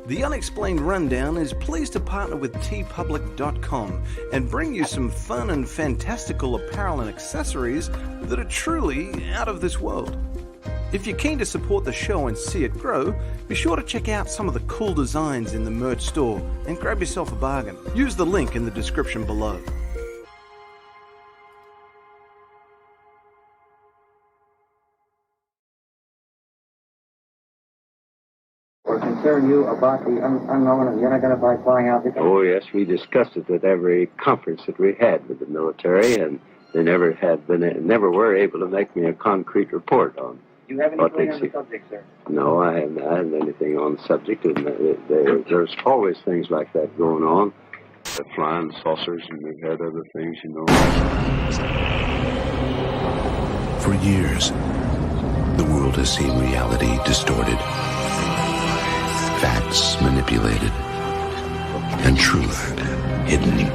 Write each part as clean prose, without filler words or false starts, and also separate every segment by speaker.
Speaker 1: The Unexplained Rundown is pleased to partner with tpublic.com and bring you some fun and fantastical apparel and accessories that are truly out of this world. If you're keen to support the show and see it grow, be sure to check out some of the cool designs in the merch store and grab yourself a bargain. Use the link in the description below.
Speaker 2: Or concern you about the unknown and the unidentified flying objects?
Speaker 3: Oh, yes, we discussed it at every conference that we had with the military, and they never were able to make me a concrete report on.
Speaker 2: Do you have anything on the subject, sir?
Speaker 3: No, I haven't had anything on the subject, and there's always things like that going on. The flying saucers, and we've had other things, you know.
Speaker 4: For years, the world has seen reality distorted, facts manipulated, and truth hidden.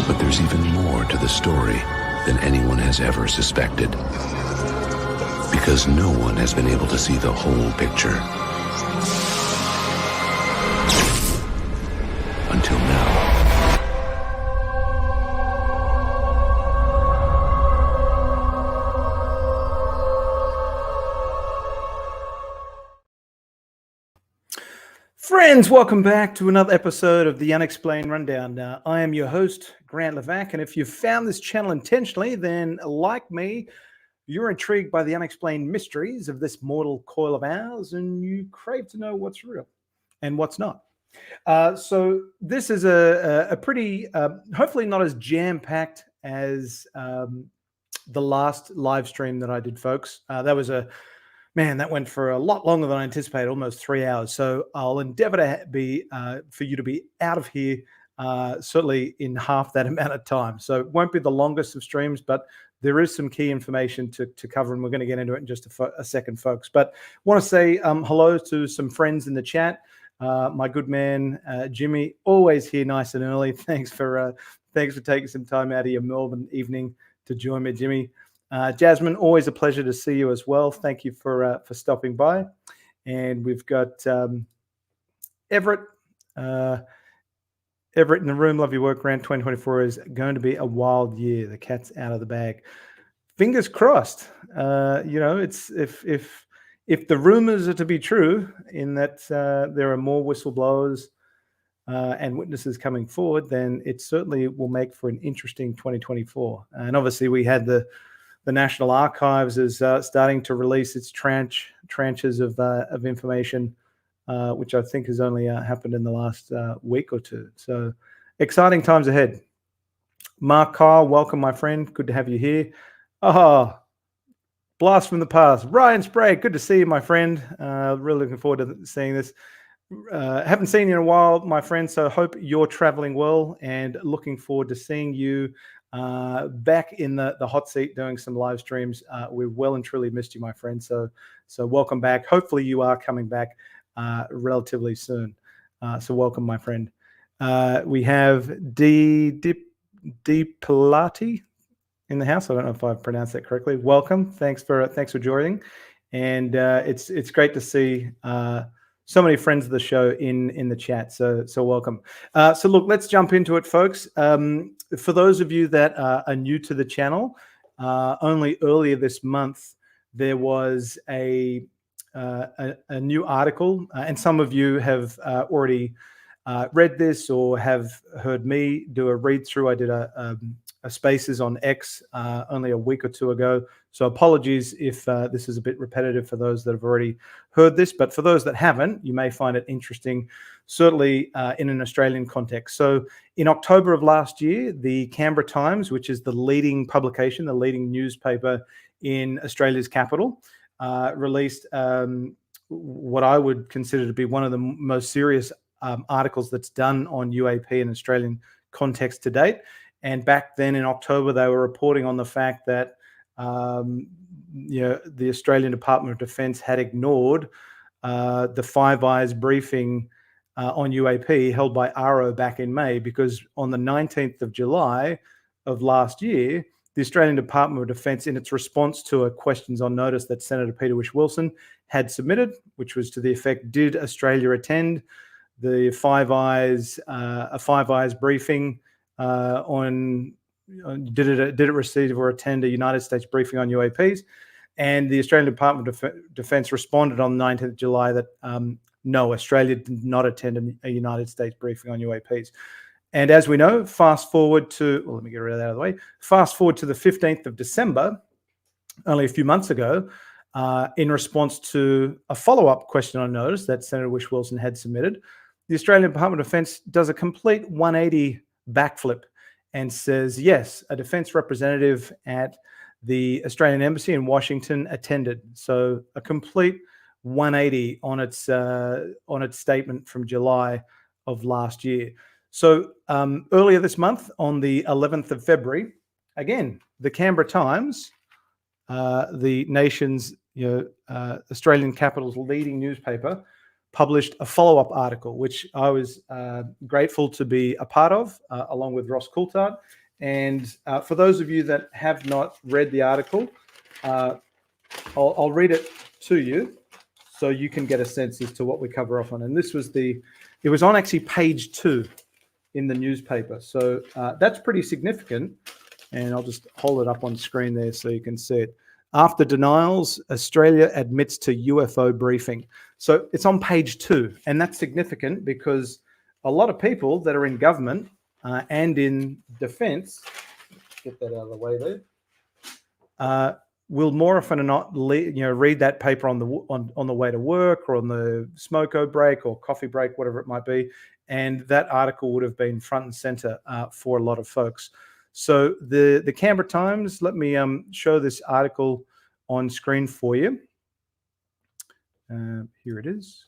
Speaker 4: But there's even more to the story than anyone has ever suspected. Because no one has been able to see the whole picture. Until now.
Speaker 1: Friends, welcome back to another episode of the Unexplained Rundown. I am your host, Grant Lavac, and if you've found this channel intentionally, then like me, you're intrigued by the unexplained mysteries of this mortal coil of ours, and you crave to know what's real and what's not. So this is a pretty, hopefully not as jam-packed as the last live stream that I did, folks. That went for a lot longer than I anticipated, almost 3 hours. So I'll endeavor to be for you to be out of here certainly in half that amount of time. So it won't be the longest of streams, but there is some key information to cover, and we're going to get into it in just a second, folks. But I want to say hello to some friends in the chat. My good man, Jimmy, always here nice and early. Thanks for taking some time out of your Melbourne evening to join me, Jimmy. Jasmine, always a pleasure to see you as well. Thank you for stopping by. And we've got Everett. Everett in the room. Love your work, Grant. 2024 is going to be a wild year. The cat's out of the bag. Fingers crossed. It's if the rumors are to be true, in that there are more whistleblowers and witnesses coming forward, then it certainly will make for an interesting 2024. And obviously, we had the National Archives is starting to release its tranches of information, which I think has only happened in the last week or two. So exciting times ahead. Mark Kyle, welcome, my friend. Good to have you here. Oh, blast from the past. Ryan Sprague, good to see you, my friend. Really looking forward to seeing this. Haven't seen you in a while, my friend, so hope you're traveling well and looking forward to seeing you back in the hot seat doing some live streams. We've well and truly missed you, my friend. So welcome back. Hopefully you are coming back relatively soon. So welcome, my friend. We have D Pilati in the house. I don't know if I've pronounced that correctly. Welcome. Thanks for joining. And it's great to see so many friends of the show in the chat. So welcome. So look, let's jump into it, folks. For those of you that are new to the channel, only earlier this month there was a new article, and some of you have already read this or have heard me do a read through. I did a Spaces on X only a week or two ago. So apologies if this is a bit repetitive for those that have already heard this, but for those that haven't, you may find it interesting, certainly in an Australian context. So in October of last year, the Canberra Times, which is the leading publication, the leading newspaper in Australia's capital, released what I would consider to be one of the most serious articles that's done on UAP in Australian context to date. And back then in October, they were reporting on the fact that the Australian Department of Defence had ignored the Five Eyes briefing on UAP held by AARO back in May, because on the 19th of July of last year, the Australian Department of Defence, in its response to a questions on notice that Senator Peter Whish-Wilson had submitted, which was to the effect, did Australia attend the Five Eyes, a Five Eyes briefing did it receive or attend a United States briefing on UAPs? And the Australian Department of Defence responded on the 19th of July that no, Australia did not attend a United States briefing on UAPs. And as we know, fast forward to, well, let me get rid of that out of the way. Fast forward to the 15th of December, only a few months ago, in response to a follow-up question on notice that Senator Whish-Wilson had submitted, the Australian Department of Defence does a complete 180 backflip and says, yes, a defence representative at the Australian Embassy in Washington attended. So a complete 180 on its statement from July of last year. So earlier this month, on the 11th of February, again, the Canberra Times, the nation's Australian capital's leading newspaper, published a follow-up article, which I was grateful to be a part of, along with Ross Coulthart. And for those of you that have not read the article, I'll read it to you so you can get a sense as to what we cover off on. And this was it was on actually page 2 in the newspaper. So that's pretty significant. And I'll just hold it up on screen there so you can see it. After denials, Australia admits to UFO briefing. So it's on page 2, and that's significant because a lot of people that are in government and in defence, get that out of the way there, will more often than not read that paper on the way to work or on the smoko break or coffee break, whatever it might be, and that article would have been front and centre for a lot of folks. So the Canberra Times, let me show this article on screen for you. Here it is.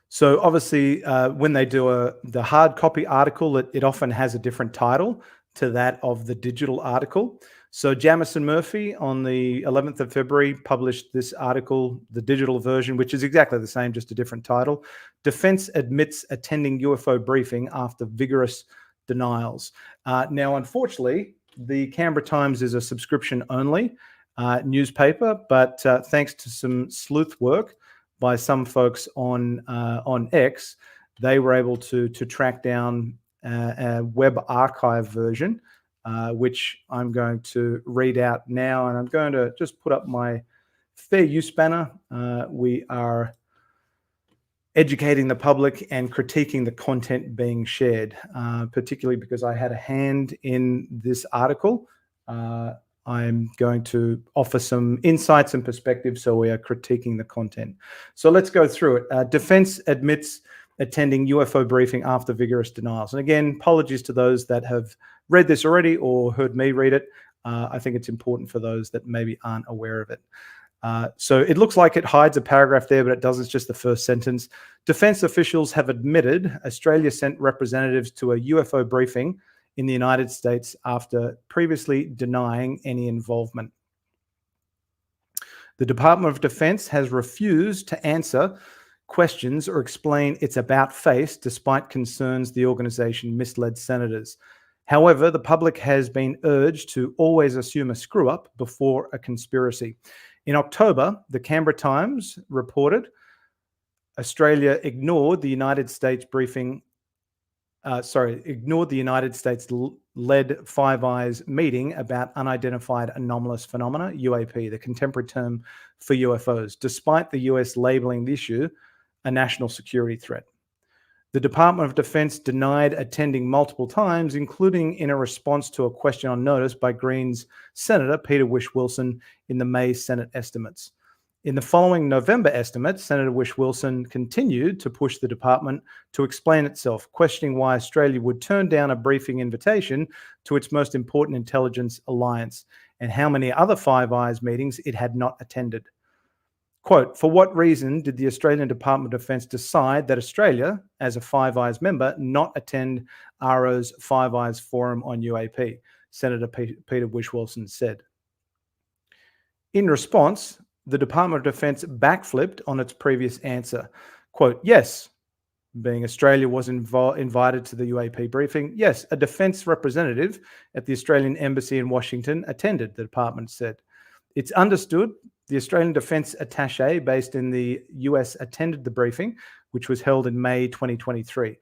Speaker 1: So obviously, when they do the hard copy article, it often has a different title to that of the digital article. So Jamison Murphy on the 11th of February published this article, the digital version, which is exactly the same, just a different title. Defence admits attending UFO briefing after vigorous denials. Now, unfortunately, the Canberra Times is a subscription-only newspaper, but thanks to some sleuth work by some folks on X, they were able to track down a web archive version, which I'm going to read out now, and I'm going to just put up my fair use banner. We are educating the public and critiquing the content being shared, particularly because I had a hand in this article. I'm going to offer some insights and perspectives, so we are critiquing the content. So let's go through it. Defence admits attending UFO briefing after vigorous denials. And again, apologies to those that have read this already or heard me read it. I think it's important for those that maybe aren't aware of it. So it looks like it hides a paragraph there, but it doesn't. It's just the first sentence. Defence officials have admitted Australia sent representatives to a UFO briefing in the United States after previously denying any involvement. The Department of Defence has refused to answer questions or explain its about face, despite concerns the organisation misled senators. However, the public has been urged to always assume a screw-up before a conspiracy. In October, the Canberra Times reported Australia ignored the United States led Five Eyes meeting about Unidentified Anomalous Phenomena, UAP, the contemporary term for UFOs, despite the US labeling the issue a national security threat. The Department of Defence denied attending multiple times, including in a response to a question on notice by Greens Senator Peter Whish-Wilson in the May Senate estimates. In the following November estimates, Senator Whish-Wilson continued to push the department to explain itself, questioning why Australia would turn down a briefing invitation to its most important intelligence alliance and how many other Five Eyes meetings it had not attended. Quote, for what reason did the Australian Department of Defence decide that Australia, as a Five Eyes member, not attend AARO's Five Eyes Forum on UAP? Senator Peter Whish-Wilson said. In response, the Department of Defence backflipped on its previous answer. Quote, yes, being Australia was invited to the UAP briefing. Yes, a defence representative at the Australian Embassy in Washington attended, the department said. It's understood the Australian Defence Attaché based in the US attended the briefing, which was held in May 2023.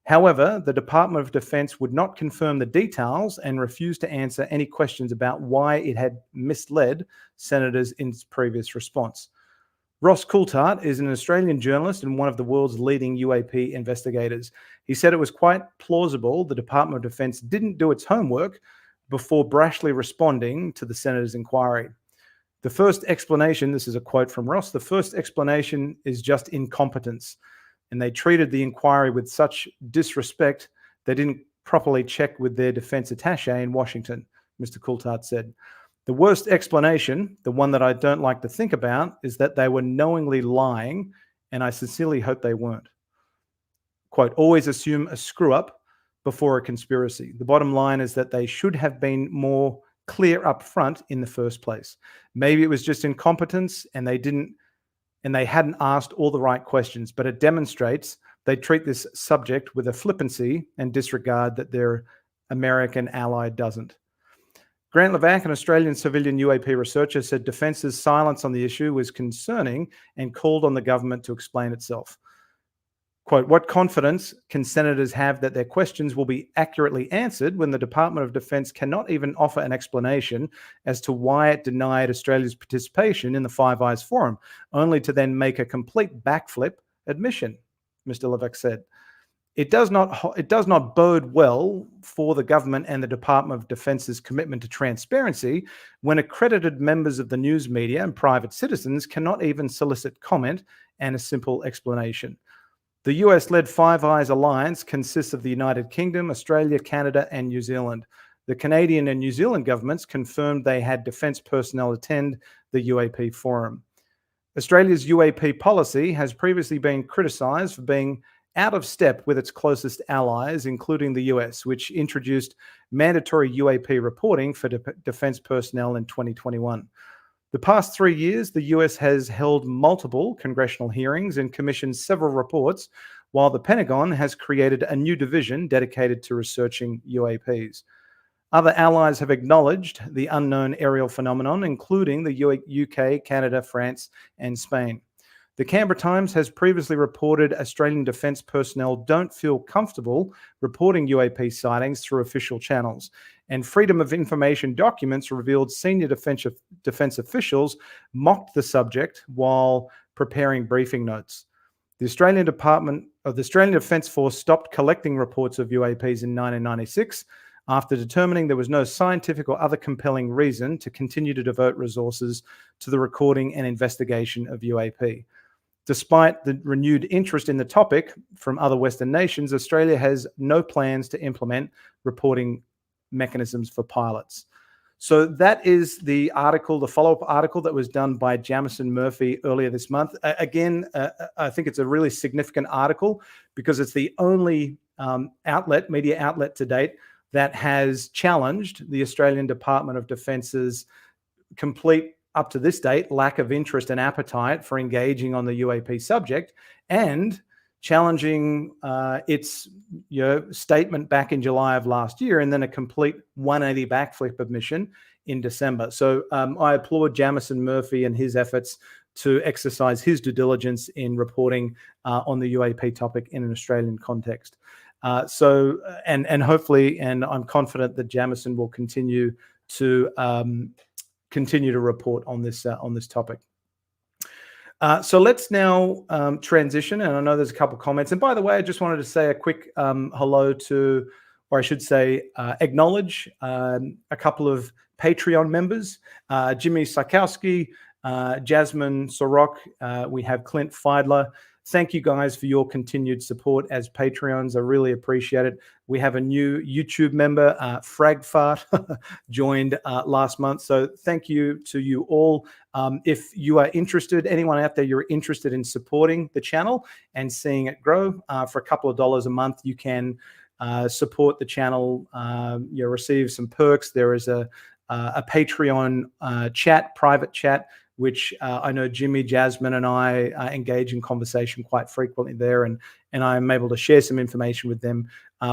Speaker 1: However, the Department of Defence would not confirm the details and refused to answer any questions about why it had misled senators in its previous response. Ross Coulthart is an Australian journalist and one of the world's leading UAP investigators. He said it was quite plausible the Department of Defence didn't do its homework before brashly responding to the senator's inquiry. The first explanation, this is a quote from Ross, the first explanation is just incompetence. And they treated the inquiry with such disrespect, they didn't properly check with their defence attaché in Washington, Mr. Coulthart said. The worst explanation, the one that I don't like to think about, is that they were knowingly lying, and I sincerely hope they weren't. Quote, always assume a screw-up before a conspiracy. The bottom line is that they should have been more clear up front in the first place. Maybe it was just incompetence and they hadn't asked all the right questions, but it demonstrates they treat this subject with a flippancy and disregard that their American ally doesn't. Grant Lavac, an Australian civilian UAP researcher, said Defence's silence on the issue was concerning and called on the government to explain itself. Quote, what confidence can senators have that their questions will be accurately answered when the Department of Defence cannot even offer an explanation as to why it denied Australia's participation in the Five Eyes Forum, only to then make a complete backflip admission, Mr. Lavac said. It does not bode well for the government and the Department of Defence's commitment to transparency when accredited members of the news media and private citizens cannot even solicit comment and a simple explanation. The US-led Five Eyes Alliance consists of the United Kingdom, Australia, Canada, and New Zealand. The Canadian and New Zealand governments confirmed they had defence personnel attend the UAP forum. Australia's UAP policy has previously been criticised for being out of step with its closest allies, including the US, which introduced mandatory UAP reporting for defence personnel in 2021. The past 3 years, the US has held multiple congressional hearings and commissioned several reports, while the Pentagon has created a new division dedicated to researching UAPs. Other allies have acknowledged the unknown aerial phenomenon, including the UK, Canada, France, and Spain. The Canberra Times has previously reported Australian defence personnel don't feel comfortable reporting UAP sightings through official channels, and Freedom of Information documents revealed senior defence officials mocked the subject while preparing briefing notes. The Australian Defence Force stopped collecting reports of UAPs in 1996 after determining there was no scientific or other compelling reason to continue to devote resources to the recording and investigation of UAP. Despite the renewed interest in the topic from other Western nations, Australia has no plans to implement reporting mechanisms for pilots. So that is the article, the follow-up article that was done by Jamison Murphy earlier this month. I think it's a really significant article because it's the only media outlet to date that has challenged the Australian Department of Defence's complete, up to this date, lack of interest and appetite for engaging on the UAP subject, and challenging its statement back in July of last year, and then a complete 180 backflip admission in December. So I applaud Jamison Murphy and his efforts to exercise his due diligence in reporting on the UAP topic in an Australian context. And hopefully, and I'm confident that Jamison will continue to report on this topic. So let's now transition, and I know there's a couple of comments. And by the way, I just wanted to say a quick hello to, or I should say, acknowledge a couple of Patreon members, Jimmy Sikowski, Jasmine Sorok, we have Clint Feidler. Thank you guys for your continued support as Patreons. I really appreciate it. We have a new YouTube member, Fragfart, joined last month. So thank you to you all. If you are interested, anyone out there, you're interested in supporting the channel and seeing it grow, for a couple of dollars a month, you can support the channel. You'll receive some perks. There is a Patreon private chat which I know Jimmy, Jasmine, and I engage in conversation quite frequently there, and I'm able to share some information with them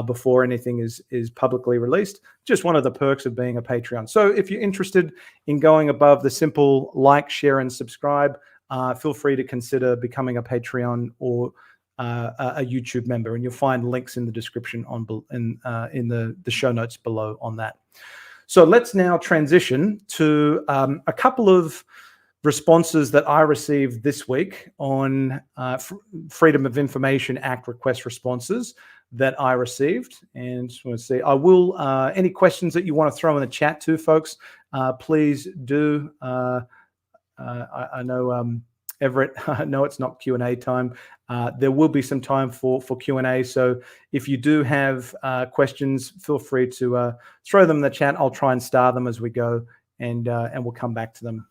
Speaker 1: before anything is publicly released. Just one of the perks of being a Patreon. So if you're interested in going above the simple like, share, and subscribe, feel free to consider becoming a Patreon or a YouTube member, and you'll find links in the description in the show notes below on that. So let's now transition to a couple of responses that I received this week on Freedom of Information Act request responses that I received. And just want to see, I will, any questions that you want to throw in the chat too, folks, please do. I know Everett, no, it's not Q&A time. There will be some time for Q&A. So if you do have questions, feel free to throw them in the chat. I'll try and star them as we go, and we'll come back to them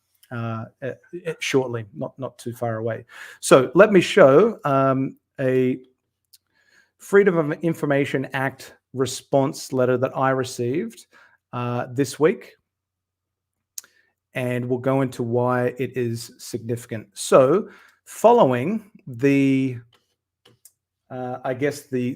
Speaker 1: shortly, not too far away. So let me show a Freedom of Information Act response letter that I received this week. And we'll go into why it is significant. So, following the, I guess the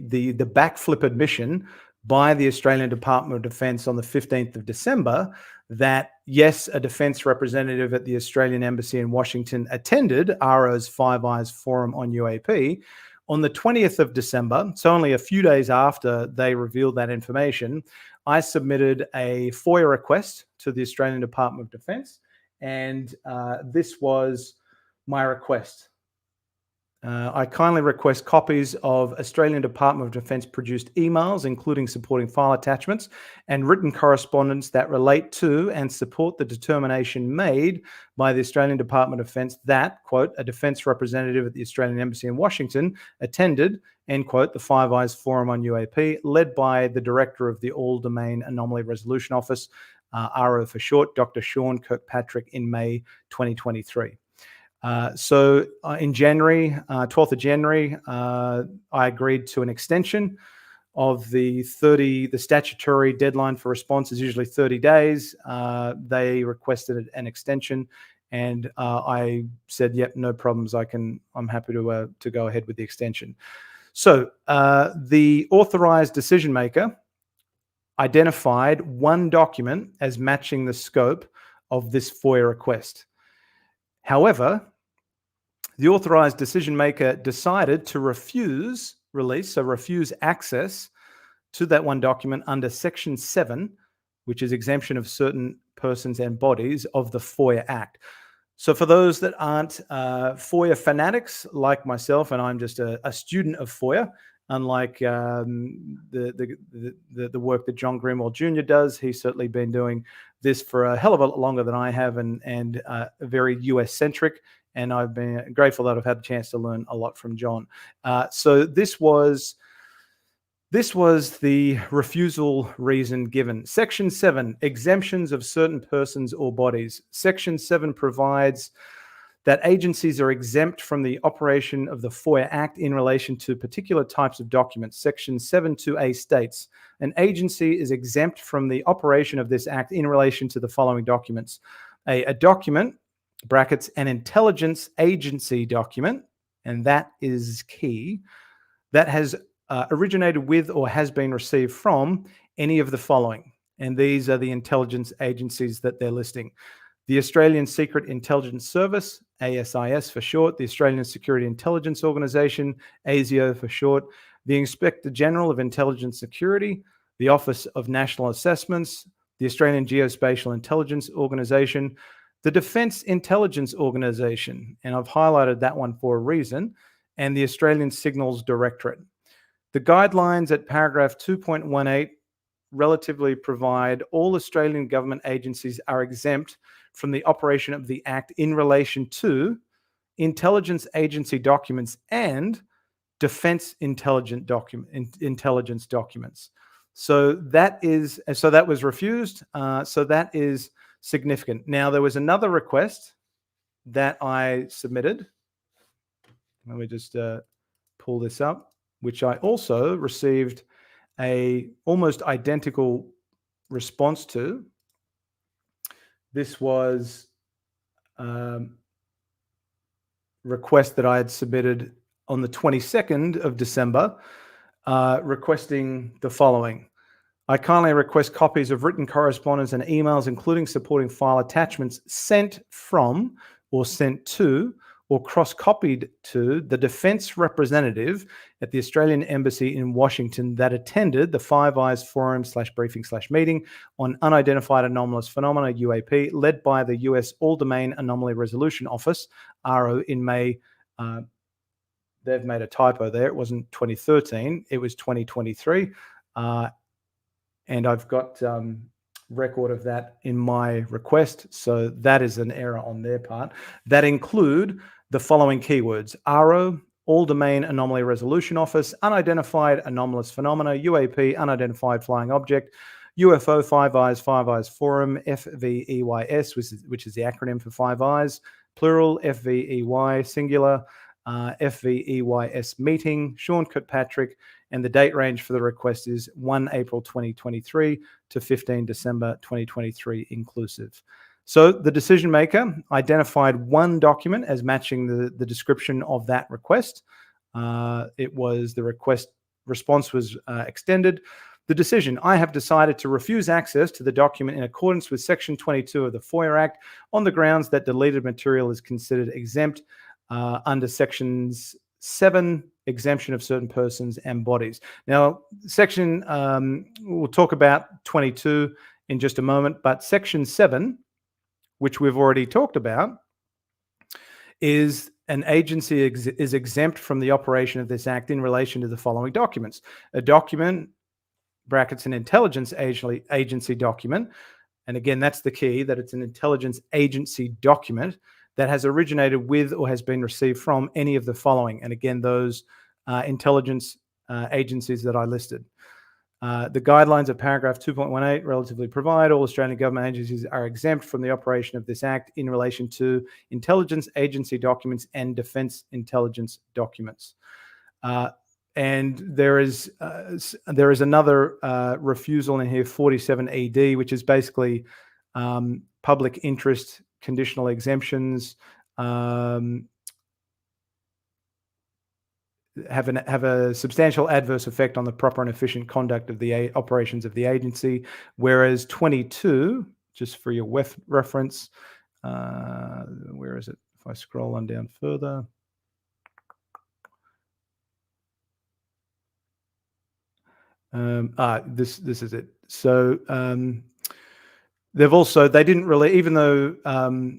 Speaker 1: backflip admission by the Australian Department of Defence on the 15th of December that yes, a defence representative at the Australian Embassy in Washington attended AARO's Five Eyes Forum on UAP. On the 20th of December, so only a few days after they revealed that information, I submitted a FOIA request to the Australian Department of Defence, and this was my request. I kindly request copies of Australian Department of Defence produced emails, including supporting file attachments and written correspondence that relate to and support the determination made by the Australian Department of Defence that, quote, a defence representative at the Australian Embassy in Washington attended, end quote, the Five Eyes Forum on UAP, led by the Director of the All Domain Anomaly Resolution Office, AARO for short, Dr. Sean Kirkpatrick, in May 2023. So in January, 12th of January, I agreed to an extension of the statutory deadline for response is usually 30 days. They requested an extension, and I said, yep, no problems. I'm happy to go ahead with the extension. So the authorized decision maker identified one document as matching the scope of this FOIA request. However, the authorized decision maker decided to refuse release, so refuse access to that one document under Section 7, which is exemption of certain persons and bodies of the FOIA Act. So for those that aren't FOIA fanatics like myself, and I'm just a student of FOIA, unlike the work that John Greenwald Jr. does, he's certainly been doing this for a hell of a lot longer than I have, and very US-centric. And I've been grateful that I've had a chance to learn a lot from John. So this was the refusal reason given. Section 7, exemptions of certain persons or bodies. Section 7 provides that agencies are exempt from the operation of the FOIA Act in relation to particular types of documents. Section 7(2)(a) states, an agency is exempt from the operation of this act in relation to the following documents. A document, brackets, an intelligence agency document, and that is key, that has originated with or has been received from any of the following. And these are the intelligence agencies that they're listing. The Australian Secret Intelligence Service, ASIS for short, the Australian Security Intelligence Organisation, ASIO for short, the Inspector General of Intelligence Security, the Office of National Assessments, the Australian Geospatial Intelligence Organisation, the Defence Intelligence Organisation, and I've highlighted that one for a reason, and the Australian Signals Directorate. The guidelines at paragraph 2.18 relatively provide all Australian government agencies are exempt from the operation of the Act in relation to intelligence agency documents and defence intelligence documents. So that was refused. So that is significant. Now, there was another request that I submitted. Let me just pull this up, which I also received a almost identical response to. This was request that I had submitted on the 22nd of December, requesting the following. I kindly request copies of written correspondence and emails, including supporting file attachments sent from or sent to or cross-copied to the defense representative at the Australian Embassy in Washington that attended the Five Eyes Forum /briefing/meeting on Unidentified Anomalous Phenomena UAP, led by the US All-Domain Anomaly Resolution Office, AARO, in May. They've made a typo there. It wasn't 2013. It was 2023. And I've got record of that in my request. So that is an error on their part. That include the following keywords: AARO, All-Domain Anomaly Resolution Office, Unidentified Anomalous Phenomena, UAP, Unidentified Flying Object, UFO, Five Eyes Forum, FVEYS, which is the acronym for Five Eyes, plural, FVEY, singular, FVEYS meeting, Sean Kirkpatrick, and the date range for the request is 1 April 2023 to 15 December 2023 inclusive. So the decision maker identified one document as matching the description of that request. It was the response was extended. The decision: I have decided to refuse access to the document in accordance with Section 22 of the FOIA Act on the grounds that deleted material is considered exempt under Sections 7, exemption of certain persons and bodies. Now, we'll talk about 22 in just a moment, but Section 7, which we've already talked about, is an agency is exempt from the operation of this act in relation to the following documents. A document, brackets, an intelligence agency document, and again, that's the key, that it's an intelligence agency document that has originated with or has been received from any of the following. And again, those intelligence agencies that I listed. The guidelines of paragraph 2.18 relatively provide all Australian government agencies are exempt from the operation of this act in relation to intelligence agency documents and defense intelligence documents. And there is another refusal in here, 47 ED, which is basically public interest conditional exemptions, have a substantial adverse effect on the proper and efficient conduct of the operations of the agency, whereas 22, just for your reference, where is it? If I scroll on down further, this is it. So they didn't really, even though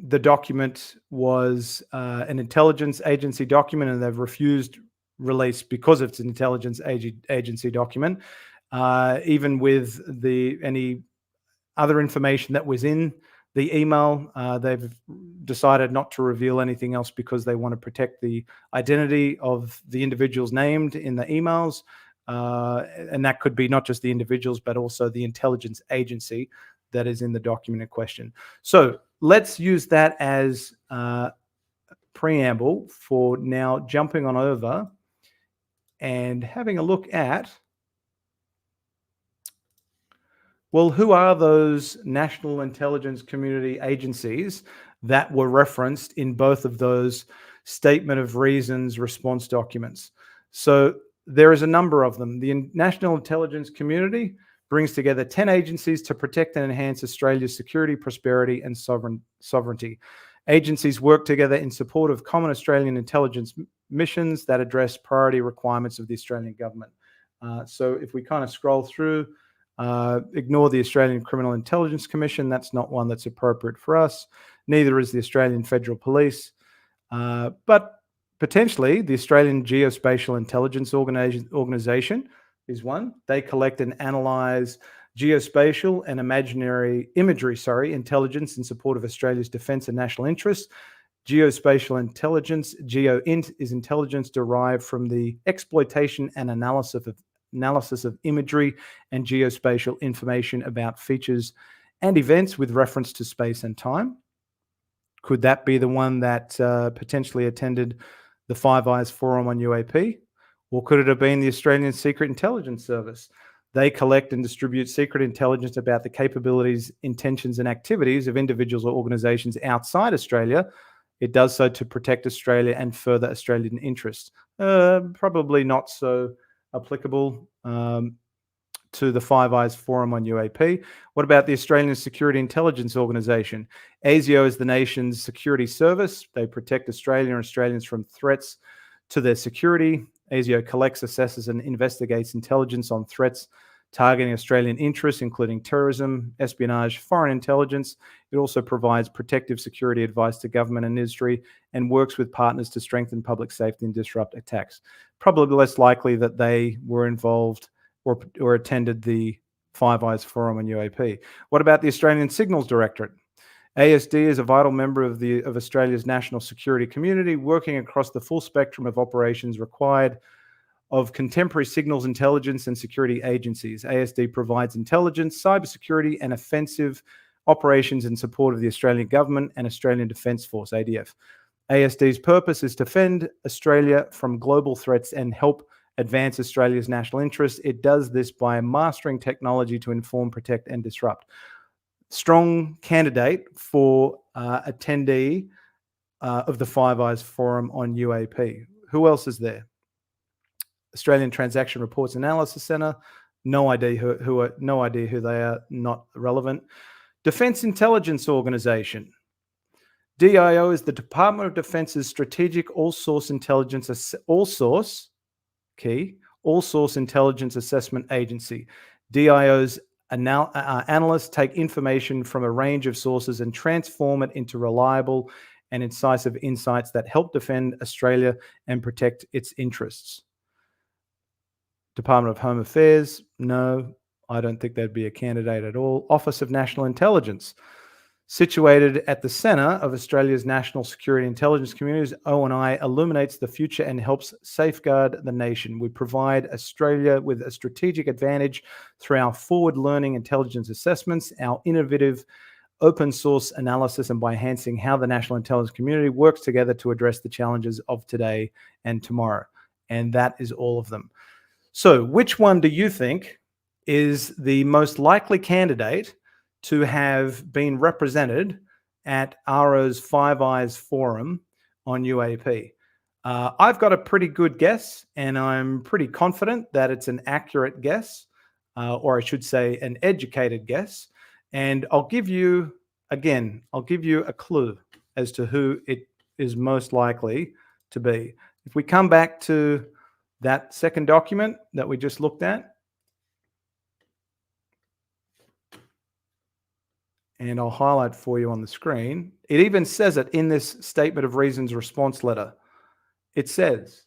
Speaker 1: the document was an intelligence agency document and they've refused release because it's an intelligence agency document, even with any other information that was in the email, they've decided not to reveal anything else because they want to protect the identity of the individuals named in the emails. And that could be not just the individuals, but also the intelligence agency that is in the document in question. So let's use that as preamble for now jumping on over and having a look at, well, who are those national intelligence community agencies that were referenced in both of those statement of reasons response documents? So there is a number of them. The National Intelligence Community brings together 10 agencies to protect and enhance Australia's security, prosperity, and sovereignty. Agencies work together in support of common Australian intelligence missions that address priority requirements of the Australian government. So if we kind of scroll through, ignore the Australian Criminal Intelligence Commission. That's not one that's appropriate for us. Neither is the Australian Federal Police. But potentially the Australian Geospatial Intelligence Organisation is one. They collect and analyse geospatial and imagery intelligence in support of Australia's defence and national interests. Geospatial intelligence, GeoInt, is intelligence derived from the exploitation and analysis of imagery and geospatial information about features and events with reference to space and time. Could that be the one that potentially attended the Five Eyes Forum on UAP? Or could it have been the Australian Secret Intelligence Service? They collect and distribute secret intelligence about the capabilities, intentions, and activities of individuals or organizations outside Australia. It does so to protect Australia and further Australian interests. Probably not so applicable to the Five Eyes Forum on UAP. What about the Australian Security Intelligence Organisation? ASIO is the nation's security service. They protect Australia and Australians from threats to their security. ASIO collects, assesses, and investigates intelligence on threats targeting Australian interests, including terrorism, espionage, foreign intelligence. It also provides protective security advice to government and industry and works with partners to strengthen public safety and disrupt attacks. Probably less likely that they were involved or attended the Five Eyes Forum on UAP. What about the Australian Signals Directorate? ASD is a vital member of Australia's national security community, working across the full spectrum of operations required of contemporary signals intelligence and security agencies. ASD provides intelligence, cybersecurity, and offensive operations in support of the Australian government and Australian Defence Force, ADF. ASD's purpose is to defend Australia from global threats and help advance Australia's national interests. It does this by mastering technology to inform, protect, and disrupt. Strong candidate for attendee of the Five Eyes Forum on UAP. Who else is there? Australian Transaction Reports Analysis Centre. No idea who they are. Not relevant. Defence Intelligence Organisation. DIO is the Department of Defence's strategic all-source intelligence intelligence assessment agency. DIO's analysts take information from a range of sources and transform it into reliable and incisive insights that help defend Australia and protect its interests. Department of Home Affairs, no, I don't think they'd be a candidate at all. Office of National Intelligence, situated at the centre of Australia's national security intelligence communities, ONI illuminates the future and helps safeguard the nation. We provide Australia with a strategic advantage through our forward-learning intelligence assessments, our innovative open source analysis, and by enhancing how the national intelligence community works together to address the challenges of today and tomorrow. And that is all of them. So which one do you think is the most likely candidate to have been represented at AARO's Five Eyes Forum on UAP? I've got a pretty good guess, and I'm pretty confident that it's an accurate guess, or I should say an educated guess. And I'll give you a clue as to who it is most likely to be. If we come back to that second document that we just looked at, and I'll highlight for you on the screen. It even says it in this Statement of Reasons response letter. It says,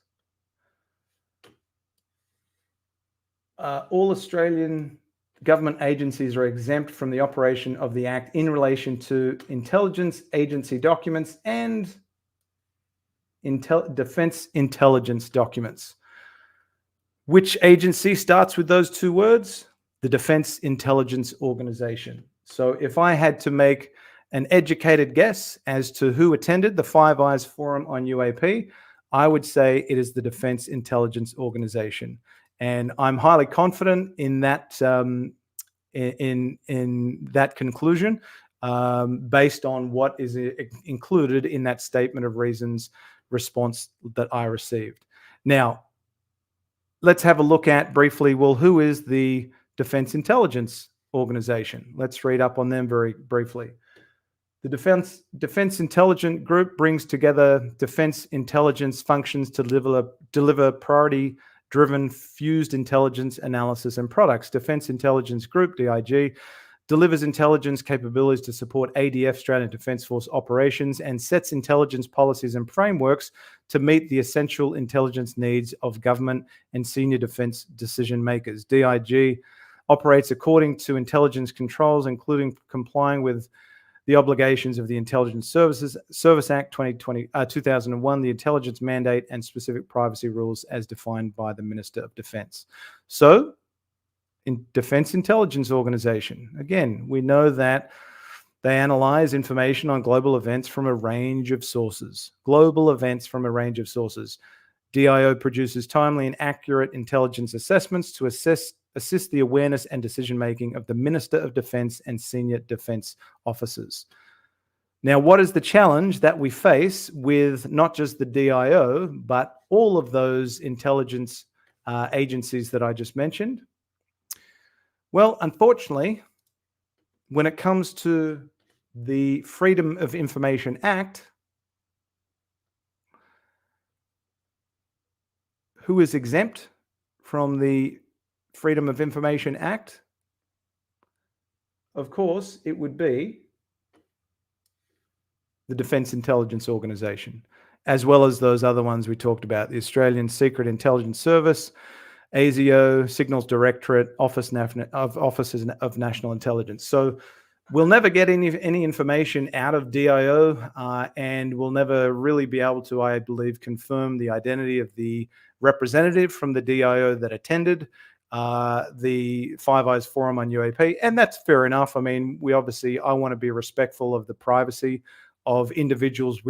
Speaker 1: all Australian government agencies are exempt from the operation of the Act in relation to intelligence agency documents and defence intelligence documents. Which agency starts with those two words? The Defence Intelligence Organisation. So if I had to make an educated guess as to who attended the Five Eyes Forum on UAP, I would say it is the Defence Intelligence Organisation. And I'm highly confident in that in that conclusion, based on what is included in that Statement of Reasons response that I received. Now, let's have a look at briefly, well, who is the Defence Intelligence Organisation? Let's read up on them very briefly. The Defence Intelligence Group brings together defence intelligence functions to deliver priority-driven fused intelligence analysis and products. Defence Intelligence Group, DIG, delivers intelligence capabilities to support ADF, Australian Defence Force operations, and sets intelligence policies and frameworks to meet the essential intelligence needs of government and senior defence decision makers. DIG operates according to intelligence controls, including complying with the obligations of the Intelligence Service Act 2001, the intelligence mandate, and specific privacy rules as defined by the Minister of Defence. So, in Defence Intelligence Organisation, again, we know that they analyse information on global events from a range of sources. DIO produces timely and accurate intelligence assessments to assess assist the awareness and decision-making of the Minister of Defence and senior defence officers. Now, what is the challenge that we face with not just the DIO, but all of those intelligence agencies that I just mentioned? Well, unfortunately, when it comes to the Freedom of Information Act, who is exempt from the Freedom of Information Act? Of course, it would be the Defence Intelligence Organisation, as well as those other ones we talked about, the Australian Secret Intelligence Service, ASIO, Signals Directorate, Offices of National Intelligence. So we'll never get any information out of DIO, and we'll never really be able to, I believe, confirm the identity of the representative from the DIO that attended the Five Eyes Forum on UAP, and that's fair enough. I mean, I want to be respectful of the privacy of individuals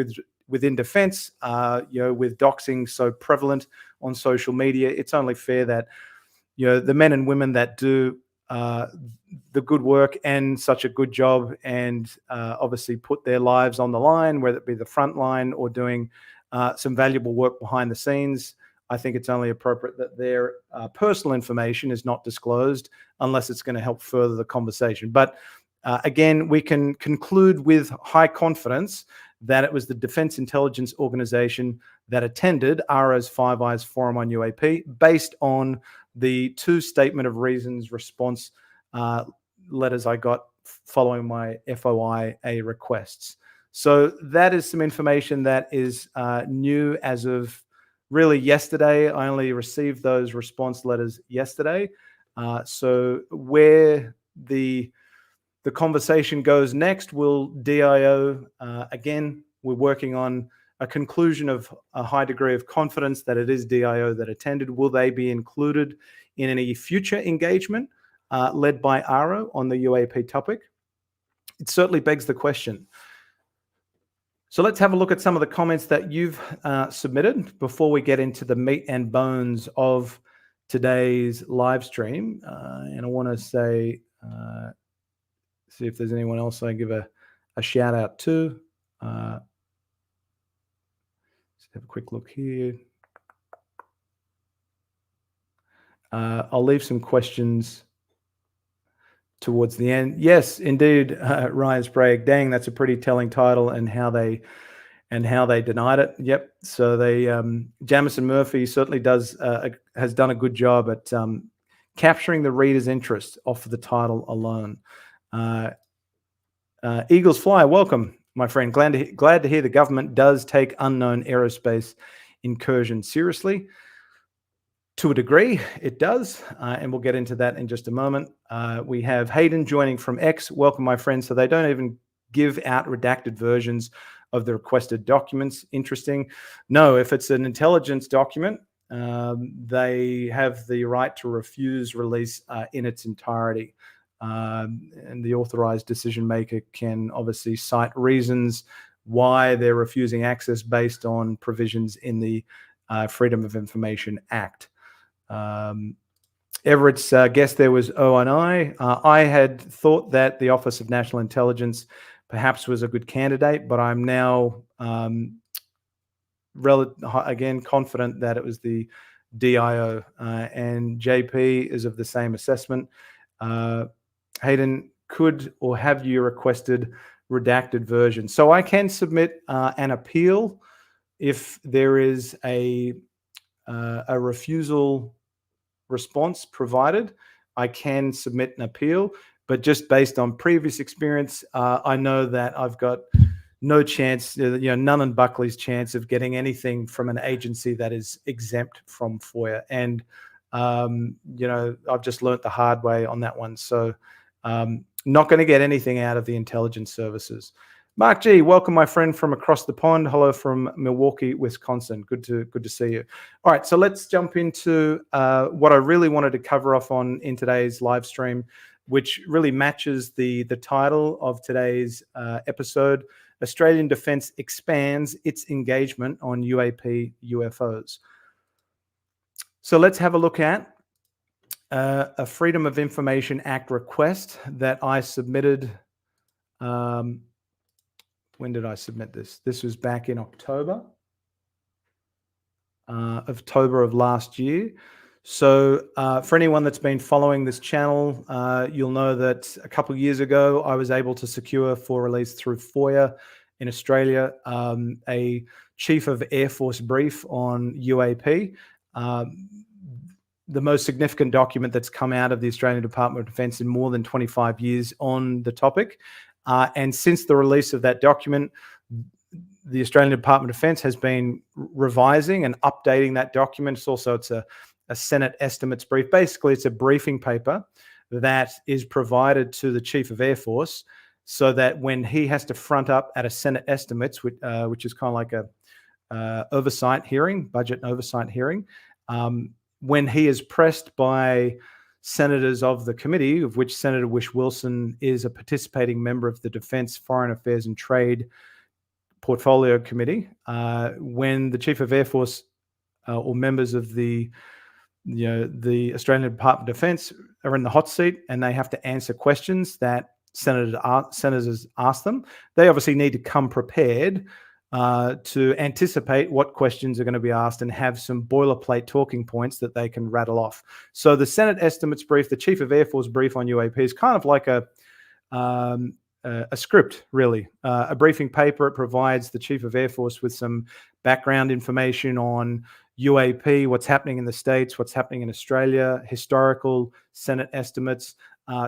Speaker 1: within defence. With doxing so prevalent on social media, it's only fair that the men and women that do the good work and such a good job, and obviously put their lives on the line, whether it be the front line or doing some valuable work behind the scenes. I think it's only appropriate that their personal information is not disclosed unless it's going to help further the conversation. But again, we can conclude with high confidence that it was the Defence Intelligence Organisation that attended AARO's Five Eyes Forum on UAP based on the 2 statement of reasons response letters I got following my FOIA requests. So that is some information that is new as of really yesterday. I only received those response letters yesterday. So where the conversation goes next, will DIO, again, we're working on a conclusion of a high degree of confidence that it is DIO that attended. Will they be included in any future engagement led by AARO on the UAP topic? It certainly begs the question. So let's have a look at some of the comments that you've submitted before we get into the meat and bones of today's live stream. And I want to say, see if there's anyone else I give a shout out to. Let's have a quick look here. I'll leave some questions towards the end. Yes, indeed, Ryan Sprague. Dang, that's a pretty telling title, and how they denied it. Yep. So they Jamison Murphy certainly has done a good job at capturing the reader's interest off of the title alone. Eagles Fly, welcome, my friend. Glad to hear the government does take unknown aerospace incursion seriously. To a degree, it does, and we'll get into that in just a moment. We have Hayden joining from X. Welcome, my friend. So they don't even give out redacted versions of the requested documents. Interesting. No, if it's an intelligence document, they have the right to refuse release in its entirety. And the authorized decision maker can obviously cite reasons why they're refusing access based on provisions in the Freedom of Information Act. Everett's guess there was ONI. I had thought that the Office of National Intelligence perhaps was a good candidate, but I'm now again confident that it was the DIO, and JP is of the same assessment. Hayden, could or have you requested redacted version? So I can submit an appeal if there is a refusal response provided. I can submit an appeal, but just based on previous experience, I know that I've got no chance, none in Buckley's chance of getting anything from an agency that is exempt from FOIA. And, I've just learnt the hard way on that one. So not going to get anything out of the intelligence services. Mark G, welcome, my friend, from across the pond. Hello from Milwaukee, Wisconsin. Good to see you. All right, so let's jump into what I really wanted to cover off on in today's live stream, which really matches the title of today's episode. Australian Defence expands its engagement on UAP UFOs. So let's have a look at a Freedom of Information Act request that I submitted. When did I submit this? This was back in October of last year. So for anyone that's been following this channel, you'll know that a couple of years ago, I was able to secure for release through FOIA in Australia a Chief of Air Force brief on UAP. The most significant document that's come out of the Australian Department of Defence in more than 25 years on the topic. And since the release of that document, the Australian Department of Defence has been revising and updating that document. It's a Senate estimates brief. Basically, it's a briefing paper that is provided to the Chief of Air Force so that when he has to front up at a Senate estimates, which is kind of like a oversight hearing, budget and oversight hearing, when he is pressed by senators of the committee, of which Senator Whish-Wilson is a participating member of the Defence, Foreign Affairs and Trade Portfolio Committee, when the Chief of Air Force or members of the Australian Department of Defence are in the hot seat and they have to answer questions that senators ask them, they obviously need to come prepared to anticipate what questions are going to be asked and have some boilerplate talking points that they can rattle off. So the Senate estimates brief, the Chief of Air Force brief on UAP is kind of like a script, really, a briefing paper. It provides the Chief of Air Force with some background information on UAP, what's happening in the States, what's happening in Australia, historical Senate estimates,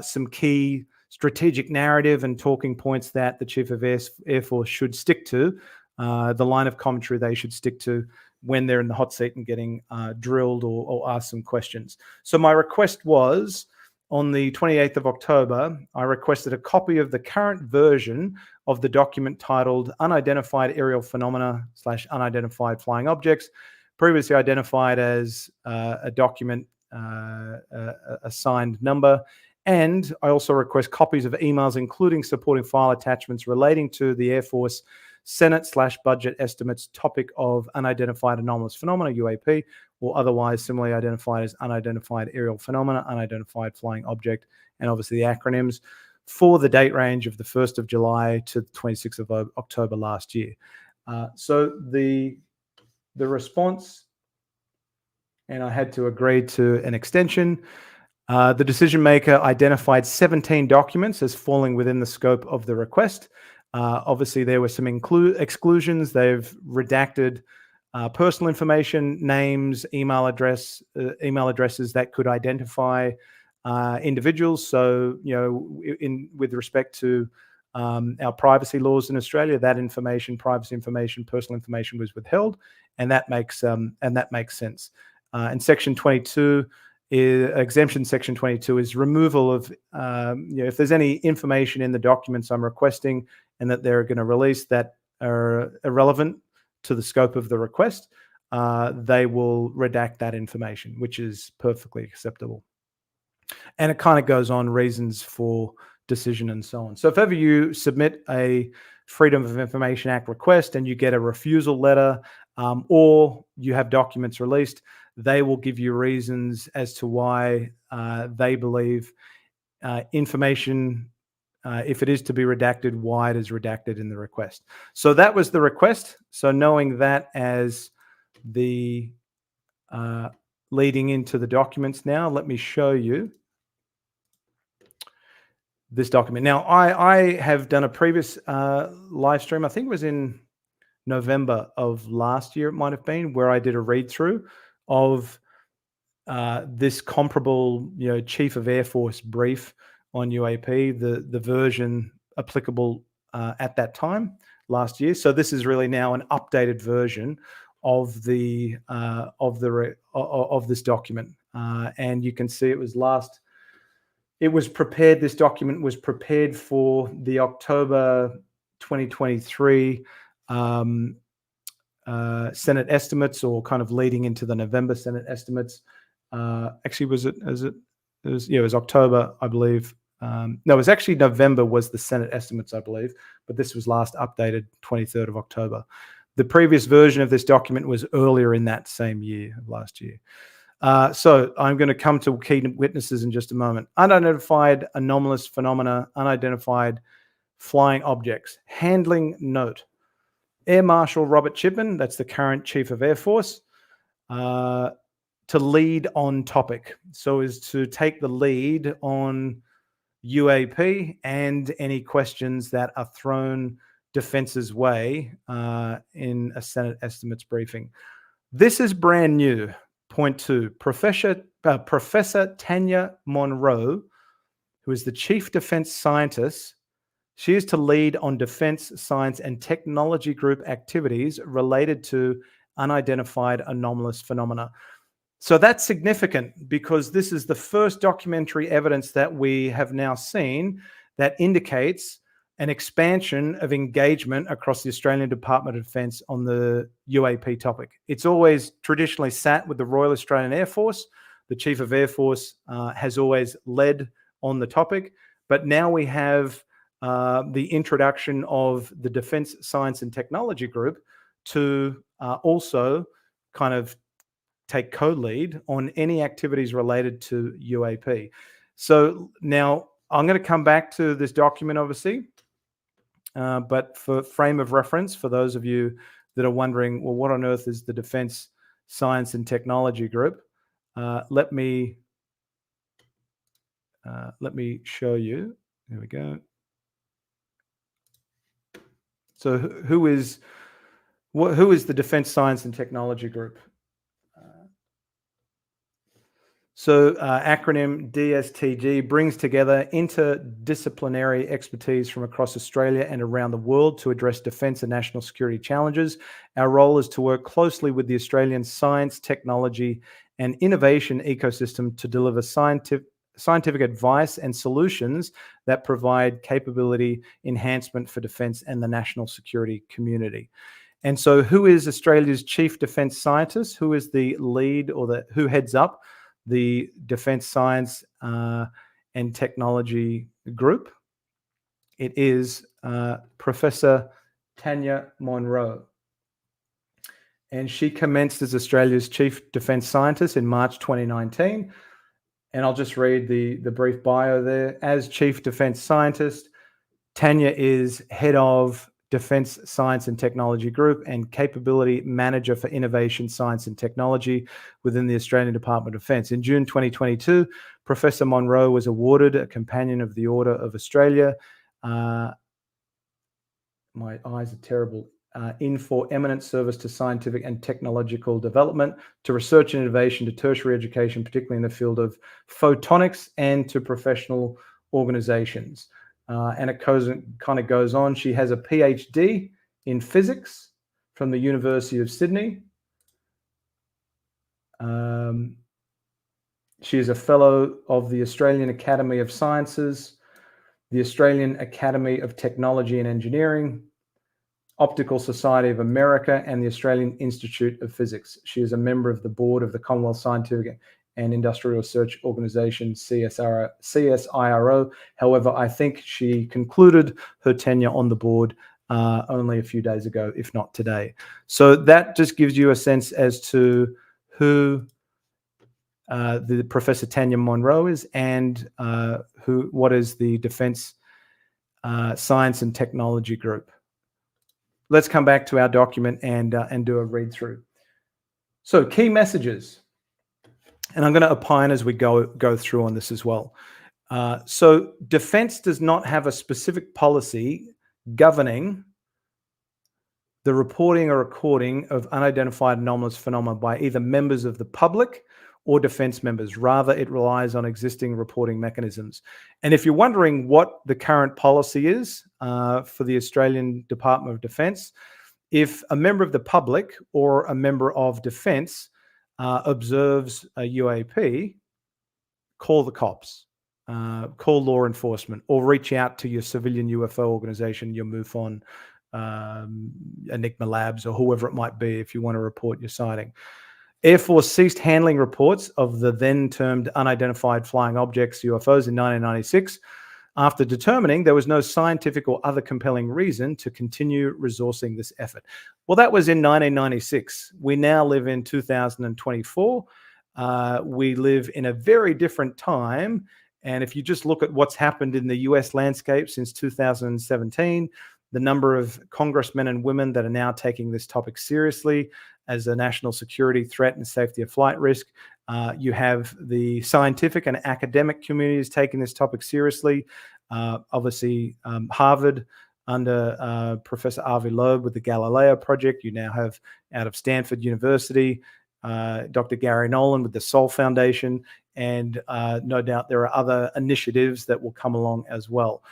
Speaker 1: some key strategic narrative and talking points that the Chief of Air Force should stick to, the line of commentary they should stick to when they're in the hot seat and getting drilled or asked some questions. So my request was, on the 28th of October, I requested a copy of the current version of the document titled Unidentified Aerial Phenomena / Unidentified Flying Objects, previously identified as a document, a signed number. And I also request copies of emails, including supporting file attachments relating to the Air Force Senate / budget estimates topic of Unidentified Anomalous Phenomena, UAP, or otherwise similarly identified as Unidentified Aerial Phenomena, Unidentified Flying Object, and obviously the acronyms, for the date range of the 1st of July to the 26th of October last year. So the response, and I had to agree to an extension. The decision maker identified 17 documents as falling within the scope of the request. Obviously, there were some exclusions. They've redacted personal information, names, email addresses that could identify individuals. So, with respect to our privacy laws in Australia, that information, privacy information, personal information, was withheld, and that makes sense. And Section 22. Exemption Section 22 is removal of, if there's any information in the documents I'm requesting and that they're going to release that are irrelevant to the scope of the request, they will redact that information, which is perfectly acceptable. And it kind of goes on reasons for decision and so on. So if ever you submit a Freedom of Information Act request and you get a refusal letter, or you have documents released, they will give you reasons as to why they believe information, if it is to be redacted, why it is redacted in the request. So that was the request. So knowing that as the leading into the documents now, let me show you this document. Now, I have done a previous live stream, I think it was in November of last year, it might have been, where I did a read through of this comparable, Chief of Air Force brief on UAP, the version applicable at that time last year. So this is really now an updated version of this document, and you can see this document was prepared for the October 2023 Senate estimates, or kind of leading into the November Senate estimates. Actually, it was October, I believe. No, it was actually November was the Senate estimates, I believe, but this was last updated 23rd of October. The previous version of this document was earlier in that same year, last year. So I'm going to come to key witnesses in just a moment. Unidentified anomalous phenomena, unidentified flying objects. Handling note. Air Marshal Robert Chipman, that's the current Chief of Air Force, to lead on topic. So as to take the lead on UAP and any questions that are thrown defense's way in a Senate estimates briefing. This is brand new. Point 2, Professor Tanya Monroe, who is the Chief Defense Scientist. She is to lead on Defense Science and Technology Group activities related to unidentified anomalous phenomena. So that's significant because this is the first documentary evidence that we have now seen that indicates an expansion of engagement across the Australian Department of Defence on the UAP topic. It's always traditionally sat with the Royal Australian Air Force. The Chief of Air Force has always led on the topic, but now we have the introduction of the Defence Science and Technology Group to also kind of take co-lead on any activities related to UAP. So now I'm going to come back to this document, obviously, but for frame of reference, for those of you that are wondering, well, what on earth is the Defence Science and Technology Group? Let me show you. There we go. So who is the Defence Science and Technology Group? So acronym DSTG brings together interdisciplinary expertise from across Australia and around the world to address defence and national security challenges. Our role is to work closely with the Australian science, technology and innovation ecosystem to deliver scientific advice and solutions that provide capability enhancement for defence and the national security community. And so who is Australia's Chief Defence Scientist? Who is the lead or who heads up the Defence Science and Technology Group? It is Professor Tanya Monroe. And she commenced as Australia's Chief Defence Scientist in March 2019. And I'll just read the brief bio there. As Chief Defence Scientist, Tanya is head of Defence Science and Technology Group and Capability Manager for Innovation, Science and Technology within the Australian Department of Defence. In June 2022, Professor Monroe was awarded a Companion of the Order of Australia. My eyes are terrible. In for eminent service to scientific and technological development, to research and innovation, to tertiary education, particularly in the field of photonics, and to professional organisations. And it kind of goes on. She has a PhD in physics from the University of Sydney. She is a fellow of the Australian Academy of Sciences, the Australian Academy of Technology and Engineering, Optical Society of America, and the Australian Institute of Physics. She is a member of the board of the Commonwealth Scientific and Industrial Research Organisation, CSIRO. However, I think she concluded her tenure on the board only a few days ago, if not today. So that just gives you a sense as to who the Professor Tanya Monroe is and what is the Defence Science and Technology Group. Let's come back to our document and do a read through. So key messages. And I'm going to opine as we go through on this as well. So defence does not have a specific policy governing the reporting or recording of unidentified anomalous phenomena by either members of the public or defence members. Rather, it relies on existing reporting mechanisms. And if you're wondering what the current policy is for the Australian Department of Defence, if a member of the public or a member of defence observes a UAP, call the cops, call law enforcement, or reach out to your civilian UFO organisation, your MUFON, Enigma Labs, or whoever it might be if you want to report your sighting. Air Force ceased handling reports of the then termed Unidentified Flying Objects, UFOs, in 1996, after determining there was no scientific or other compelling reason to continue resourcing this effort. Well, that was in 1996. We now live in 2024. We live in a very different time. And if you just look at what's happened in the US landscape since 2017, the number of congressmen and women that are now taking this topic seriously as a national security threat and safety of flight risk. You have the scientific and academic communities taking this topic seriously. Obviously, Harvard under Professor Avi Loeb with the Galileo Project. You now have out of Stanford University, Dr. Gary Nolan with the Sol Foundation, and no doubt there are other initiatives that will come along as well.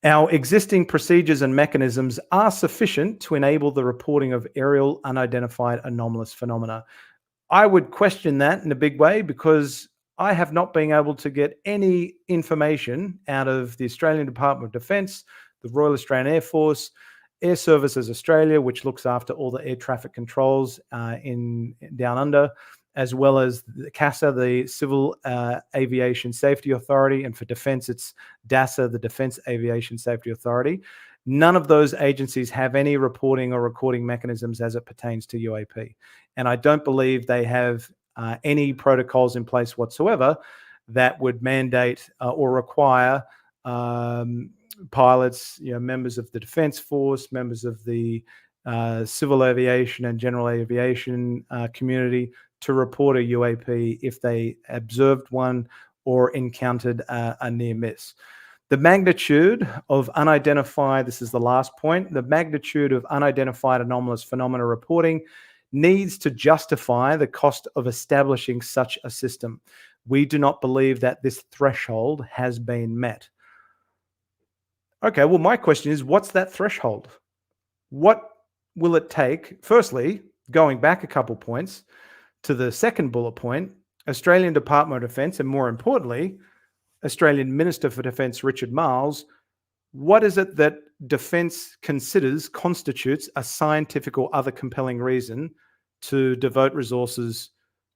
Speaker 1: Our existing procedures and mechanisms are sufficient to enable the reporting of aerial unidentified anomalous phenomena. I would question that in a big way because I have not been able to get any information out of the Australian Department of Defence, the Royal Australian Air Force, Air Services Australia, which looks after all the air traffic controls in Down Under, as well as the CASA, the Civil Aviation Safety Authority, and for defence, it's DASA, the Defence Aviation Safety Authority. None of those agencies have any reporting or recording mechanisms as it pertains to UAP. And I don't believe they have any protocols in place whatsoever that would mandate or require pilots, members of the Defence Force, members of the civil aviation and general aviation community to report a UAP if they observed one or encountered a near miss. The magnitude of unidentified, this is the last point, the magnitude of unidentified anomalous phenomena reporting needs to justify the cost of establishing such a system. We do not believe that this threshold has been met. Okay, well, my question is, what's that threshold? What will it take? Firstly, going back a couple points to the second bullet point, Australian Department of Defence, and more importantly, Australian Minister for Defence Richard Marles, what is it that Defence considers constitutes a scientific or other compelling reason to devote resources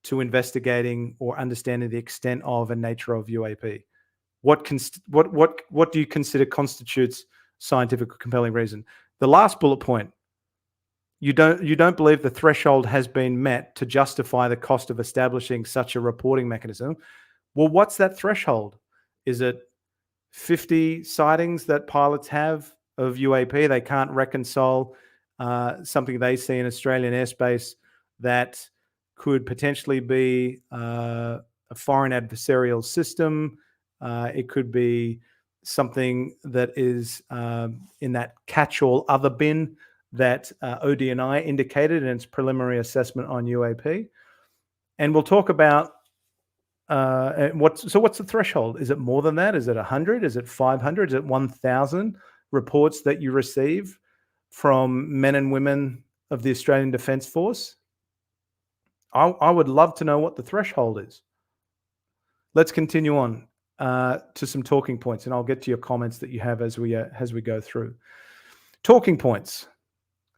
Speaker 1: to investigating or understanding the extent of and nature of UAP? What do you consider constitutes scientific or compelling reason? The last bullet point, you don't believe the threshold has been met to justify the cost of establishing such a reporting mechanism. Well, what's that threshold? Is it 50 sightings that pilots have of UAP? They can't reconcile something they see in Australian airspace that could potentially be a foreign adversarial system. It could be something that is in that catch-all other bin that ODNI indicated in its preliminary assessment on UAP. And we'll talk about what's the threshold? Is it more than that? Is it 100? Is it 500? Is it 1,000 reports that you receive from men and women of the Australian Defence Force? I would love to know what the threshold is. Let's continue on to some talking points, and I'll get to your comments that you have as we go through. Talking points.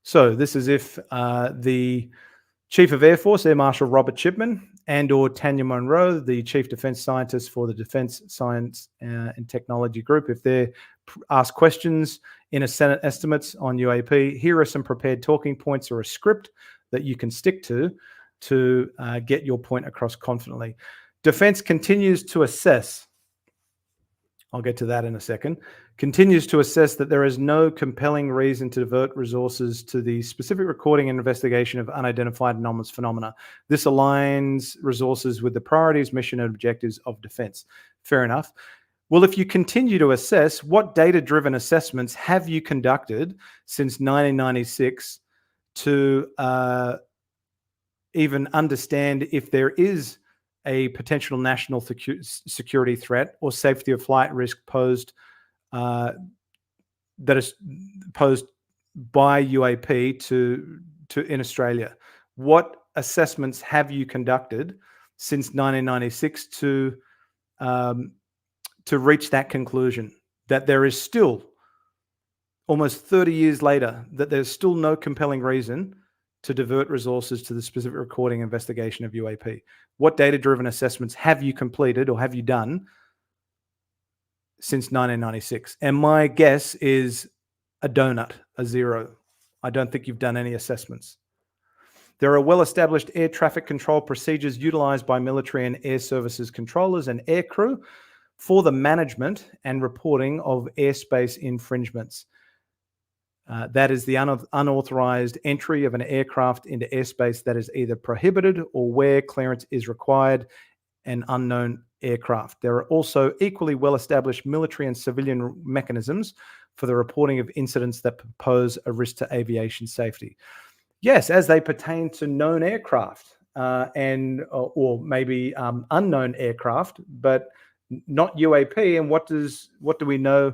Speaker 1: So this is if the Chief of Air Force, Air Marshal Robert Chipman, and or Tanya Monroe, the Chief Defence Scientist for the Defence Science and Technology Group, if they're asked questions in a Senate estimates on UAP, here are some prepared talking points or a script that you can stick to get your point across confidently. Defence continues to assess, I'll get to that in a second, continues to assess that there is no compelling reason to divert resources to the specific recording and investigation of unidentified anomalous phenomena. This aligns resources with the priorities, mission, and objectives of defence. Fair enough. Well, if you continue to assess, what data-driven assessments have you conducted since 1996 to even understand if there is a potential national security threat or safety of flight risk posed that is posed by UAP to in Australia? What assessments have you conducted since 1996 to reach that conclusion that there is still, almost 30 years later, that there's still no compelling reason to divert resources to the specific recording investigation of UAP? What data-driven assessments have you completed or have you done since 1996? And my guess is a donut, a zero. I don't think you've done any assessments. There are well-established air traffic control procedures utilized by military and air services controllers and aircrew for the management and reporting of airspace infringements. That is the unauthorized entry of an aircraft into airspace that is either prohibited or where clearance is required, an unknown aircraft. There are also equally well-established military and civilian mechanisms for the reporting of incidents that pose a risk to aviation safety. Yes, as they pertain to known aircraft or maybe unknown aircraft, but not UAP. And what do we know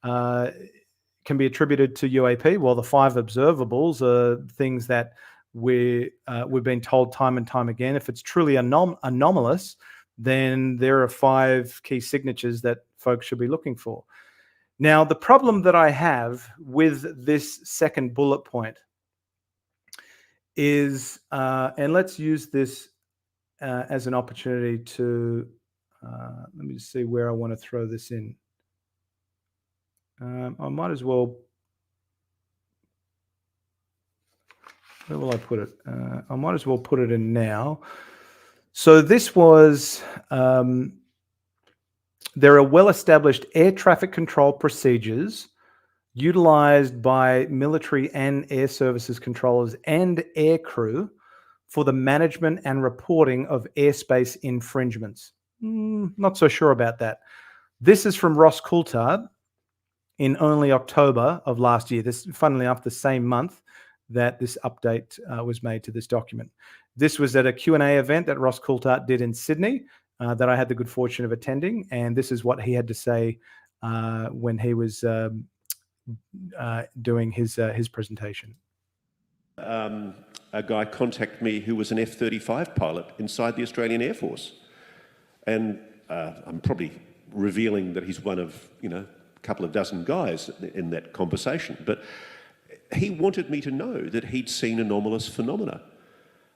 Speaker 1: can be attributed to UAP? Well, the 5 observables are things that we've been told time and time again. If it's truly anomalous, then there are 5 key signatures that folks should be looking for. Now, the problem that I have with this second bullet point is, and let's use this as an opportunity to, let me just see where I want to throw this in. I might as well, where will I put it? I might as well put it in now. So this was, there are well-established air traffic control procedures utilized by military and air services controllers and aircrew for the management and reporting of airspace infringements. Not so sure about that. This is from Ross Coulthart in only October of last year. This, funnily enough, the same month that this update was made to this document. This was at a Q&A event that Ross Coulthart did in Sydney that I had the good fortune of attending, and this is what he had to say when he was doing his presentation.
Speaker 5: A guy contacted me who was an F-35 pilot inside the Australian Air Force. And I'm probably revealing that he's one of, a couple of dozen guys in that conversation. But he wanted me to know that he'd seen anomalous phenomena.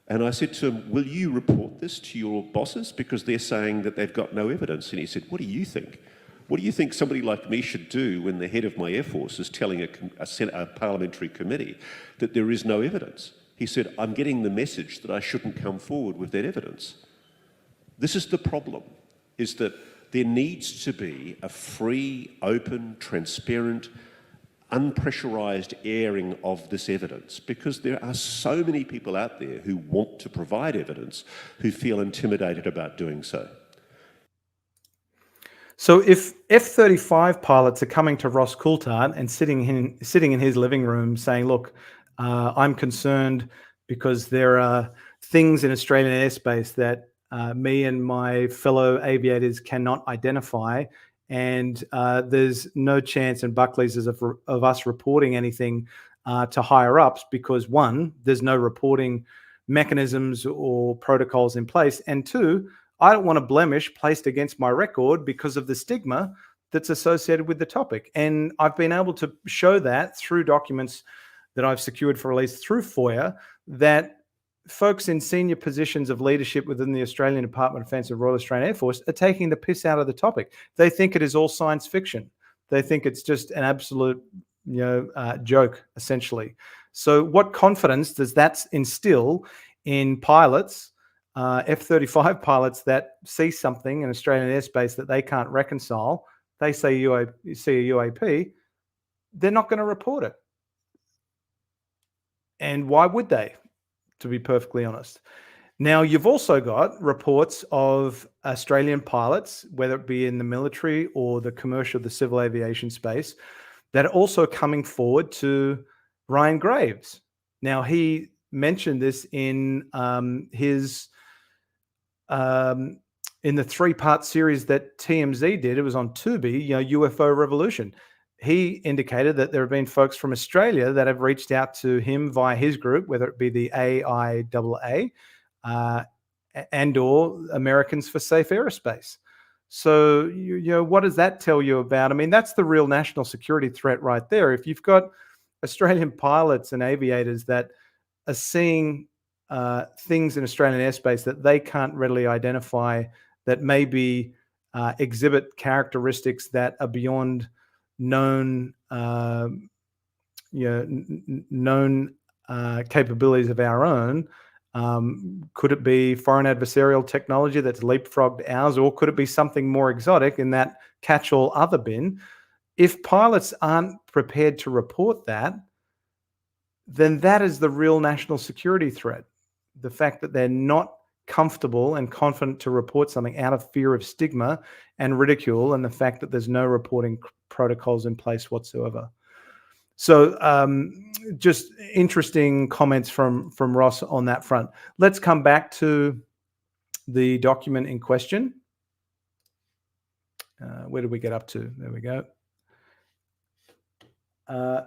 Speaker 5: And I said to him, will you report this to your bosses? Because they're saying that they've got no evidence. And he said, what do you think? What do you think somebody like me should do when the head of my Air Force is telling a parliamentary committee that there is no evidence? He said, I'm getting the message that I shouldn't come forward with that evidence. This is the problem, is that there needs to be a free, open, transparent, unpressurized airing of this evidence, because there are so many people out there who want to provide evidence who feel intimidated about doing so.
Speaker 1: So if F-35 pilots are coming to Ross Coulthart and sitting in his living room saying, look, I'm concerned because there are things in Australian airspace that me and my fellow aviators cannot identify, and there's no chance in Buckley's of us reporting anything to higher ups because, one, there's no reporting mechanisms or protocols in place, and two, I don't want a blemish placed against my record because of the stigma that's associated with the topic. And I've been able to show that through documents that I've secured for release through FOIA, that folks in senior positions of leadership within the Australian Department of Defence and Royal Australian Air Force are taking the piss out of the topic. They think it is all science fiction. They think it's just an absolute, joke, essentially. So what confidence does that instill in pilots, F-35 pilots that see something in Australian airspace that they can't reconcile? They say see a UAP, they're not going to report it. And why would they, to be perfectly honest? Now, you've also got reports of Australian pilots, whether it be in the military or the commercial, the civil aviation space, that are also coming forward to Ryan Graves. Now, he mentioned this in his in the 3-part series that TMZ did. It was on Tubi, UFO Revolution. He indicated that there have been folks from Australia that have reached out to him via his group, whether it be the AARO and or Americans for Safe Aerospace. So, what does that tell you about? I mean, that's the real national security threat right there. If you've got Australian pilots and aviators that are seeing things in Australian airspace that they can't readily identify, that maybe exhibit characteristics that are beyond known known capabilities of our own, Could it be foreign adversarial technology that's leapfrogged ours, or could it be something more exotic in that catch-all other bin? If pilots aren't prepared to report that, then that is the real national security threat. The fact that they're not comfortable and confident to report something out of fear of stigma and ridicule, and the fact that there's no reporting protocols in place whatsoever. So just interesting comments from Ross on that front. Let's come back to the document in question. Where did we get up to? There we go.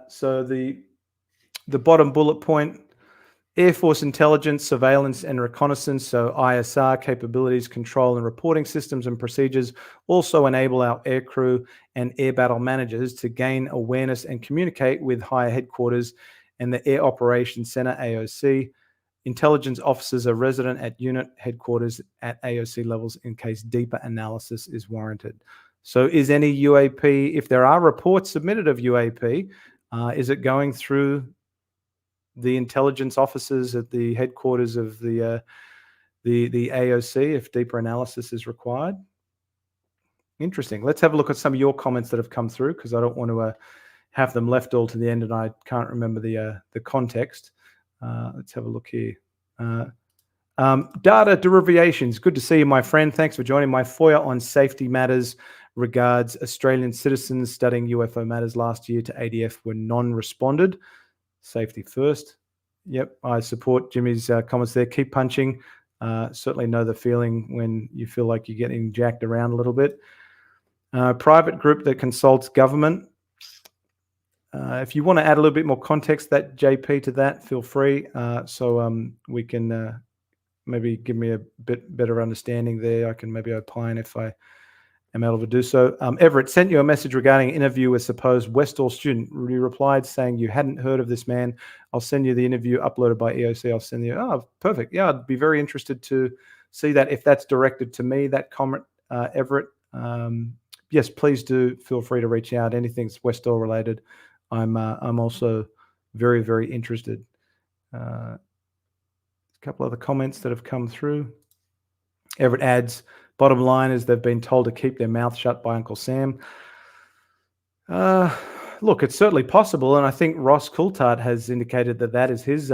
Speaker 1: So the bottom bullet point, Air Force intelligence, surveillance, and reconnaissance, so ISR capabilities, control and reporting systems and procedures also enable our aircrew and air battle managers to gain awareness and communicate with higher headquarters and the Air Operations Center, AOC. Intelligence officers are resident at unit headquarters at AOC levels in case deeper analysis is warranted. So is any UAP, if there are reports submitted of UAP, is it going through the intelligence officers at the headquarters of the AOC if deeper analysis is required? Interesting. Let's have a look at some of your comments that have come through, because I don't want to have them left all to the end and I can't remember the context. Let's have a look here. Data derivations. Good to see you, my friend. Thanks for joining. My FOIA on safety matters regards Australian citizens studying UFO matters last year to ADF were non-responded. Safety first. Yep, I support Jimmy's comments there. Keep punching. Certainly know the feeling when you feel like you're getting jacked around a little bit. Private group that consults government. If you want to add a little bit more context, that JP, to that, feel free. So we can maybe give me a bit better understanding there. I can maybe opine if I am able to do so. Everett sent you a message regarding an interview with supposed Westall student. You replied saying you hadn't heard of this man. I'll send you the interview uploaded by EOC. I'll send you. Oh, perfect. Yeah, I'd be very interested to see that if that's directed to me, that comment, Everett. Yes, please do feel free to reach out. Anything's Westall related, I'm also very, very interested. A couple other comments that have come through. Everett adds, bottom line is they've been told to keep their mouth shut by Uncle Sam. Look, it's certainly possible, and I think Ross Coulthart has indicated that that is his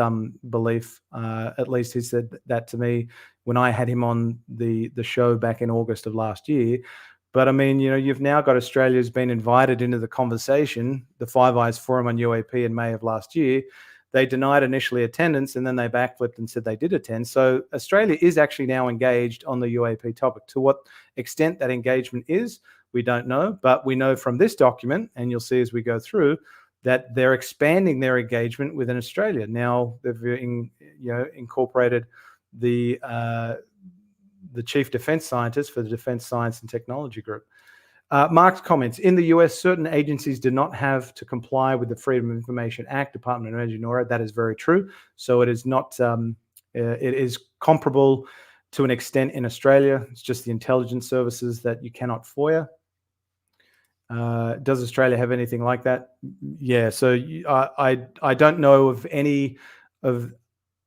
Speaker 1: belief. At least he said that to me when I had him on the show back in August of last year. But I mean, you know, you've now got Australia's been invited into the conversation, the Five Eyes Forum on UAP in May of last year. They denied initially attendance, and then they backflipped and said they did attend. So Australia is actually now engaged on the UAP topic. To what extent that engagement is, we don't know. But we know from this document, and you'll see as we go through, that they're expanding their engagement within Australia. Now they've incorporated the chief defense scientist for the Defense Science and Technology Group. Mark's comments, in the US, certain agencies do not have to comply with the Freedom of Information Act, Department of Energy, NORAD. That is very true. So it is not, it is comparable to an extent in Australia. It's just the intelligence services that you cannot FOIA. Does Australia have anything like that? Yeah, so I don't know of any of,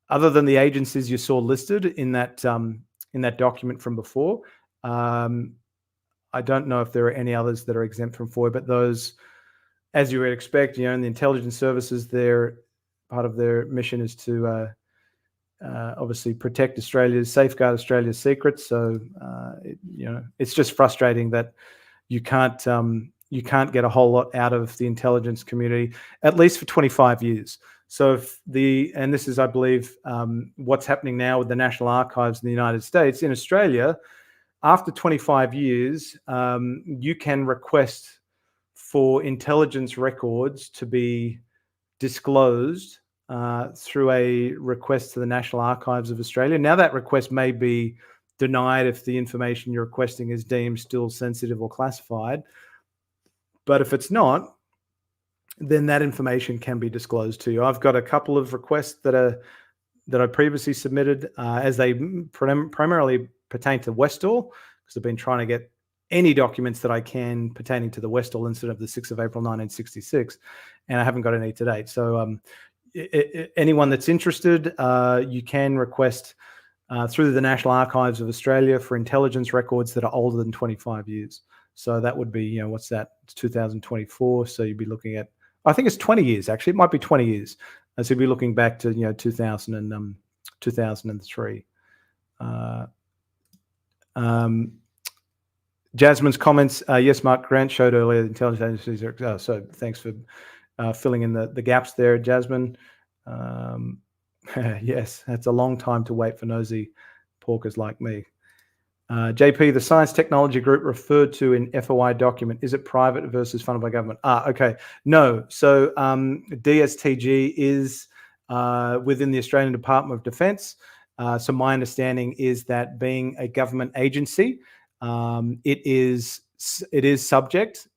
Speaker 1: other than the agencies you saw listed in that document from before. I don't know if there are any others that are exempt from FOIA, but those, as you would expect, you know, in the intelligence services, part of their mission is to obviously protect safeguard Australia's secrets. So, it's just frustrating that you can't get a whole lot out of the intelligence community, at least for 25 years. So and this is, I believe, what's happening now with the National Archives in the United States. In Australia, after 25 years, you can request for intelligence records to be disclosed through a request to the National Archives of Australia. Now that request may be denied if the information you're requesting is deemed still sensitive or classified. But if it's not, then that information can be disclosed to you. I've got a couple of requests that I previously submitted as they primarily pertain to Westall, because I've been trying to get any documents that I can pertaining to the Westall incident of the 6th of April, 1966, and I haven't got any to date. So anyone that's interested, you can request through the National Archives of Australia for intelligence records that are older than 25 years. So that would be, what's that? It's 2024. So you'd be looking at, I think it's 20 years actually. It might be 20 years. So you'd be looking back to 2003. Jasmine's comments. Yes, Mark Grant showed earlier the intelligence agencies are. So thanks for filling in the gaps there, Jasmine. Yes, that's a long time to wait for nosy porkers like me. JP, the Science Technology Group referred to in FOI document, is it private versus funded by government? Okay. No. So DSTG is within the Australian Department of Defence. So my understanding is that being a government agency, it is subject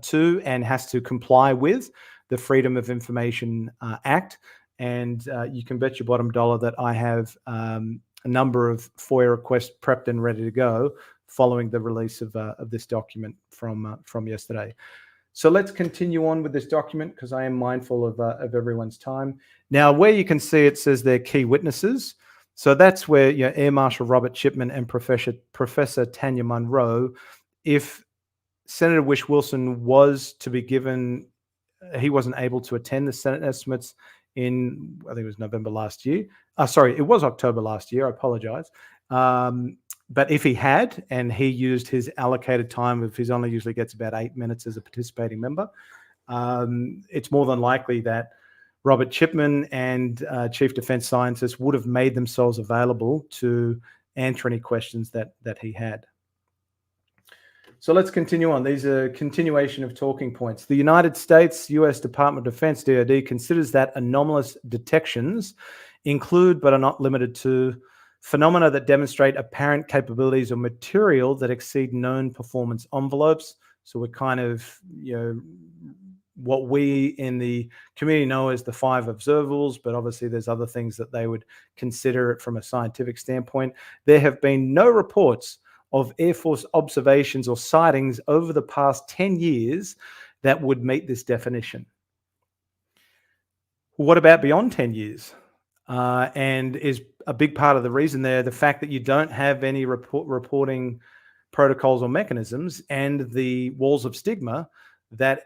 Speaker 1: to and has to comply with the Freedom of Information Act. And you can bet your bottom dollar that I have a number of FOIA requests prepped and ready to go following the release of this document from yesterday. So let's continue on with this document because I am mindful of everyone's time. Now, where you can see it says they're key witnesses. So that's where Air Marshal Robert Chipman and Professor Tanya Munro, if Senator Whish-Wilson was to be given, he wasn't able to attend the Senate estimates in, I think it was November last year. Sorry, it was October last year. I apologize. But if he had, and he used his allocated time, if he only usually gets about 8 minutes as a participating member, it's more than likely that Robert Chipman and Chief Defence Scientists would have made themselves available to answer any questions that he had. So let's continue on. These are continuation of talking points. The United States, US Department of Defense, DoD, considers that anomalous detections include, but are not limited to, phenomena that demonstrate apparent capabilities or material that exceed known performance envelopes. So we're kind of, what we in the community know as the 5 observables, but obviously there's other things that they would consider it from a scientific standpoint. There have been no reports of Air Force observations or sightings over the past 10 years that would meet this definition. What about beyond 10 years? And is a big part of the reason there the fact that you don't have any reporting protocols or mechanisms and the walls of stigma that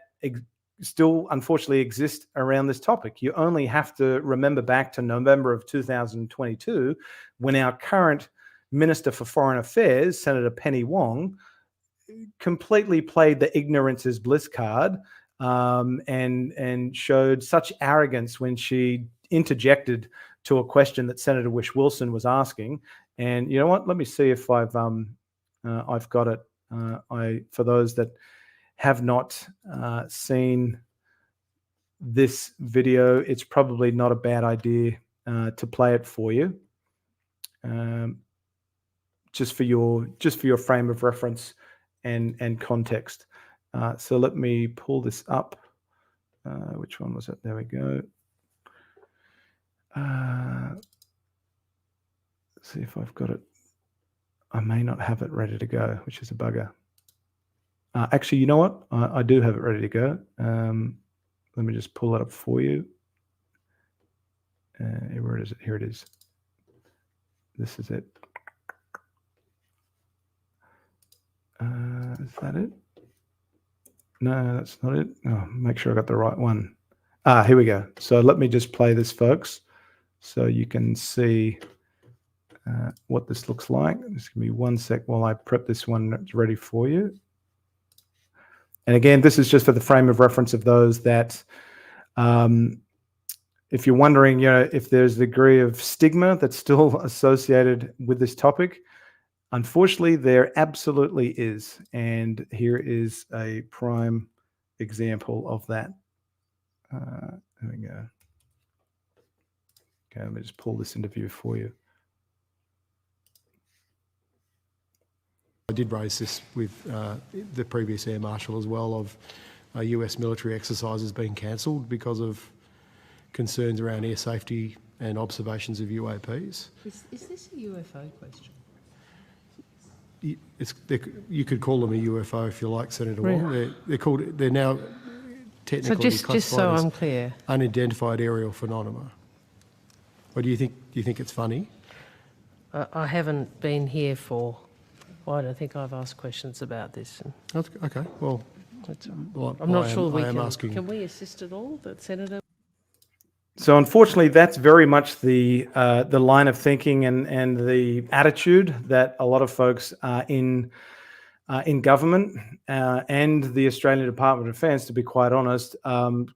Speaker 1: still unfortunately exist around this topic. You only have to remember back to November of 2022 when our current Minister for Foreign Affairs, Senator Penny Wong, completely played the ignorance is bliss card and showed such arrogance when she interjected to a question that Senator Whish-Wilson was asking. And you know what? Let me see if I've got it. For those that have not seen this video, it's probably not a bad idea to play it for you. Just for your frame of reference and context. So let me pull this up. Which one was it? There we go. See if I've got it. I may not have it ready to go, which is a bugger. Actually, you know what? I do have it ready to go. Let me just pull it up for you. Where is it? Here it is. This is it. Is that it? No, that's not it. Oh, make sure I got the right one. Here we go. So let me just play this, folks, so you can see what this looks like. Just give me 1 sec while I prep this one that's ready for you. And again, this is just for the frame of reference of those that, if you're wondering, if there's a degree of stigma that's still associated with this topic, unfortunately, there absolutely is. And here is a prime example of that. There we go. Okay, let me just pull this into view for you.
Speaker 6: I did raise this with the previous Air Marshal as well of US military exercises being cancelled because of concerns around air safety and observations of UAPs.
Speaker 7: Is this a UFO question?
Speaker 6: You could call them a UFO if you like, Senator Wong. They're now technically
Speaker 7: So just so
Speaker 6: classified as
Speaker 7: I'm clear.
Speaker 6: unidentified aerial phenomena. Or do you think it's funny?
Speaker 7: I haven't been here for, I don't think I've asked questions about this.
Speaker 6: Okay, well,
Speaker 7: I'm not sure we
Speaker 6: I am
Speaker 7: can.
Speaker 6: asking.
Speaker 7: Can we assist at all, the Senator?
Speaker 1: So unfortunately, that's very much the line of thinking and the attitude that a lot of folks in government and the Australian Department of Defence, to be quite honest,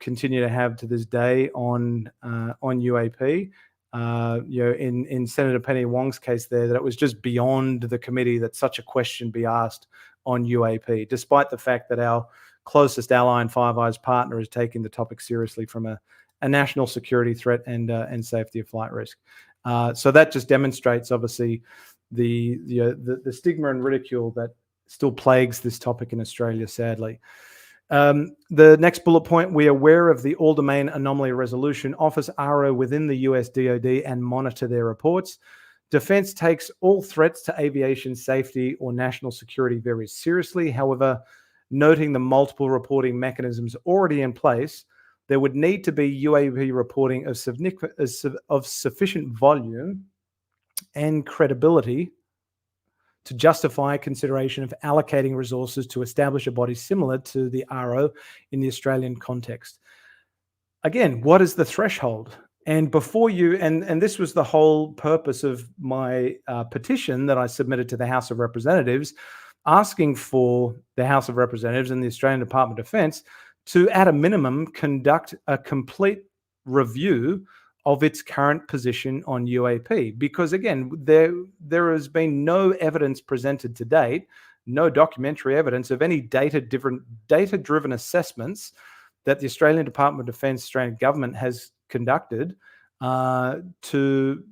Speaker 1: continue to have to this day on UAP. In Senator Penny Wong's case there, that it was just beyond the committee that such a question be asked on UAP, despite the fact that our closest ally and Five Eyes partner is taking the topic seriously from a national security threat and safety of flight risk. So that just demonstrates, obviously, the stigma and ridicule that still plagues this topic in Australia, sadly. The next bullet point, we are aware of the All-Domain Anomaly Resolution Office, AARO, within the US DoD and monitor their reports. Defence takes all threats to aviation safety or national security very seriously. However, noting the multiple reporting mechanisms already in place, there would need to be UAP reporting of sufficient volume and credibility to justify consideration of allocating resources to establish a body similar to the AARO in the Australian context. Again, what is the threshold? And before you, and this was the whole purpose of my petition that I submitted to the House of Representatives, asking for the House of Representatives and the Australian Department of Defence to, at a minimum, conduct a complete review of its current position on UAP. Because again, there has been no evidence presented to date, no documentary evidence of any data-driven assessments that the Australian Department of Defence, Australian government has conducted to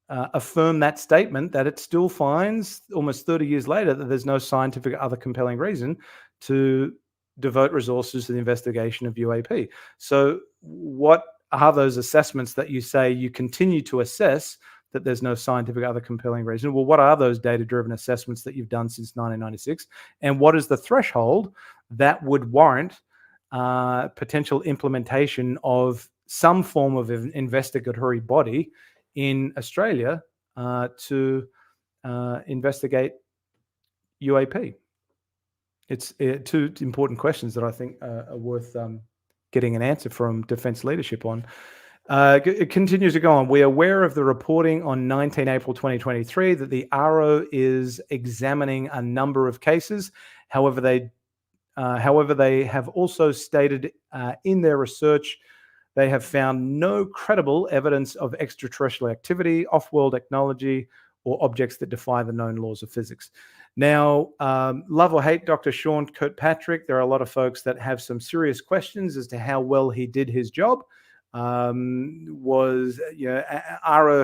Speaker 1: affirm that statement, that it still finds, almost 30 years later, that there's no scientific or other compelling reason to devote resources to the investigation of UAP. So what are those assessments that you say you continue to assess that there's no scientific or other compelling reason? Well, what are those data-driven assessments that you've done since 1996? And what is the threshold that would warrant potential implementation of some form of an investigatory body in Australia to investigate UAP? It's two important questions that I think are worth getting an answer from defence leadership on. It continues to go on. We are aware of the reporting on 19 April 2023 that the AARO is examining a number of cases. However, they have also stated in their research they have found no credible evidence of extraterrestrial activity, off-world technology, or objects that defy the known laws of physics. Now, love or hate Dr. Sean Kirkpatrick, there are a lot of folks that have some serious questions as to how well he did his job. AARO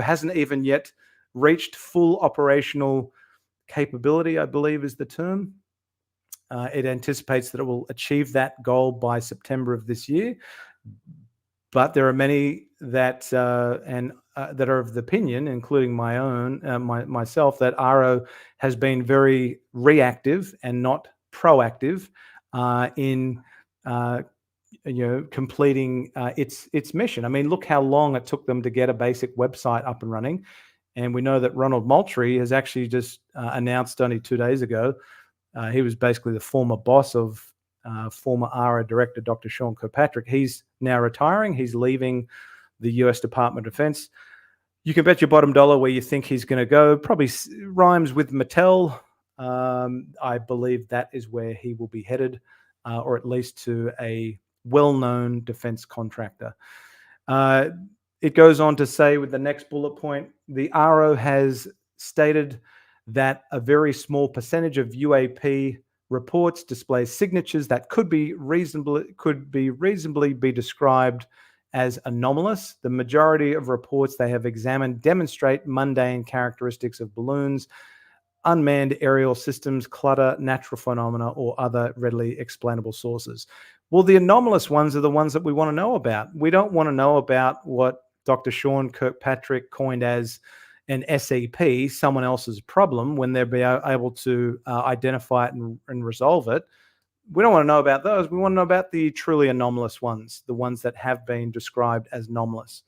Speaker 1: hasn't even yet reached full operational capability, I believe is the term. It anticipates that it will achieve that goal by September of this year. But there are many that that are of the opinion, including my own, myself, that AARO has been very reactive and not proactive in completing its mission. I mean, look how long it took them to get a basic website up and running, and we know that Ronald Moultrie has actually just announced only 2 days ago. He was basically the former boss of former AARO director, Dr. Sean Kirkpatrick. He's now retiring. He's leaving the US Department of Defense. You can bet your bottom dollar where you think he's going to go. Probably rhymes with Mattel. I believe that is where he will be headed, or at least to a well-known defense contractor. It goes on to say with the next bullet point, the AARO has stated that a very small percentage of UAP reports display signatures that could be reasonably be described as anomalous. The majority of reports they have examined demonstrate mundane characteristics of balloons, unmanned aerial systems, clutter, natural phenomena, or other readily explainable sources. Well, the anomalous ones are the ones that we want to know about. We don't want to know about what Dr. Sean Kirkpatrick coined as an SEP, someone else's problem, when they'll be able to identify it and resolve it we don't want to know about those. We want to know about the truly anomalous ones, the ones that have been described as anomalous.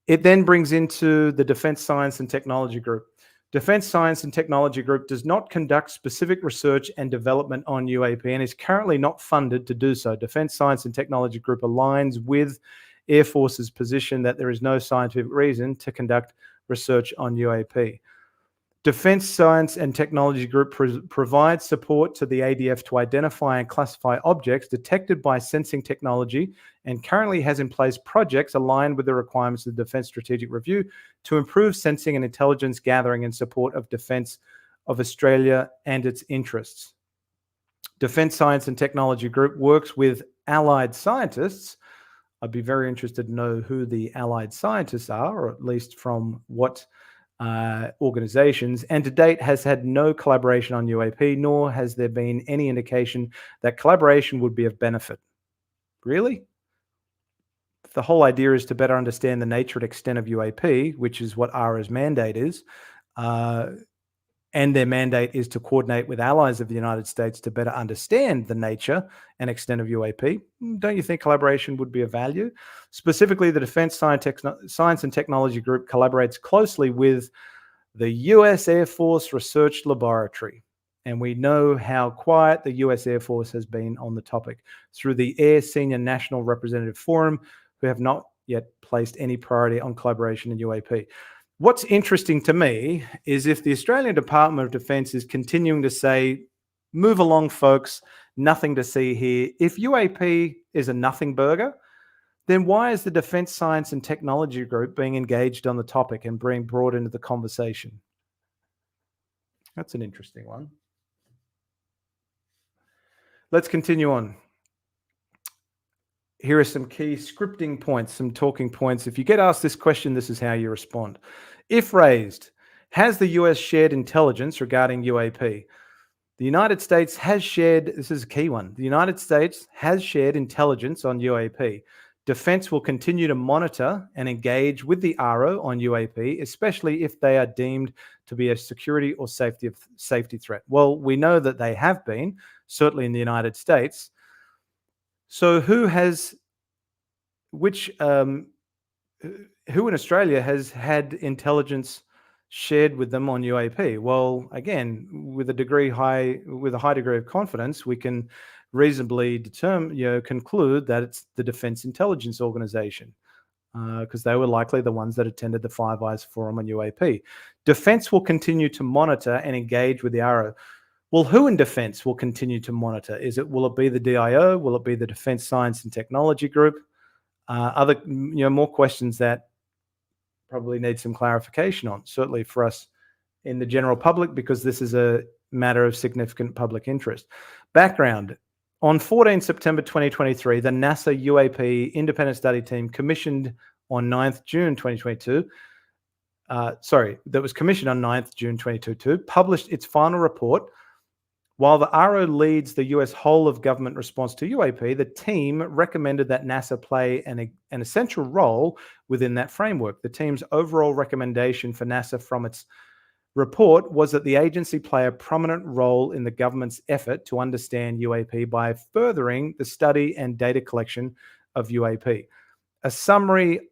Speaker 1: It then brings into the Defence Science and Technology Group. Defence Science and Technology Group does not conduct specific research and development on UAP and is currently not funded to do so. Defence Science and Technology Group aligns with Air Force's position that there is no scientific reason to conduct research on UAP. Defence Science and Technology Group provides support to the ADF to identify and classify objects detected by sensing technology and currently has in place projects aligned with the requirements of the Defence Strategic Review to improve sensing and intelligence gathering in support of defence of Australia and its interests. Defence Science and Technology Group works with allied scientists. I'd be very interested to know who the allied scientists are, or at least from what organizations, and to date has had no collaboration on UAP, nor has there been any indication that collaboration would be of benefit. Really? If the whole idea is to better understand the nature and extent of UAP, which is what AARO's mandate is, and their mandate is to coordinate with allies of the United States to better understand the nature and extent of UAP, don't you think collaboration would be of value? Specifically, the Defence Science and Technology Group collaborates closely with the US Air Force Research Laboratory. And we know how quiet the US Air Force has been on the topic through the Air Senior National Representative Forum, who have not yet placed any priority on collaboration in UAP. What's interesting to me is if the Australian Department of Defence is continuing to say, move along, folks, nothing to see here. If UAP is a nothing burger, then why is the Defence Science and Technology Group being engaged on the topic and being brought into the conversation? That's an interesting one. Let's continue on. Here are some key scripting points, some talking points. If you get asked this question, this is how you respond. If raised, has the US shared intelligence regarding UAP? The United States has shared, this is a key one, the United States has shared intelligence on UAP. Defence will continue to monitor and engage with the AARO on UAP, especially if they are deemed to be a security or safety threat. Well, we know that they have been, certainly in the United States. So who in Australia has had intelligence shared with them on UAP? Well, again, with a high degree of confidence, we can reasonably conclude that it's the Defence Intelligence Organisation, because they were likely the ones that attended the Five Eyes Forum on UAP. Defence will continue to monitor and engage with the AARO. Well, who in Defence will continue to monitor? Will it be the DIO? Will it be the Defence Science and Technology Group? More questions that probably need some clarification on, certainly for us in the general public, because this is a matter of significant public interest. Background. On 14 September 2023, the NASA UAP Independent Study Team commissioned on 9th June 2022, that was commissioned on 9th June 2022, published its final report. While the AARO leads the US whole of government response to UAP, the team recommended that NASA play an essential role within that framework. The team's overall recommendation for NASA from its report was that the agency play a prominent role in the government's effort to understand UAP by furthering the study and data collection of UAP. A summary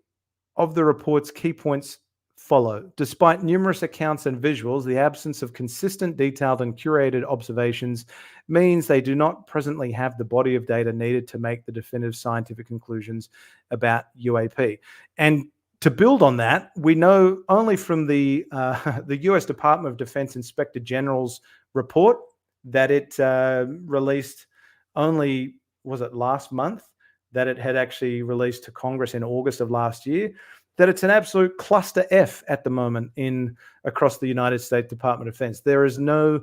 Speaker 1: of the report's key points follow. Despite numerous accounts and visuals, the absence of consistent, detailed, and curated observations means they do not presently have the body of data needed to make the definitive scientific conclusions about UAP. And to build on that, we know only from the US Department of Defense Inspector General's report that it released only, was it last month, that it had actually released to Congress in August of last year, that it's an absolute cluster F at the moment across the United States Department of Defense. There is no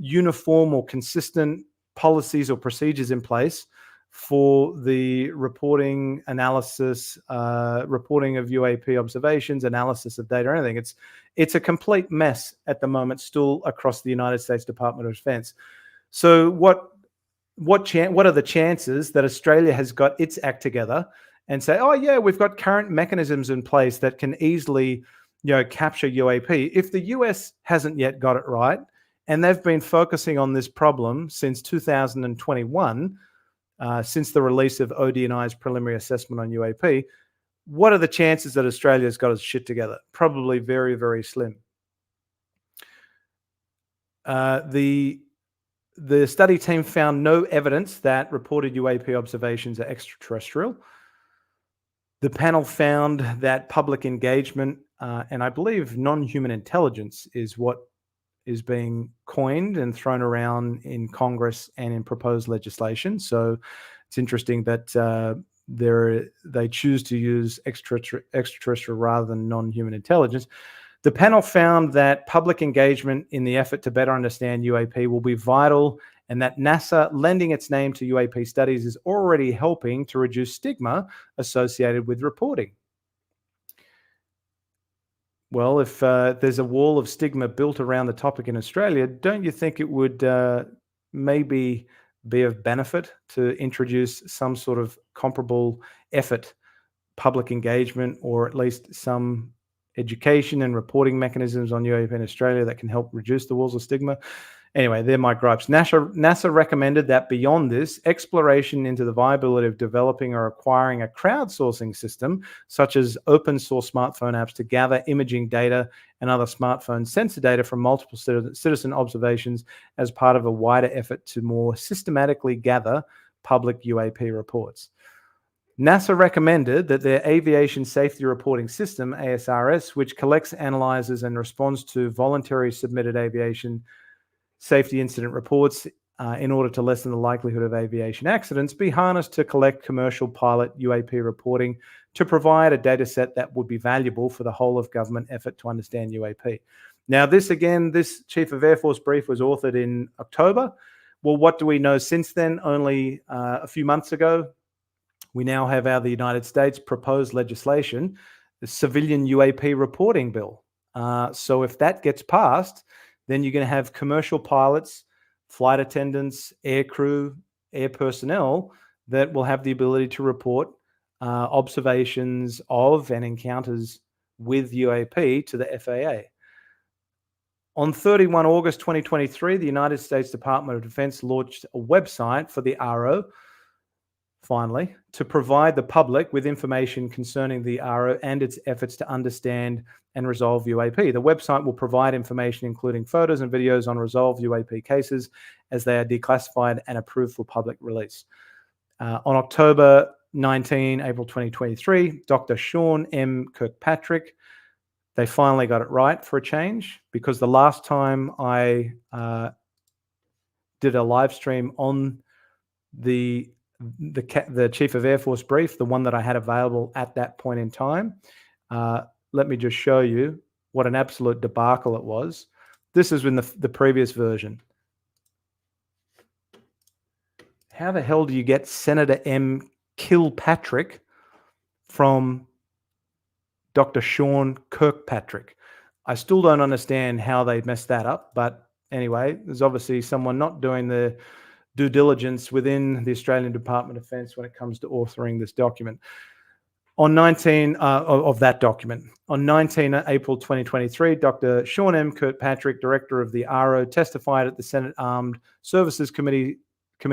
Speaker 1: uniform or consistent policies or procedures in place for the reporting, analysis, reporting of UAP observations, analysis of data, anything. It's a complete mess at the moment still across the United States Department of Defense. So what are the chances that Australia has got its act together and say, oh yeah, we've got current mechanisms in place that can easily, capture UAP? If the US hasn't yet got it right, And they've been focusing on this problem since 2021, since the release of ODNI's preliminary assessment on UAP. What are the chances that Australia's got its shit together? Probably very, very slim. The study team found no evidence that reported UAP observations are extraterrestrial. The panel found that public engagement, and I believe non-human intelligence is what is being coined and thrown around in Congress and in proposed legislation. So it's interesting that they choose to use extraterrestrial rather than non-human intelligence. The panel found that public engagement in the effort to better understand UAP will be vital, and that NASA lending its name to UAP studies is already helping to reduce stigma associated with reporting. Well, if there's a wall of stigma built around the topic in Australia, don't you think it would maybe be of benefit to introduce some sort of comparable effort, public engagement, or at least some education and reporting mechanisms on UAP in Australia that can help reduce the walls of stigma? Anyway, they're my gripes. NASA recommended that beyond this, exploration into the viability of developing or acquiring a crowdsourcing system, such as open source smartphone apps to gather imaging data and other smartphone sensor data from multiple citizen observations as part of a wider effort to more systematically gather public UAP reports. NASA recommended that their Aviation Safety Reporting System, ASRS, which collects, analyzes, and responds to voluntary submitted aviation safety incident reports in order to lessen the likelihood of aviation accidents, be harnessed to collect commercial pilot UAP reporting to provide a data set that would be valuable for the whole of government effort to understand UAP. Now, this Chief of Air Force brief was authored in October. Well, what do we know since then? Only a few months ago, we now have out of the United States proposed legislation, the Civilian UAP Reporting Bill. So if that gets passed, then you're going to have commercial pilots, flight attendants, air crew, air personnel that will have the ability to report observations of and encounters with UAP to the FAA. On 31 August 2023, the United States Department of Defense launched a website for the AARO, finally, to provide the public with information concerning the AARO and its efforts to understand and resolve UAP. The website will provide information including photos and videos on resolved UAP cases as they are declassified and approved for public release. On October 19, April 2023, Dr. Sean M. Kirkpatrick, they finally got it right for a change, because the last time I did a live stream on the Chief of Air Force brief, the one that I had available at that point in time. Let me just show you what an absolute debacle it was. This is in the previous version. How the hell do you get Senator M. Kilpatrick from Dr. Sean Kirkpatrick? I still don't understand how they messed that up, but anyway, there's obviously someone not doing the due diligence within the Australian Department of Defence when it comes to authoring this document. On 19 of that document, on 19 April 2023, Dr. Sean M. Kirkpatrick, Director of the AARO, testified at the Senate Armed Services Committee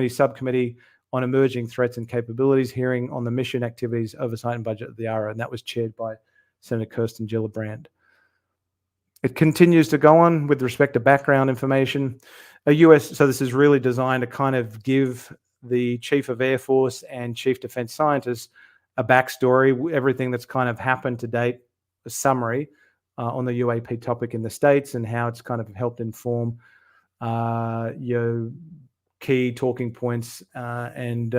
Speaker 1: Subcommittee on Emerging Threats and Capabilities hearing on the mission, activities, oversight and budget of the AARO, and that was chaired by Senator Kirsten Gillibrand. It continues to go on with respect to background information. So this is really designed to kind of give the Chief of Air Force and Chief Defense Scientist a backstory, everything that's kind of happened to date, a summary on the UAP topic in the States and how it's kind of helped inform your key talking points and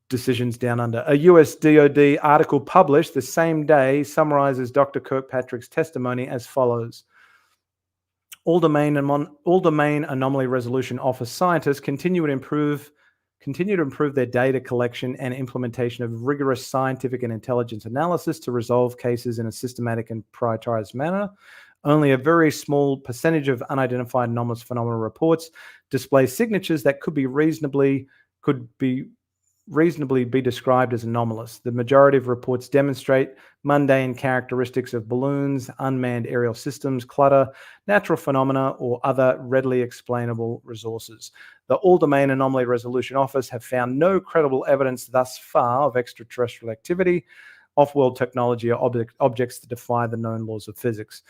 Speaker 1: decisions down under. A US DoD article published the same day summarizes Dr. Kirkpatrick's testimony as follows. All domain anomaly resolution office scientists continue to improve their data collection and implementation of rigorous scientific and intelligence analysis to resolve cases in a systematic and prioritized manner. Only a very small percentage of unidentified anomalous phenomena reports display signatures that could be reasonably be described as anomalous. The majority of reports demonstrate mundane characteristics of balloons, unmanned aerial systems, clutter, natural phenomena, or other readily explainable resources. The All-Domain Anomaly Resolution Office have found no credible evidence thus far of extraterrestrial activity, off-world technology, or objects that defy the known laws of physics.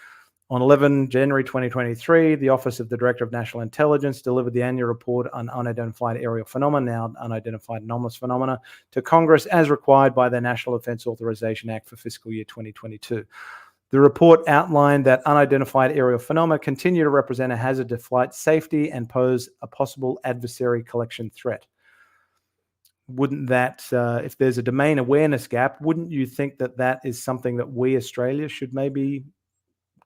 Speaker 1: On 11 January 2023, the Office of the Director of National Intelligence delivered the annual report on unidentified aerial phenomena, now unidentified anomalous phenomena, to Congress as required by the National Defense Authorization Act for fiscal year 2022. The report outlined that unidentified aerial phenomena continue to represent a hazard to flight safety and pose a possible adversary collection threat. Wouldn't that, if there's a domain awareness gap, wouldn't you think that that is something that we, Australia, should maybe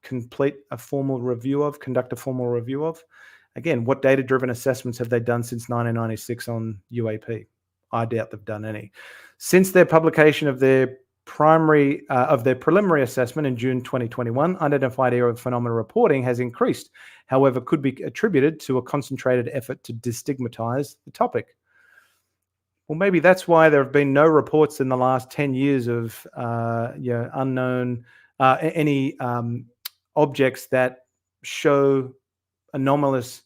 Speaker 1: conduct a formal review of? Again, what data-driven assessments have they done since 1996 on UAP? I doubt they've done any. Since their publication of their preliminary assessment in June 2021, unidentified aerial phenomena reporting has increased. However, could be attributed to a concentrated effort to destigmatize the topic. Well, maybe that's why there have been no reports in the last 10 years of unknown objects that show anomalous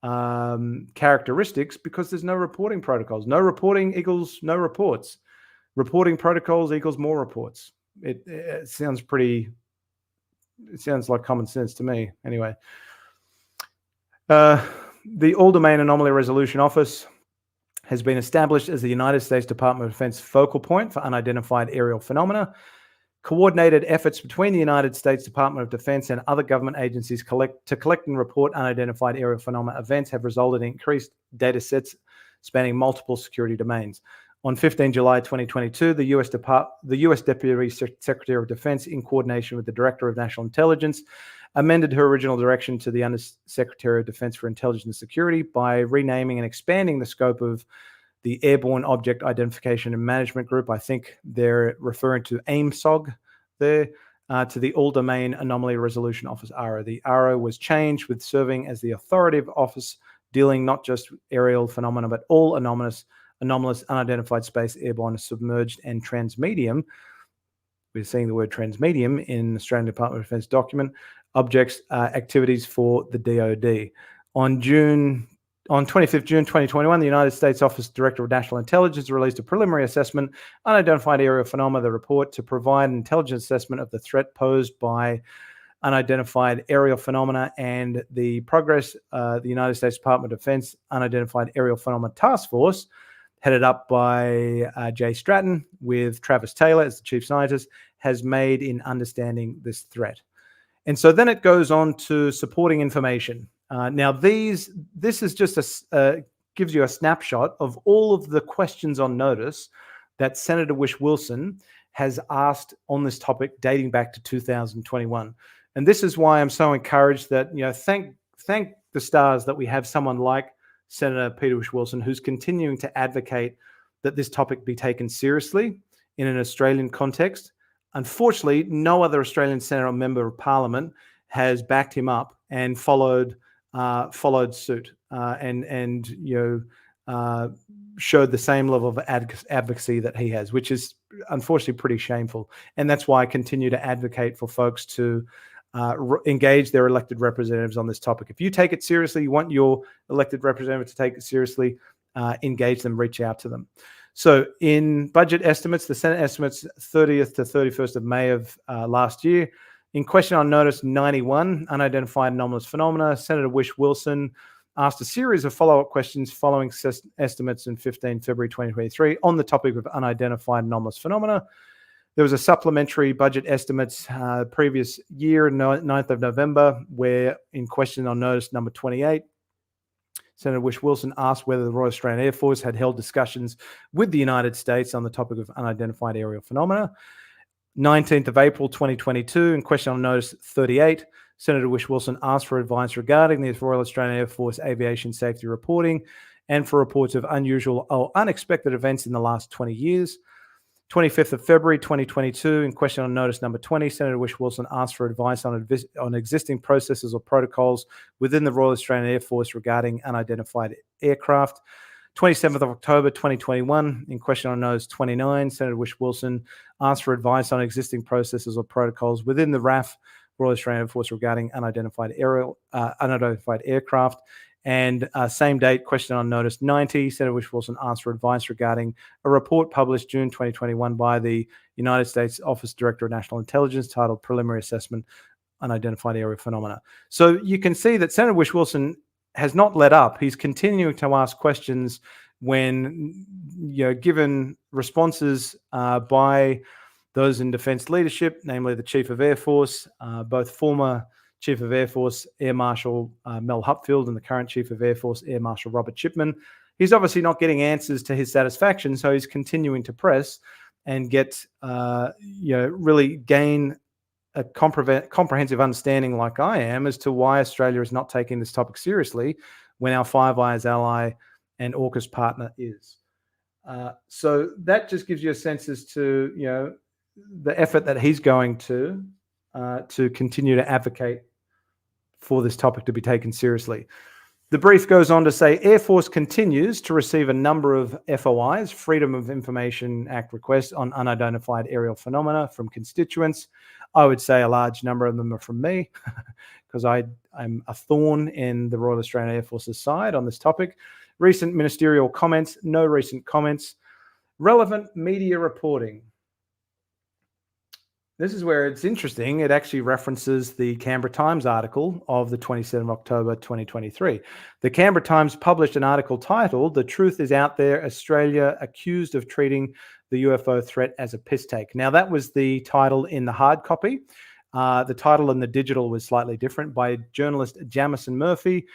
Speaker 1: characteristics, because there's no reporting protocols. No reporting equals no reports. Reporting protocols equals more reports. It sounds pretty. It sounds like common sense to me. Anyway, the All-Domain Anomaly Resolution Office has been established as the United States Department of Defense focal point for unidentified aerial phenomena. Coordinated efforts between the United States Department of Defense and other government agencies to collect and report unidentified aerial phenomena events have resulted in increased data sets spanning multiple security domains. On 15 July 2022, the US Deputy Secretary of Defense, in coordination with the Director of National Intelligence, amended her original direction to the Undersecretary of Defense for Intelligence and Security by renaming and expanding the scope of the Airborne Object Identification and Management Group. I think they're referring to AIMSOG there, to the All-Domain Anomaly Resolution Office, AARO. The AARO was changed, with serving as the authoritative office dealing not just aerial phenomena, but all anomalous, unidentified space, airborne, submerged, and transmedium. We're seeing the word transmedium in the Australian Department of Defense document, objects, activities for the DoD. On 25th June 2021, the United States Office Director of National Intelligence released a preliminary assessment, Unidentified Aerial Phenomena, the report, to provide an intelligence assessment of the threat posed by unidentified aerial phenomena and the progress. The United States Department of Defense Unidentified Aerial Phenomena Task Force, headed up by Jay Stratton, with Travis Taylor as the chief scientist, has made in understanding this threat. And so then it goes on to supporting information. Now, this is just gives you a snapshot of all of the questions on notice that Senator Whish-Wilson has asked on this topic dating back to 2021. And this is why I'm so encouraged that, thank the stars that we have someone like Senator Peter Whish-Wilson, who's continuing to advocate that this topic be taken seriously in an Australian context. Unfortunately, no other Australian senator or member of parliament has backed him up and followed suit and showed the same level of advocacy that he has, which is unfortunately pretty shameful. And that's why I continue to advocate for folks to engage their elected representatives on this topic. If you take it seriously, you want your elected representative to take it seriously, engage them, reach out to them. So in budget estimates, the Senate estimates 30th to 31st of May of last year. In question on notice 91, unidentified anomalous phenomena, Senator Whish-Wilson asked a series of follow-up questions following estimates in 15 February 2023 on the topic of unidentified anomalous phenomena. There was a supplementary budget estimates previous year, 9th of November, where in question on notice number 28, Senator Whish-Wilson asked whether the Royal Australian Air Force had held discussions with the United States on the topic of unidentified aerial phenomena. 19th of April 2022, in question on notice 38, Senator Whish-Wilson asked for advice regarding the Royal Australian Air Force aviation safety reporting and for reports of unusual or unexpected events in the last 20 years. 25th of February 2022, in question on notice number 20, Senator Whish-Wilson asked for advice on existing processes or protocols within the Royal Australian Air Force regarding unidentified aircraft. 27th of October 2021, in question on notice 29, Senator Whish-Wilson asked for advice on existing processes or protocols within the RAF, Royal Australian Air Force, regarding unidentified aircraft. And same date, question on notice 90, Senator Whish-Wilson asked for advice regarding a report published June 2021 by the United States Office Director of National Intelligence titled Preliminary Assessment Unidentified Aerial Phenomena. So you can see that Senator Whish-Wilson has not let up. He's continuing to ask questions when, given responses by those in defence leadership, namely the Chief of Air Force, both former Chief of Air Force Air Marshal Mel Hupfield and the current Chief of Air Force Air Marshal Robert Chipman. He's obviously not getting answers to his satisfaction, so he's continuing to press and get, really gain a comprehensive understanding, like I am, as to why Australia is not taking this topic seriously when our Five Eyes ally and AUKUS partner is. So that just gives you a sense as to, the effort that he's going to continue to advocate for this topic to be taken seriously. The brief goes on to say Air Force continues to receive a number of FOIs, Freedom of Information Act requests on unidentified aerial phenomena from constituents. I would say a large number of them are from me because I'm a thorn in the Royal Australian Air Force's side on this topic. Recent ministerial comments, no recent comments. Relevant media reporting. This is where it's interesting. It actually references the Canberra Times article of the 27th of October 2023. The Canberra Times published an article titled, "The Truth is Out There, Australia Accused of Treating the UFO Threat as a Piss Take." Now, that was the title in the hard copy. The title in the digital was slightly different, by journalist Jamison Murphy.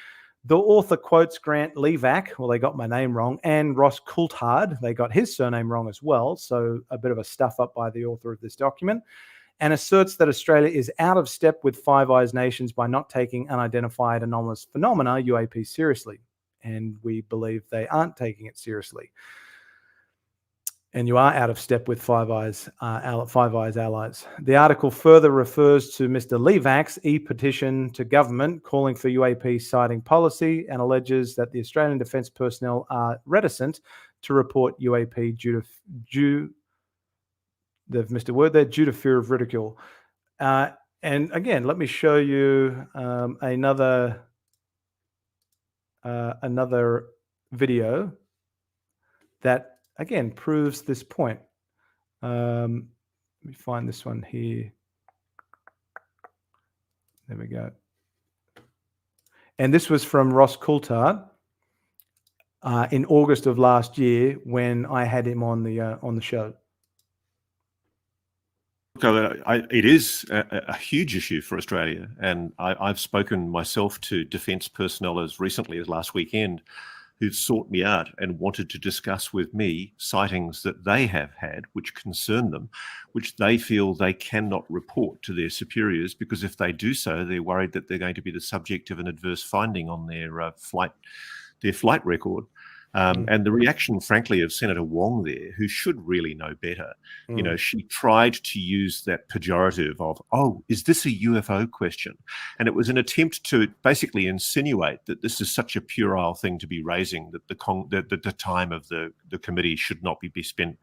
Speaker 1: The author quotes Grant Lavac, well, they got my name wrong, and Ross Coulthart, they got his surname wrong as well, so a bit of a stuff up by the author of this document, and asserts that Australia is out of step with Five Eyes nations by not taking unidentified anomalous phenomena, UAP, seriously. And we believe they aren't taking it seriously. And you are out of step with Five Eyes allies. The article further refers to Mr. Lavac's e-petition to government calling for UAP sighting policy and alleges that the Australian Defence personnel are reticent to report UAP they've missed a word there, due to fear of ridicule. And again, let me show you another video that, again, proves this point. Let me find this one here. There we go. And this was from Ross Coulthart in August of last year when I had him on the show.
Speaker 5: It is a huge issue for Australia, and I've spoken myself to defence personnel as recently as last weekend who've sought me out and wanted to discuss with me sightings that they have had which concern them, which they feel they cannot report to their superiors because if they do so, they're worried that they're going to be the subject of an adverse finding on their flight record. And the reaction, frankly, of Senator Wong there, who should really know better, she tried to use that pejorative of, oh, is this a UFO question? And it was an attempt to basically insinuate that this is such a puerile thing to be raising that the time of the committee should not be spent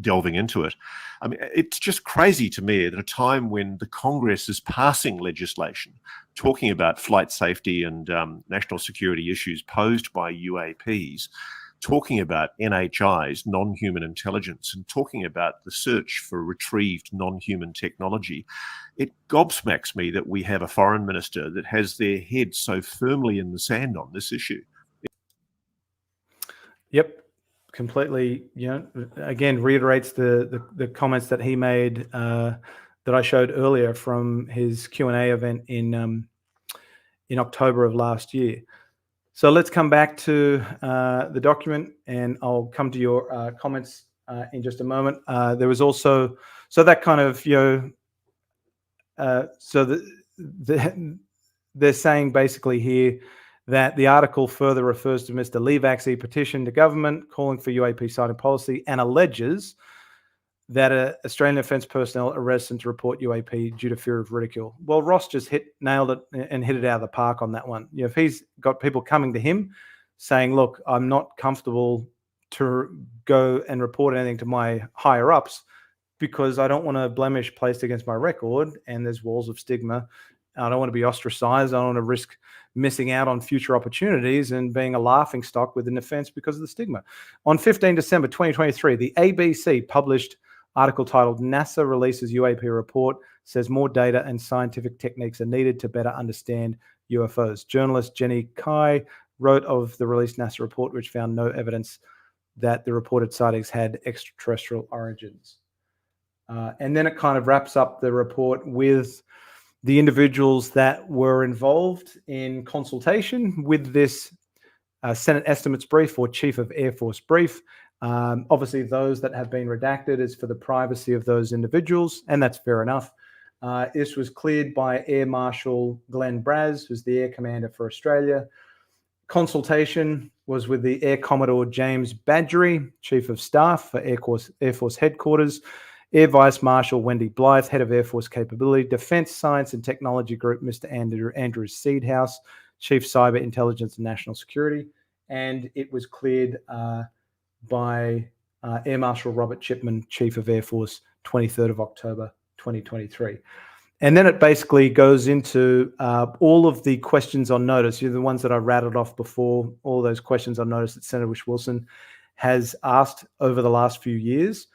Speaker 5: delving into it. I mean, it's just crazy to me at a time when the Congress is passing legislation talking about flight safety and national security issues posed by UAPs, talking about NHI's non-human intelligence and talking about the search for retrieved non-human technology. It gobsmacks me that we have a foreign minister that has their head so firmly in the sand on this issue.
Speaker 1: Yep. Completely, again, reiterates the comments that he made that I showed earlier from his Q&A event in October of last year. So let's come back to the document, and I'll come to your comments in just a moment. There was also, so that kind of, so they're saying basically here that the article further refers to Mr. Lavac's petition to government calling for UAP sighting policy and alleges that Australian Defence personnel are reticent to report UAP due to fear of ridicule. Well, Ross just nailed it and hit it out of the park on that one. If he's got people coming to him saying, look, I'm not comfortable to go and report anything to my higher ups because I don't want a blemish placed against my record, and there's walls of stigma. I don't want to be ostracized. I don't want to risk missing out on future opportunities and being a laughing stock within the fence because of the stigma. On 15 December 2023, the ABC published article titled NASA Releases UAP Report, says more data and scientific techniques are needed to better understand UFOs. Journalist Jenny Kai wrote of the released NASA report, which found no evidence that the reported sightings had extraterrestrial origins. And then it kind of wraps up the report with the individuals that were involved in consultation with this Senate Estimates Brief or Chief of Air Force Brief. Obviously, those that have been redacted is for the privacy of those individuals, and that's fair enough. This was cleared by Air Marshal Glenn Braz, who's the Air Commander for Australia. Consultation was with the Air Commodore James Badgery, Chief of Staff for Air Force Headquarters, Air Vice Marshal Wendy Blythe, Head of Air Force Capability, Defence Science and Technology Group, Mr. Andrew Seedhouse, Chief Cyber Intelligence and National Security, and it was cleared by Air Marshal Robert Chipman, Chief of Air Force, 23rd of October 2023. And then it basically goes into all of the questions on notice, the ones that I rattled off before, all those questions on notice that Senator Whish-Wilson has asked over the last few years.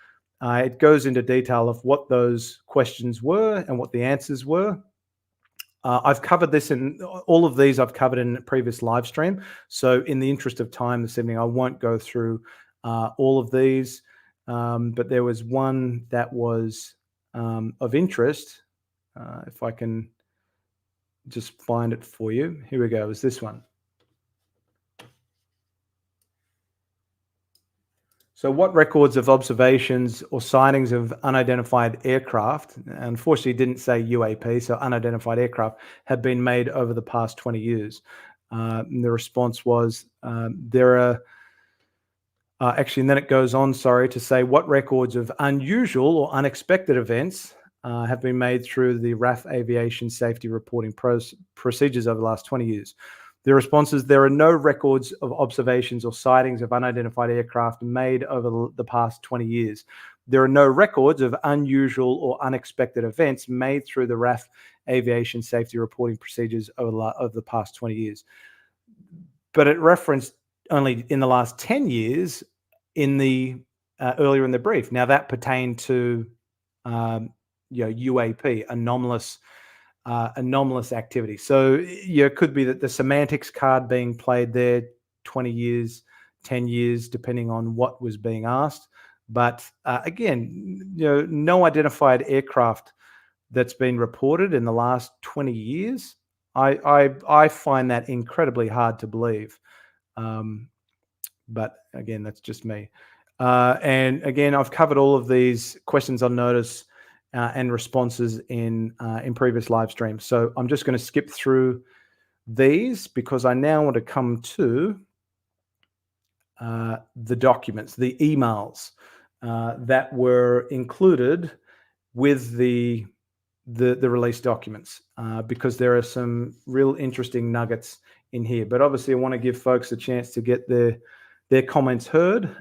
Speaker 1: It goes into detail of what those questions were and what the answers were. I've covered this in all of these I've covered in a previous live stream. So in the interest of time this evening, I won't go through all of these, but there was one that was of interest. If I can just find it for you. Here we go. Is this one. So what records of observations or sightings of unidentified aircraft, unfortunately didn't say UAP, so unidentified aircraft, have been made over the past 20 years? And the response was there are, actually, and then it goes on, to say what records of unusual or unexpected events have been made through the RAF aviation safety reporting procedures over the last 20 years. The response is there are no records of observations or sightings of unidentified aircraft made over the past 20 years. There are no records of unusual or unexpected events made through the RAF aviation safety reporting procedures over the past 20 years. But it referenced only in the last 10 years in the earlier in the brief. Now that pertained to UAP, anomalous activity. So it could be that the semantics card being played there, 20 years, 10 years, depending on what was being asked. But again, no identified aircraft that's been reported in the last 20 years. I find that incredibly hard to believe. But again, that's just me. And again, I've covered all of these questions on notice and responses in previous live streams. So I'm just going to skip through these because I now want to come to the documents, the emails that were included with the release documents because there are some real interesting nuggets in here. But obviously I want to give folks a chance to get their comments heard.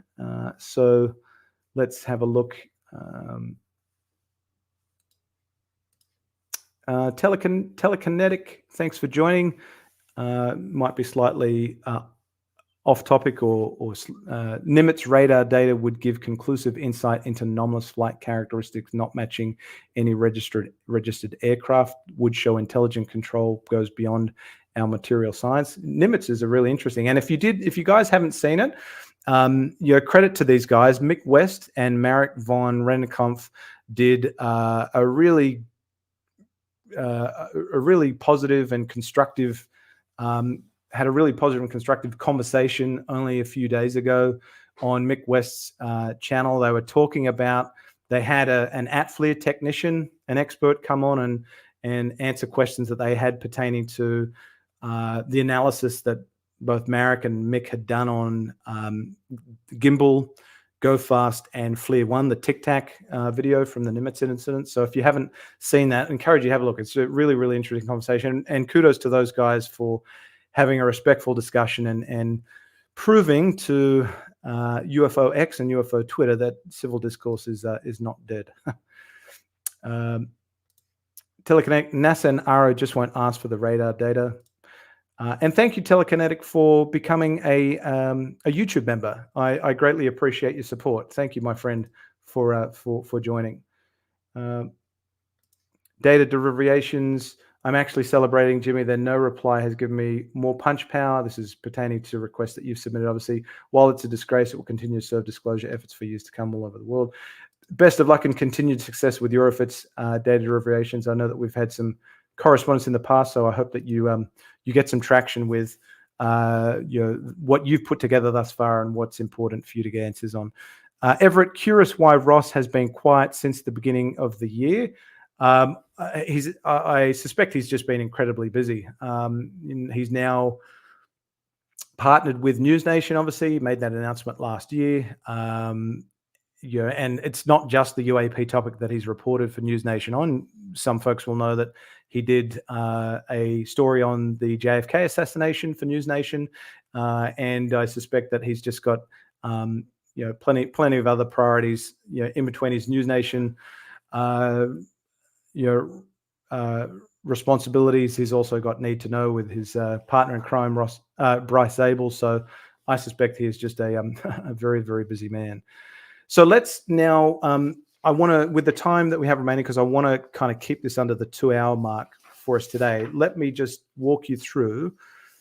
Speaker 1: So let's have a look. Telekinetic, thanks for joining. Might be slightly off topic or Nimitz radar data would give conclusive insight into anomalous flight characteristics not matching any registered aircraft, would show intelligent control goes beyond our material science. Nimitz is a really interesting, and if you guys haven't seen it, credit to these guys. Mick West and Marek von Rennenkampf did a really positive and constructive, had a really positive and constructive conversation only a few days ago on Mick West's channel. They were talking about, they had an ATFLIR technician, an expert, come on and answer questions that they had pertaining to the analysis that both Marek and Mick had done on gimbal, Go Fast, and FLIR 1, the Tic Tac video from the Nimitz incident. So if you haven't seen that, I encourage you to have a look. It's a really, really interesting conversation. And kudos to those guys for having a respectful discussion and proving to UFO X and UFO Twitter that civil discourse is not dead. Telekinetic, NASA and AARO just won't ask for the radar data. And thank you, Telekinetic, for becoming a YouTube member. I greatly appreciate your support. Thank you, my friend, for joining. Data derivatives. I'm actually celebrating, Jimmy. Then no reply has given me more punch power. This is pertaining to requests that you've submitted, obviously. While it's a disgrace, it will continue to serve disclosure efforts for years to come all over the world. Best of luck and continued success with your efforts, data derivatives. I know that we've had some correspondence in the past, so I hope that you get some traction with what you've put together thus far and what's important for you to get answers on. Everett, curious why Ross has been quiet since the beginning of the year. I suspect he's just been incredibly busy. He's now partnered with News Nation, obviously. He made that announcement last year. And it's not just the UAP topic that he's reported for News Nation on. Some folks will know that he did a story on the JFK assassination for News Nation, and I suspect that he's just got plenty of other priorities in between his News Nation responsibilities. He's also got Need to Know with his partner in crime, Bryce Zabel. So I suspect he is just a very, very busy man. So let's now, I want to, with the time that we have remaining, because I want to kind of keep this under the 2-hour mark for us today, let me just walk you through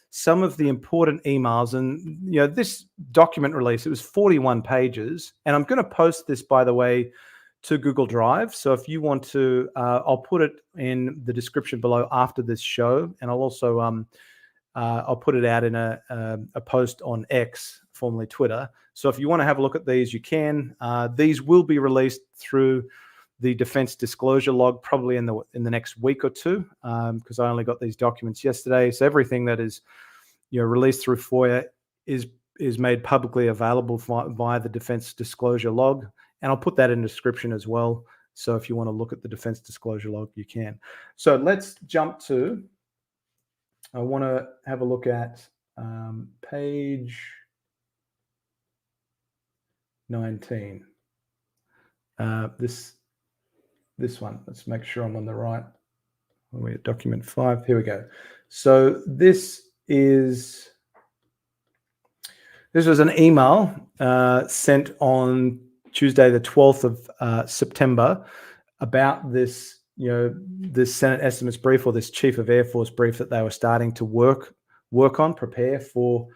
Speaker 1: some of the important emails. And, this document release, it was 41 pages. And I'm going to post this, by the way, to Google Drive. So if you want to, I'll put it in the description below after this show. And I'll also, I'll put it out in a post on X, formerly Twitter. So if you want to have a look at these, you can. These will be released through the Defense Disclosure Log probably in the next week or two, because I only got these documents yesterday. So everything that is released through FOIA is made publicly available via the Defense Disclosure Log, and I'll put that in the description as well. So if you want to look at the Defense Disclosure Log, you can. So let's jump to. I want to have a look at page 19. This one. Let's make sure I'm on the right. We're at document 5. Here we go. So this was an email sent on Tuesday, the 12th of September, about this, this Senate estimates brief, or this Chief of Air Force brief that they were starting to work on, prepare for,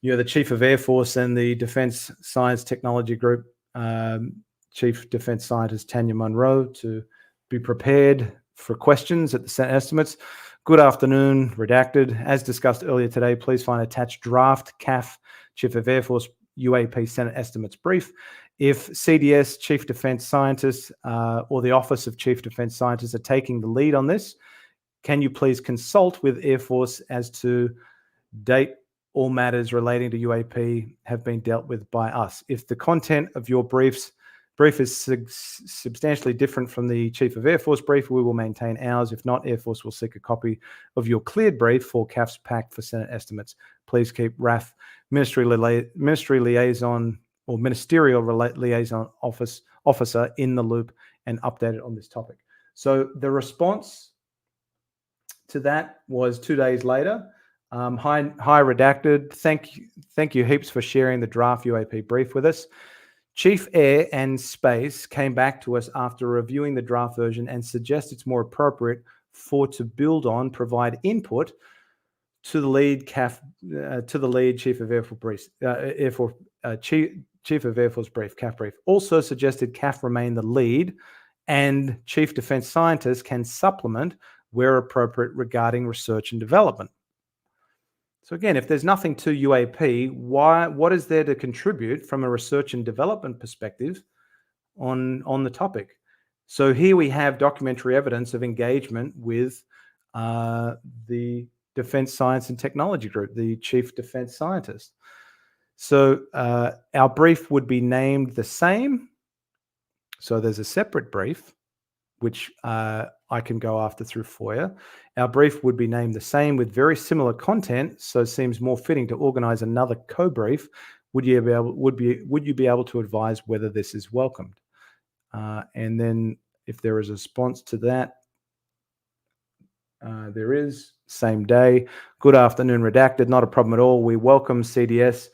Speaker 1: the Chief of Air Force and the Defense Science Technology Group, Chief Defense Scientist Tanya Monroe, to be prepared for questions at the Senate estimates. Good afternoon, redacted. As discussed earlier today, please find attached draft CAF Chief of Air Force UAP Senate estimates brief. If CDS, Chief Defense Scientists, or the Office of Chief Defense Scientists are taking the lead on this, can you please consult with Air Force as to date all matters relating to UAP have been dealt with by us? If the content of your brief is substantially different from the Chief of Air Force brief, we will maintain ours. If not, Air Force will seek a copy of your cleared brief for CAF's pack for Senate estimates. Please keep RAF Ministry Liaison or Ministerial Liaison Officer in the loop and updated on this topic. So the response to that was 2 days later. Hi redacted. Thank you heaps for sharing the draft UAP brief with us. Chief Air and Space came back to us after reviewing the draft version and suggest it's more appropriate to build on, provide input to the lead Chief of Air Force brief, Chief of Air Force brief, CAF brief. Also suggested CAF remain the lead and Chief Defense Scientists can supplement where appropriate regarding research and development. So again, if there's nothing to UAP, what is there to contribute from a research and development perspective on the topic? So here we have documentary evidence of engagement with the Defense Science and Technology Group, the Chief Defense Scientist. So our brief would be named the same. So there's a separate brief, which I can go after through FOIA. Our brief would be named the same with very similar content, so it seems more fitting to organise another co-brief. Would you be able to advise whether this is welcomed? And then if there is a response to that, there is, same day. Good afternoon, redacted. Not a problem at all. We welcome CDS,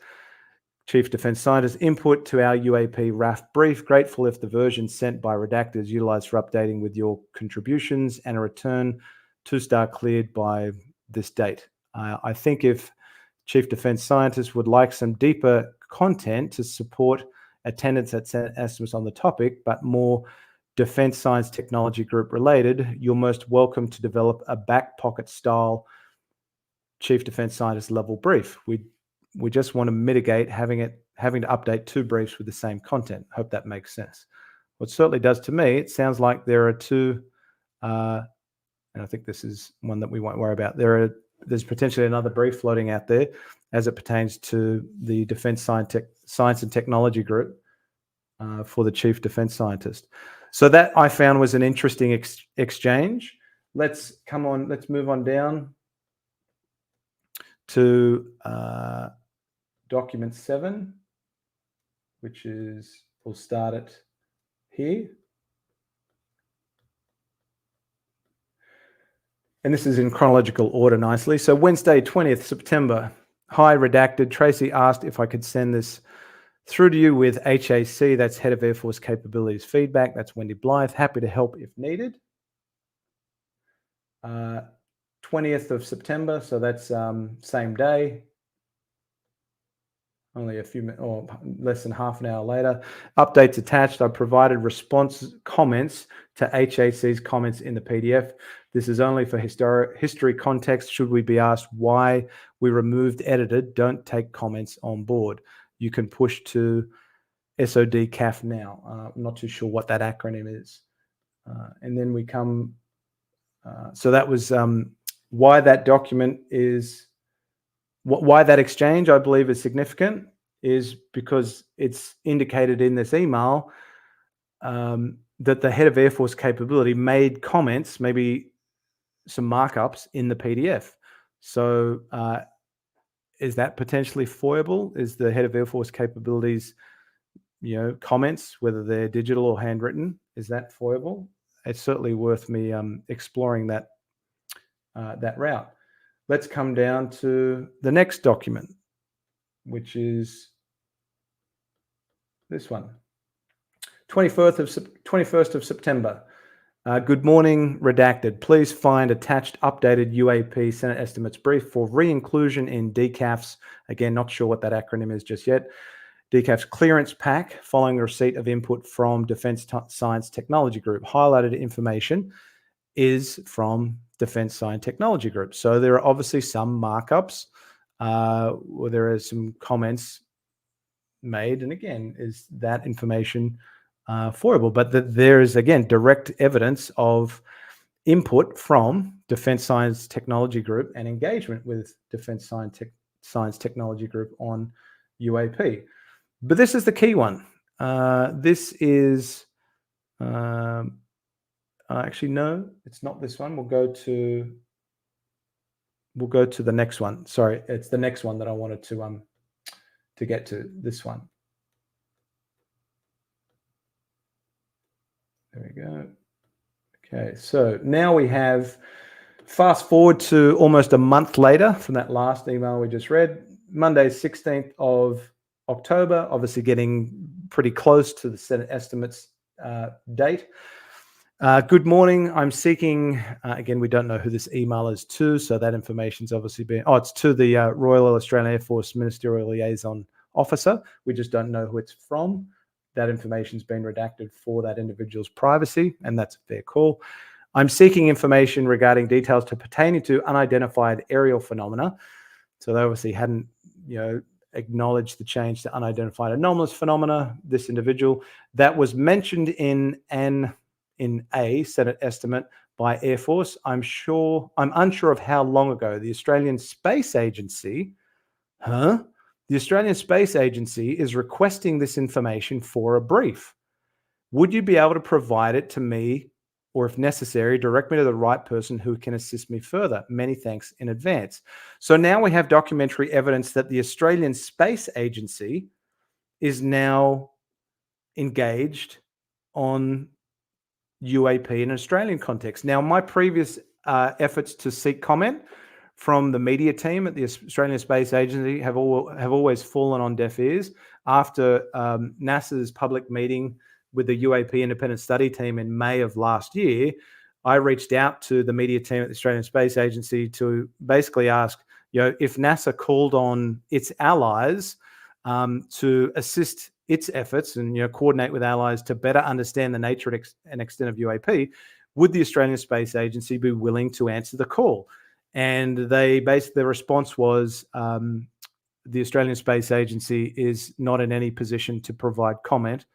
Speaker 1: Chief Defence Scientist, input to our UAP RAF brief. Grateful if the version sent by redacted is utilised for updating with your contributions and a return 2-star cleared by this date. I think if Chief Defence Scientist would like some deeper content to support attendance at estimates on the topic, but more Defence Science Technology Group related, you're most welcome to develop a back pocket style Chief Defence Scientist level brief. We just want to mitigate having to update 2 briefs with the same content. Hope that makes sense. What certainly does to me, it sounds like there are 2, and I think this is one that we won't worry about. There's potentially another brief floating out there as it pertains to the Defence Science and Technology Group for the Chief Defence Scientist. So that I found was an interesting exchange. Let's move on down to document 7, which is, we'll start it here. And this is in chronological order nicely. So Wednesday, 20th September. Hi, redacted. Tracy asked if I could send this through to you with HAC, that's Head of Air Force Capabilities Feedback. That's Wendy Blythe. Happy to help if needed. 20th of September, so that's same day. Only a few minutes or less than half an hour later. Updates attached. I provided response comments to HAC's comments in the PDF. This is only for history context. Should we be asked why we removed edited, don't take comments on board. You can push to SOD CAF now. I'm not too sure what that acronym is. And then we come, so that was why that document is, why that exchange I believe is significant is because it's indicated in this email that the Head of Air Force Capability made comments, maybe some markups in the PDF. So is that potentially FOIAble? Is the Head of Air Force Capabilities, comments, whether they're digital or handwritten, is that FOIAble? It's certainly worth me exploring that route. Let's come down to the next document, which is this one. 21st of September. Good morning, redacted. Please find attached updated UAP Senate estimates brief for re-inclusion in DCAF's, again, not sure what that acronym is just yet, DCAF's clearance pack following receipt of input from Defence Science Technology Group. Highlighted information is from Defence Science Technology Group. So there are obviously some markups where there are some comments made. And again, is that information FOIAble? But there is, again, direct evidence of input from Defence Science Technology Group and engagement with Defence Science Technology Group on UAP. But this is the key one. This is... actually, no, it's not this one. We'll go to the next one. Sorry, it's the next one that I wanted to get to. This one. There we go. Okay, so now we have, fast forward to almost a month later from that last email we just read, Monday, 16th of October, obviously getting pretty close to the Senate estimates date. Good morning. I'm seeking, again, we don't know who this email is to, so that information's obviously been, it's to the Royal Australian Air Force Ministerial Liaison Officer. We just don't know who it's from. That information's been redacted for that individual's privacy, and that's a fair call. I'm seeking information regarding details pertaining to unidentified aerial phenomena. So they obviously hadn't, acknowledged the change to unidentified anomalous phenomena, this individual. That was mentioned in a Senate estimate by Air Force. I'm unsure of how long ago. The Australian Space Agency, The Australian Space Agency is requesting this information for a brief. Would you be able to provide it to me or if necessary, direct me to the right person who can assist me further. Many thanks in advance. So now we have documentary evidence that the Australian Space Agency is now engaged on UAP in an Australian context. Now, my previous efforts to seek comment from the media team at the Australian Space Agency have always fallen on deaf ears. After NASA's public meeting with the UAP independent study team in May of last year, I reached out to the media team at the Australian Space Agency to basically ask, if NASA called on its allies to assist its efforts and coordinate with allies to better understand the nature and extent of UAP, would the Australian Space Agency be willing to answer the call? And their response was, the Australian Space Agency is not in any position to provide comment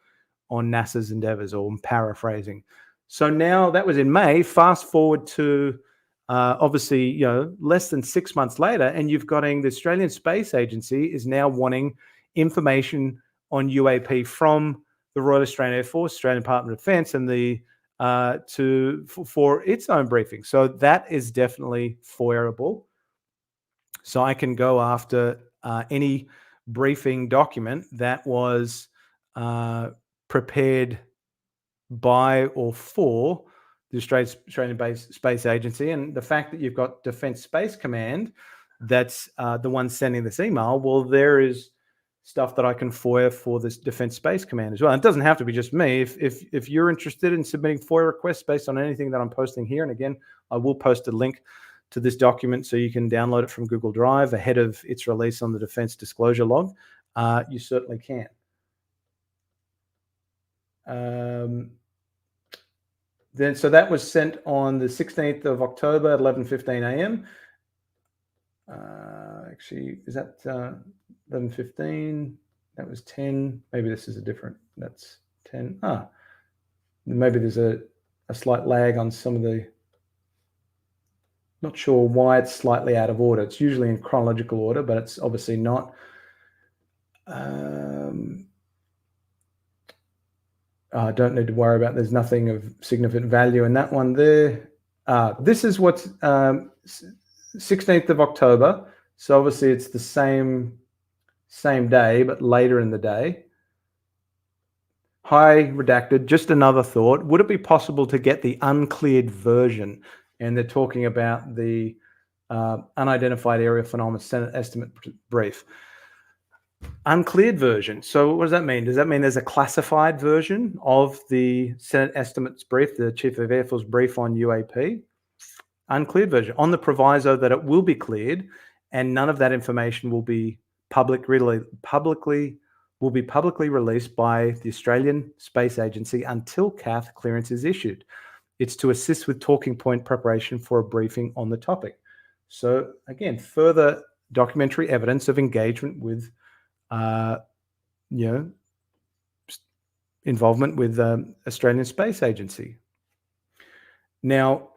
Speaker 1: on NASA's endeavours, or I'm paraphrasing. So now that was in May. Fast forward to obviously, less than 6 months later, and you've got the Australian Space Agency is now wanting information on UAP from the Royal Australian Air Force, Australian Department of Defence, and for its own briefing. So that is definitely FOIA-able. So I can go after any briefing document that was prepared by or for the Australian Space Agency. And the fact that you've got Defence Space Command, that's the one sending this email, well, there is stuff that I can FOIA for this Defence Space Command as well. And it doesn't have to be just me. If you're interested in submitting FOIA requests based on anything that I'm posting here, and again, I will post a link to this document so you can download it from Google Drive ahead of its release on the Defence Disclosure Log, you certainly can. So that was sent on the 16th of October at 11:15 a.m. Actually, is that 11:15? That was 10. Maybe this is a different. That's 10. Maybe there's a slight lag on some of the. Not sure why it's slightly out of order. It's usually in chronological order, but it's obviously not. I don't need to worry about. There's nothing of significant value in that one there. This is what's 16th of October. So obviously it's the same day, but later in the day. Hi, redacted. Just another thought. Would it be possible to get the uncleared version? And they're talking about the unidentified area phenomena Senate estimate brief. Uncleared version. So what does that mean? Does that mean there's a classified version of the Senate estimates brief, the Chief of Air Force brief on UAP? Uncleared version, on the proviso that it will be cleared and none of that information will be publicly released by the Australian Space Agency until CAF clearance is issued. It's to assist with talking point preparation for a briefing on the topic. So again, further documentary evidence of engagement with, involvement with Australian Space Agency. Now,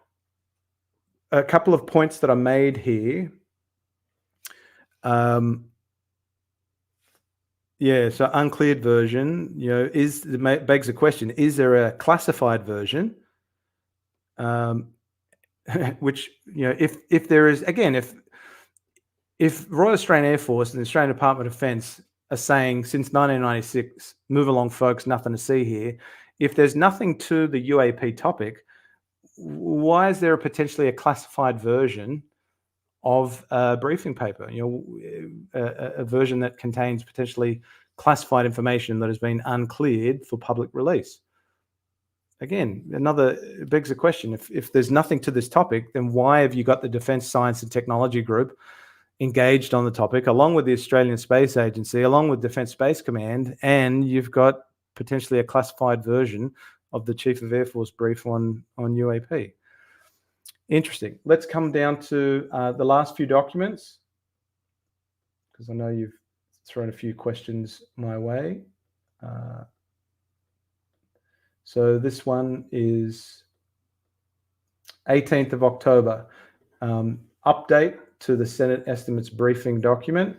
Speaker 1: a couple of points that are made here. So uncleared version, begs the question: is there a classified version? Which, if there is, again, if Royal Australian Air Force and the Australian Department of Defence are saying since 1996, move along, folks, nothing to see here. If there's nothing to the UAP topic, why is there potentially a classified version of a briefing paper? A version that contains potentially classified information that has been uncleared for public release. Again, it begs the question: if there's nothing to this topic, then why have you got the Defence Science and Technology Group engaged on the topic, along with the Australian Space Agency, along with Defence Space Command, and you've got potentially a classified version of the Chief of Air Force brief on UAP? Interesting. Let's come down to the last few documents, because I know you've thrown a few questions my way. So this one is 18th of October. Update to the Senate estimates briefing document.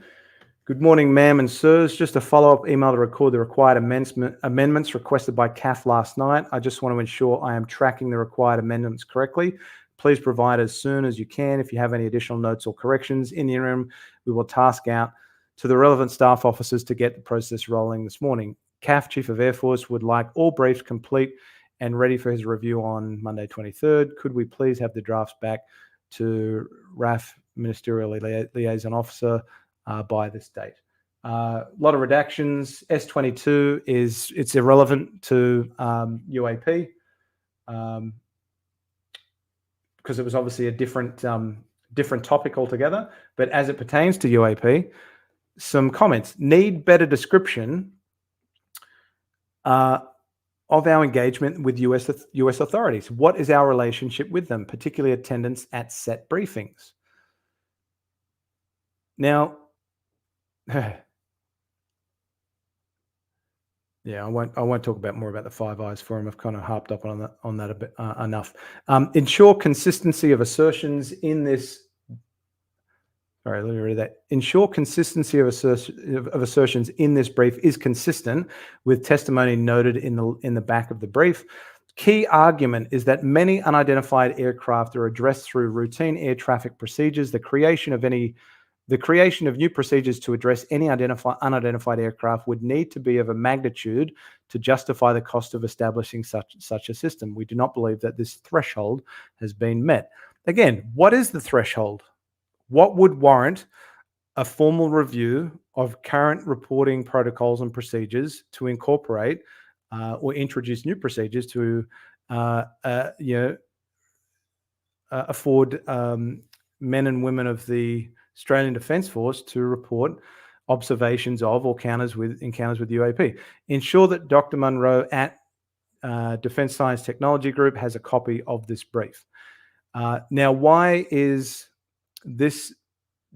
Speaker 1: Good morning, ma'am and sirs. Just a follow-up email to record the required amendments requested by CAF last night. I just want to ensure I am tracking the required amendments correctly. Please provide as soon as you can. If you have any additional notes or corrections in the interim, we will task out to the relevant staff officers to get the process rolling this morning. CAF Chief of Air Force would like all briefs complete and ready for his review on Monday 23rd. Could we please have the drafts back to RAF Ministerial Liaison Officer by this date? A lot of redactions. S22 it's irrelevant to UAP because it was obviously a different topic altogether. But as it pertains to UAP, some comments. Need better description of our engagement with US authorities. What is our relationship with them, particularly attendance at set briefings? Now, yeah, I won't talk about more about the Five Eyes Forum. I've kind of harped up on that a bit enough. Ensure consistency of assertions in this. Sorry, let me read that. Ensure consistency of assertions in this brief is consistent with testimony noted in the back of the brief. Key argument is that many unidentified aircraft are addressed through routine air traffic procedures. The creation of new procedures to address any unidentified aircraft would need to be of a magnitude to justify the cost of establishing such a system. We do not believe that this threshold has been met. Again, what is the threshold? What would warrant a formal review of current reporting protocols and procedures to incorporate or introduce new procedures to afford men and women of the Australian Defence Force to report observations of or encounters with UAP? Ensure that Dr. Munro at Defence Science Technology Group has a copy of this brief. Now, why is this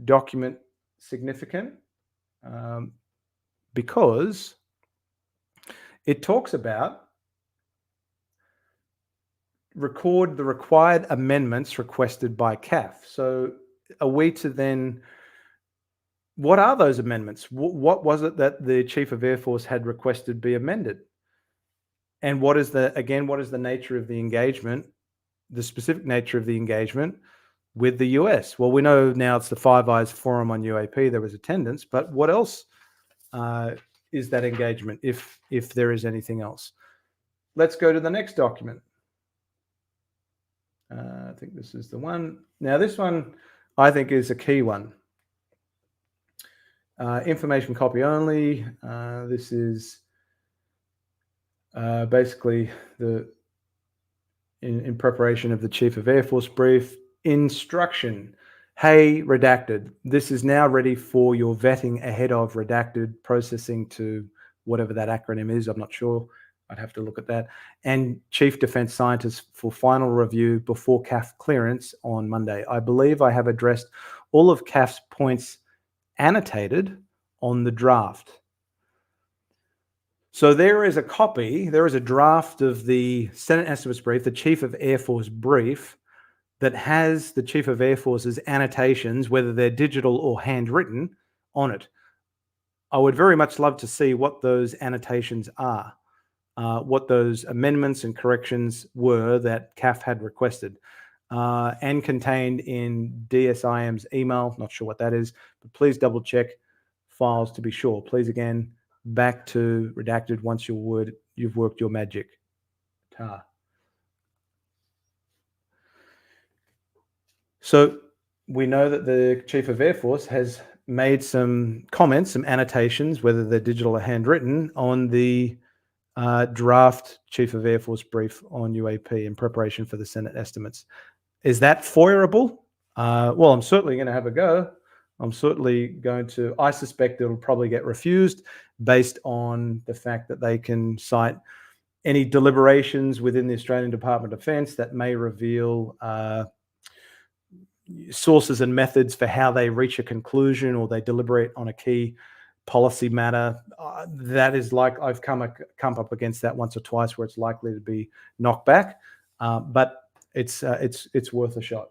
Speaker 1: document significant? Because it talks about record the required amendments requested by CAF. So are we to then, what are those amendments? What was it that the Chief of Air Force had requested be amended? And what is the nature of the engagement, the specific nature of the engagement with the US? Well, we know now it's the Five Eyes Forum on UAP. There was attendance, but what else is that engagement, if there is anything else? Let's go to the next document. I think this is the one. Now, this one I think is a key one. Information copy only. This is basically in preparation of the Chief of Air Force brief. Instruction. Hey, redacted. This is now ready for your vetting ahead of redacted processing to whatever that acronym is. I'm not sure. I'd have to look at that. And Chief Defence Scientist for final review before CAF clearance on Monday. I believe I have addressed all of CAF's points annotated on the draft. So there is a copy, there is a draft of the Senate Estimates brief, the Chief of Air Force brief, that has the Chief of Air Force's annotations, whether they're digital or handwritten, on it. I would very much love to see what those annotations are, what those amendments and corrections were that CAF had requested and contained in DSIM's email. Not sure what that is, but please double check files to be sure. Please, again, back to redacted once you've worked your magic. Ta. So we know that the Chief of Air Force has made some comments, some annotations, whether they're digital or handwritten, on the draft Chief of Air Force brief on UAP in preparation for the Senate estimates. Is that FOIA-able? Well, I'm certainly going to have a go. I'm certainly going to, I suspect it'll probably get refused based on the fact that they can cite any deliberations within the Australian Department of Defence that may reveal sources and methods for how they reach a conclusion or they deliberate on a key policy matter. That is like, I've come up against that once or twice where it's likely to be knocked back, but it's worth a shot.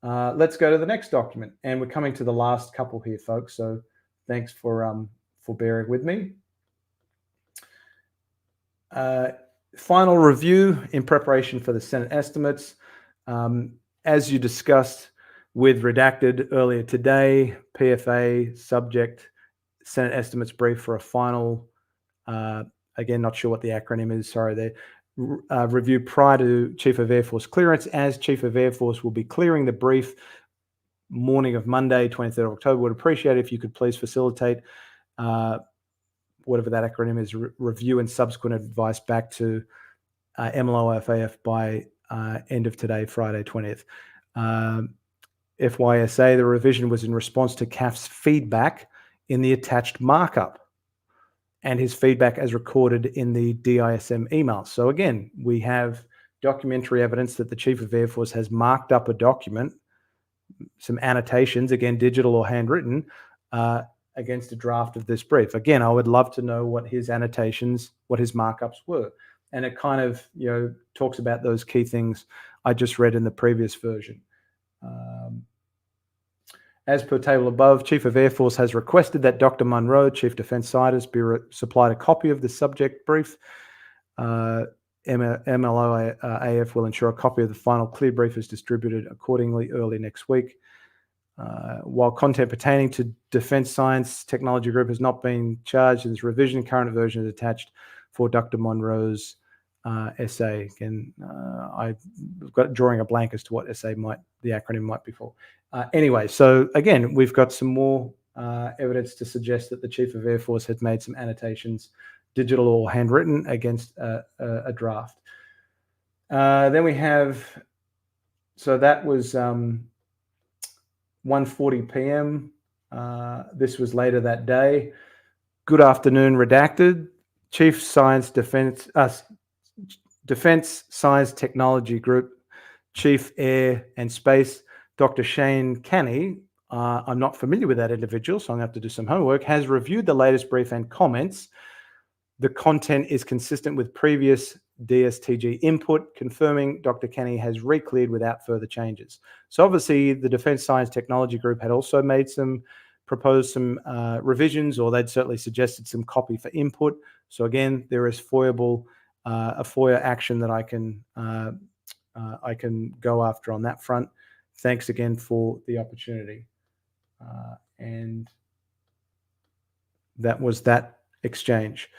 Speaker 1: Let's go to the next document, and we're coming to the last couple here, folks. So thanks for bearing with me. Final review in preparation for the Senate estimates. As you discussed with Redacted earlier today, PFA subject Senate estimates brief for a final, again, not sure what the acronym is, sorry, the review prior to Chief of Air Force clearance. As Chief of Air Force will be clearing the brief morning of Monday, 23rd of October, would appreciate it if you could please facilitate whatever that acronym is, review and subsequent advice back to MLOFAF by end of today, Friday 20th. FYSA, the revision was in response to CAF's feedback in the attached markup and his feedback as recorded in the DISM email. So again, we have documentary evidence that the Chief of Air Force has marked up a document, some annotations, again, digital or handwritten, against a draft of this brief. Again, I would love to know what his annotations, what his markups were. And it kind of, talks about those key things I just read in the previous version. As per table above, Chief of Air Force has requested that Dr. Munro, Chief Defence Scientist, be supplied a copy of the subject brief. MLOAF will ensure a copy of the final clear brief is distributed accordingly early next week. While content pertaining to Defence Science Technology Group has not been charged in this revision, current version is attached for Dr. Munro's essay. Again, I've got drawing a blank as to what essay the acronym might be for. Anyway, so again, we've got some more evidence to suggest that the Chief of Air Force had made some annotations, digital or handwritten, against a draft. Then we have, so that was 1:40 p.m. This was later that day. Good afternoon, Redacted. Chief Science Defense Science Technology Group, Chief Air and Space, Dr. Shane Canny, I'm not familiar with that individual, so I'm going to have to do some homework, has reviewed the latest brief and comments. The content is consistent with previous DSTG input, confirming Dr. Canny has re-cleared without further changes. So obviously the Defence Science Technology Group had also proposed some revisions, or they'd certainly suggested some copy for input. So again, there is a FOIA action that I can go after on that front. Thanks again for the opportunity. And that was that exchange.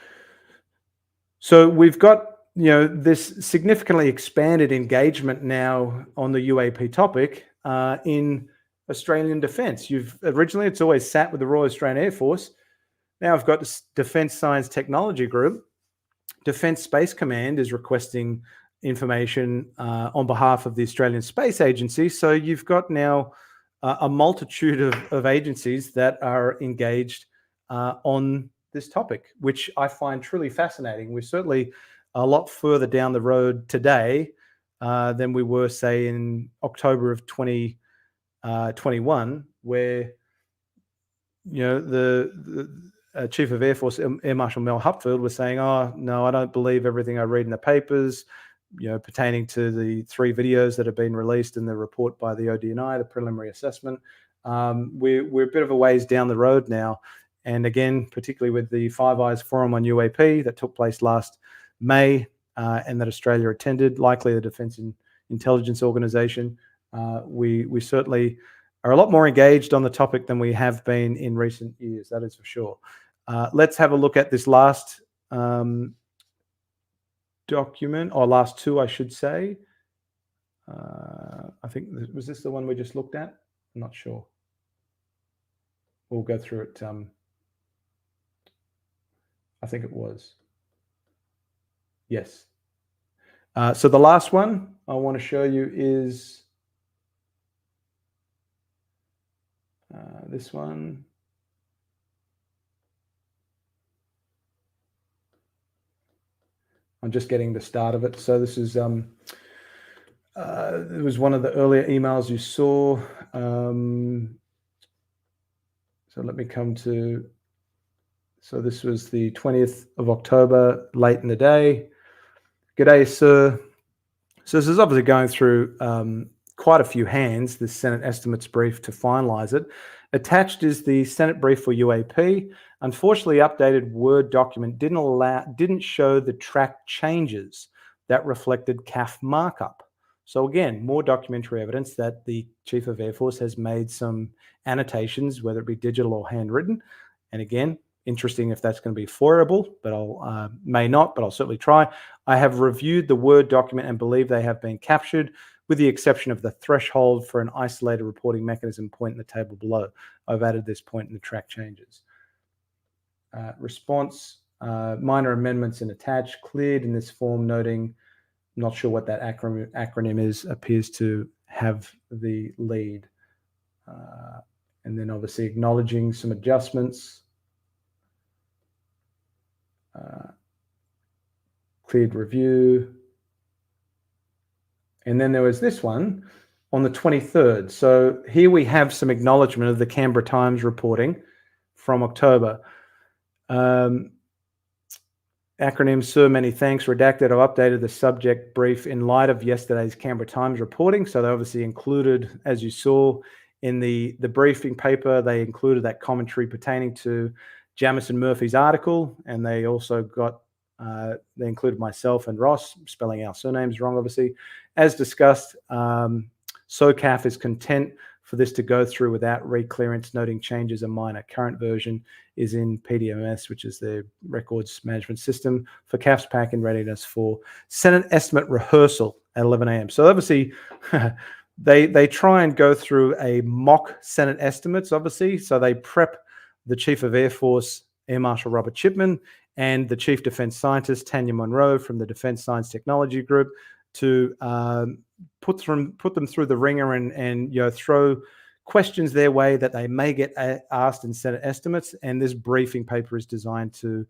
Speaker 1: So we've got, this significantly expanded engagement now on the UAP topic in Australian defence. Originally, it's always sat with the Royal Australian Air Force. Now I've got the Defence Science Technology Group. Defence Space Command is requesting information on behalf of the Australian Space Agency. So you've got now a multitude of agencies that are engaged on this topic, which I find truly fascinating. We're certainly a lot further down the road today than we were, say, in October of 2021, where the Chief of Air Force, Air Marshal Mel Hupfield, was saying, "Oh no, I don't believe everything I read in the papers, pertaining to the 3 videos that have been released in the report by the ODNI, the preliminary assessment." We're a bit of a ways down the road now. And again, particularly with the Five Eyes Forum on UAP that took place last May and that Australia attended, likely the Defence Intelligence Organisation, we certainly are a lot more engaged on the topic than we have been in recent years, that is for sure. Let's have a look at this last document, or last 2, I should say. I think, was this the one we just looked at? I'm not sure. We'll go through it. I think it was. Yes. So the last one I want to show you is this one. I'm just getting the start of it. So this is it was one of the earlier emails you saw. So let me come to, so this was the 20th of October, late in the day. G'day, sir. So this is obviously going through quite a few hands, this Senate estimates brief to finalize it. Attached is the Senate brief for UAP. Unfortunately, updated Word document didn't show the track changes that reflected CAF markup. So again, more documentary evidence that the Chief of Air Force has made some annotations, whether it be digital or handwritten. And again, interesting if that's going to be FOIA-able, but I'll may not, but I'll certainly try. I have reviewed the Word document and believe they have been captured, with the exception of the threshold for an isolated reporting mechanism point in the table below. I've added this point in the track changes. Response, minor amendments and attached, cleared in this form, noting, not sure what that acronym is, appears to have the lead. And then obviously acknowledging some adjustments. Cleared review. And then there was this one on the 23rd. So here we have some acknowledgement of the Canberra Times reporting from October. Acronym, sir, many thanks. Redacted, I've updated the subject brief in light of yesterday's Canberra Times reporting. So they obviously included, as you saw in the briefing paper, they included that commentary pertaining to Jamison Murphy's article, and they also got, they included myself and Ross, spelling our surnames wrong, obviously. As discussed, SOCAF is content for this to go through without re-clearance, noting changes are minor. Current version is in PDMS, which is the records management system for CAF's pack in readiness for Senate estimate rehearsal at 11 a.m. So obviously, they try and go through a mock Senate estimates, obviously. So they prep the Chief of Air Force, Air Marshal Robert Chipman, and the Chief Defense Scientist, Tanya Monroe, from the Defense Science Technology Group, to put them through the ringer and throw questions their way that they may get asked in Senate estimates. And this briefing paper is designed to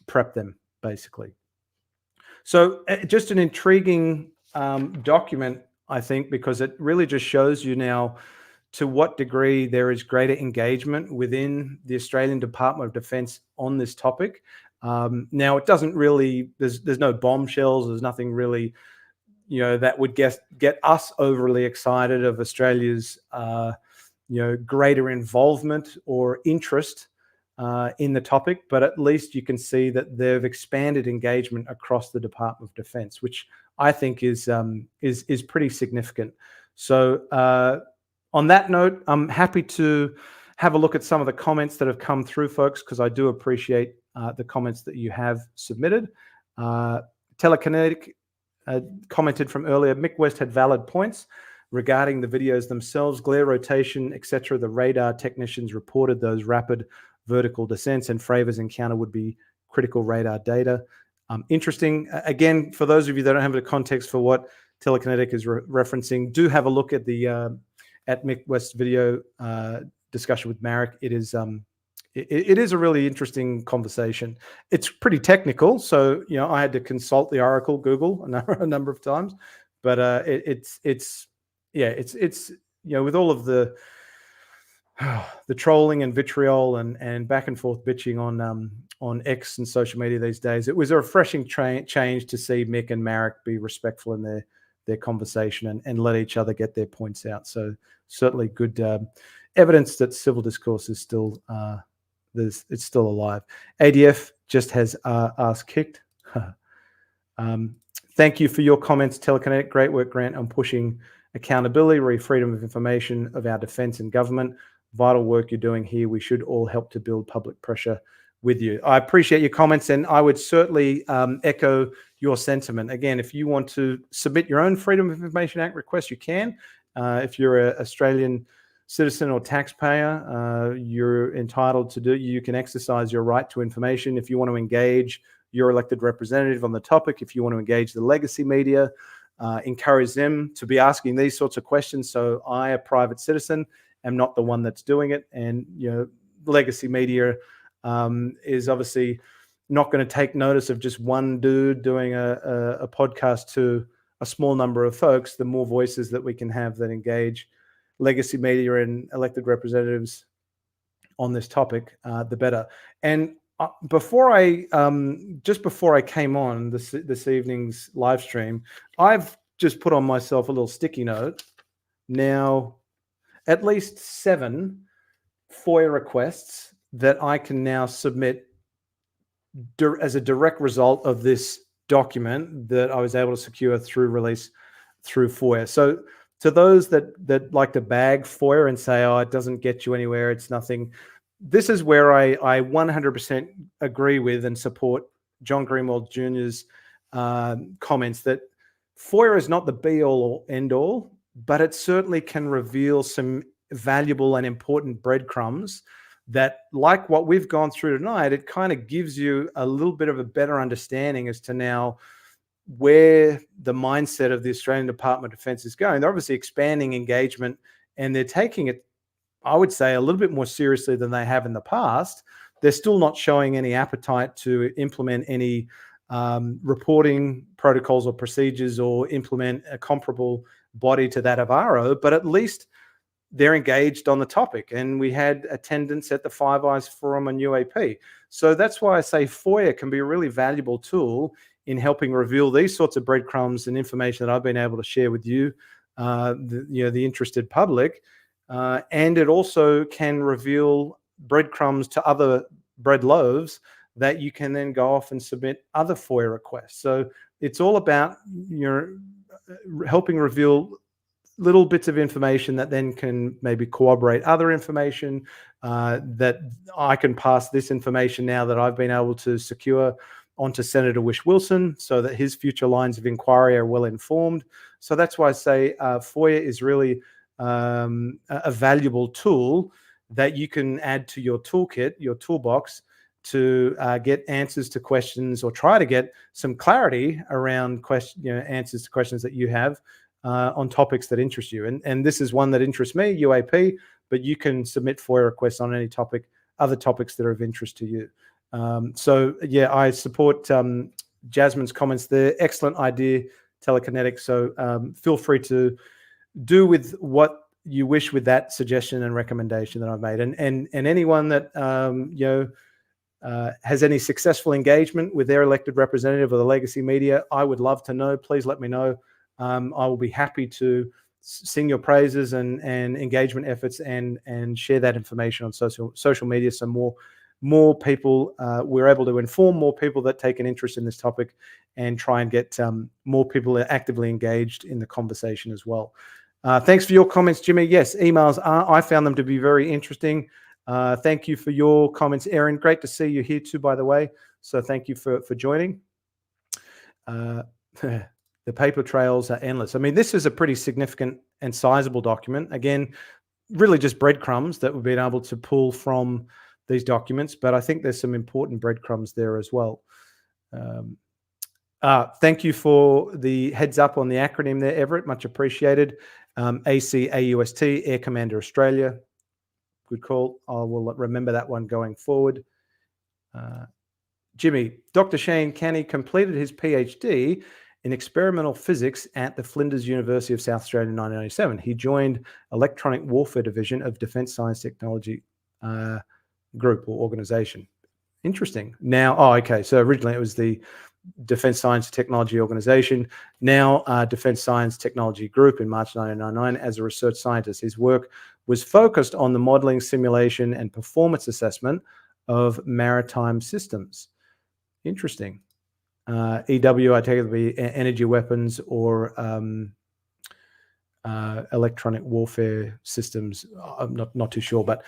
Speaker 1: prep them, basically. So just an intriguing document, I think, because it really just shows you now to what degree there is greater engagement within the Australian Department of Defence on this topic. Now, it doesn't really, there's no bombshells, there's nothing really, that would get us overly excited of Australia's, greater involvement or interest in the topic, but at least you can see that they've expanded engagement across the Department of Defence, which I think is pretty significant. So on that note, I'm happy to have a look at some of the comments that have come through, folks, because I do appreciate the comments that you have submitted. Telekinetic commented from earlier, Mick West had valid points regarding the videos themselves, glare rotation, etc. The radar technicians reported those rapid vertical descents, and Fravor's encounter would be critical radar data. Interesting. Again, for those of you that don't have the context for what telekinetic is referencing, do have a look at the at Mick West's video discussion with Marek. It is a really interesting conversation. It's pretty technical, so I had to consult the Oracle Google a number of times, but it's with all of the trolling and vitriol and back and forth bitching on X and social media these days, it was a refreshing change to see Mick and Marek be respectful in their conversation and let each other get their points out. So certainly good evidence that civil discourse is still it's still alive. ADF just has ass kicked. Thank you for your comments, Telekinetic. Great work, Grant, on pushing accountability, freedom of information of our defence and government. Vital work you're doing here. We should all help to build public pressure with you. I appreciate your comments, and I would certainly echo your sentiment. Again, if you want to submit your own Freedom of Information Act request, you can. If you're an Australian citizen or taxpayer, you're entitled to do. You can exercise your right to information. If you want to engage your elected representative on the topic, if you want to engage the legacy media, encourage them to be asking these sorts of questions. So I, a private citizen, am not the one that's doing it. And, legacy media is obviously not going to take notice of just one dude doing a podcast to a small number of folks. The more voices that we can have that engage legacy media and elected representatives on this topic, the better. And before I came on this evening's live stream, I've just put on myself a little sticky note. Now, at least 7 FOIA requests that I can now submit as a direct result of this document that I was able to secure through release through FOIA. So to those that like to bag FOIA and say, oh, it doesn't get you anywhere, it's nothing, this is where I 100% agree with and support John Greenwald Jr.'s comments that FOIA is not the be-all or end-all, but it certainly can reveal some valuable and important breadcrumbs that, like what we've gone through tonight, it kind of gives you a little bit of a better understanding as to now where the mindset of the Australian Department of Defence is going. They're obviously expanding engagement, and they're taking it, I would say, a little bit more seriously than they have in the past. They're still not showing any appetite to implement any reporting protocols or procedures or implement a comparable body to that of AARO, but at least they're engaged on the topic. And we had attendance at the Five Eyes Forum on UAP. So that's why I say FOIA can be a really valuable tool in helping reveal these sorts of breadcrumbs and information that I've been able to share with you, the interested public. And it also can reveal breadcrumbs to other bread loaves that you can then go off and submit other FOIA requests. So it's all about helping reveal little bits of information that then can maybe corroborate other information, that I can pass this information now that I've been able to secure onto Senator Whish-Wilson so that his future lines of inquiry are well informed. So that's why I say FOIA is really a valuable tool that you can add to your toolkit, your toolbox, to get answers to questions or try to get some clarity around answers to questions that you have on topics that interest you. And this is one that interests me, UAP, but you can submit FOIA requests on any topic, other topics that are of interest to you. So yeah, I support Jasmine's comments there. Excellent idea, telekinetic. So feel free to do with what you wish with that suggestion and recommendation that I've made. And anyone that has any successful engagement with their elected representative or the legacy media, I would love to know. Please let me know. I will be happy to sing your praises and engagement efforts and share that information on social media, so more people, we're able to inform more people that take an interest in this topic and try and get more people actively engaged in the conversation as well. Thanks for your comments, Jimmy. Yes, emails I found them to be very interesting. Thank you for your comments, Erin. Great to see you here too, by the way. So thank you for joining. The paper trails are endless. I mean, this is a pretty significant and sizable document. Again, really just breadcrumbs that we've been able to pull from these documents, but I think there's some important breadcrumbs there as well. Thank you for the heads up on the acronym there, Everett. Much appreciated. ACAUST, Air Commander Australia. Good call. I will remember that one going forward. Jimmy, Dr. Shane Canny completed his PhD in experimental physics at the Flinders University of South Australia in 1997. He joined Electronic Warfare Division of Defence Science Technology Group or Organisation. Interesting. Now, okay. So originally it was the Defence Science Technology Organisation, now Defence Science Technology Group in March 1999 as a research scientist. His work was focused on the modelling, simulation and performance assessment of maritime systems. Interesting. EW, I take it to be energy weapons or electronic warfare systems. I'm not too sure, but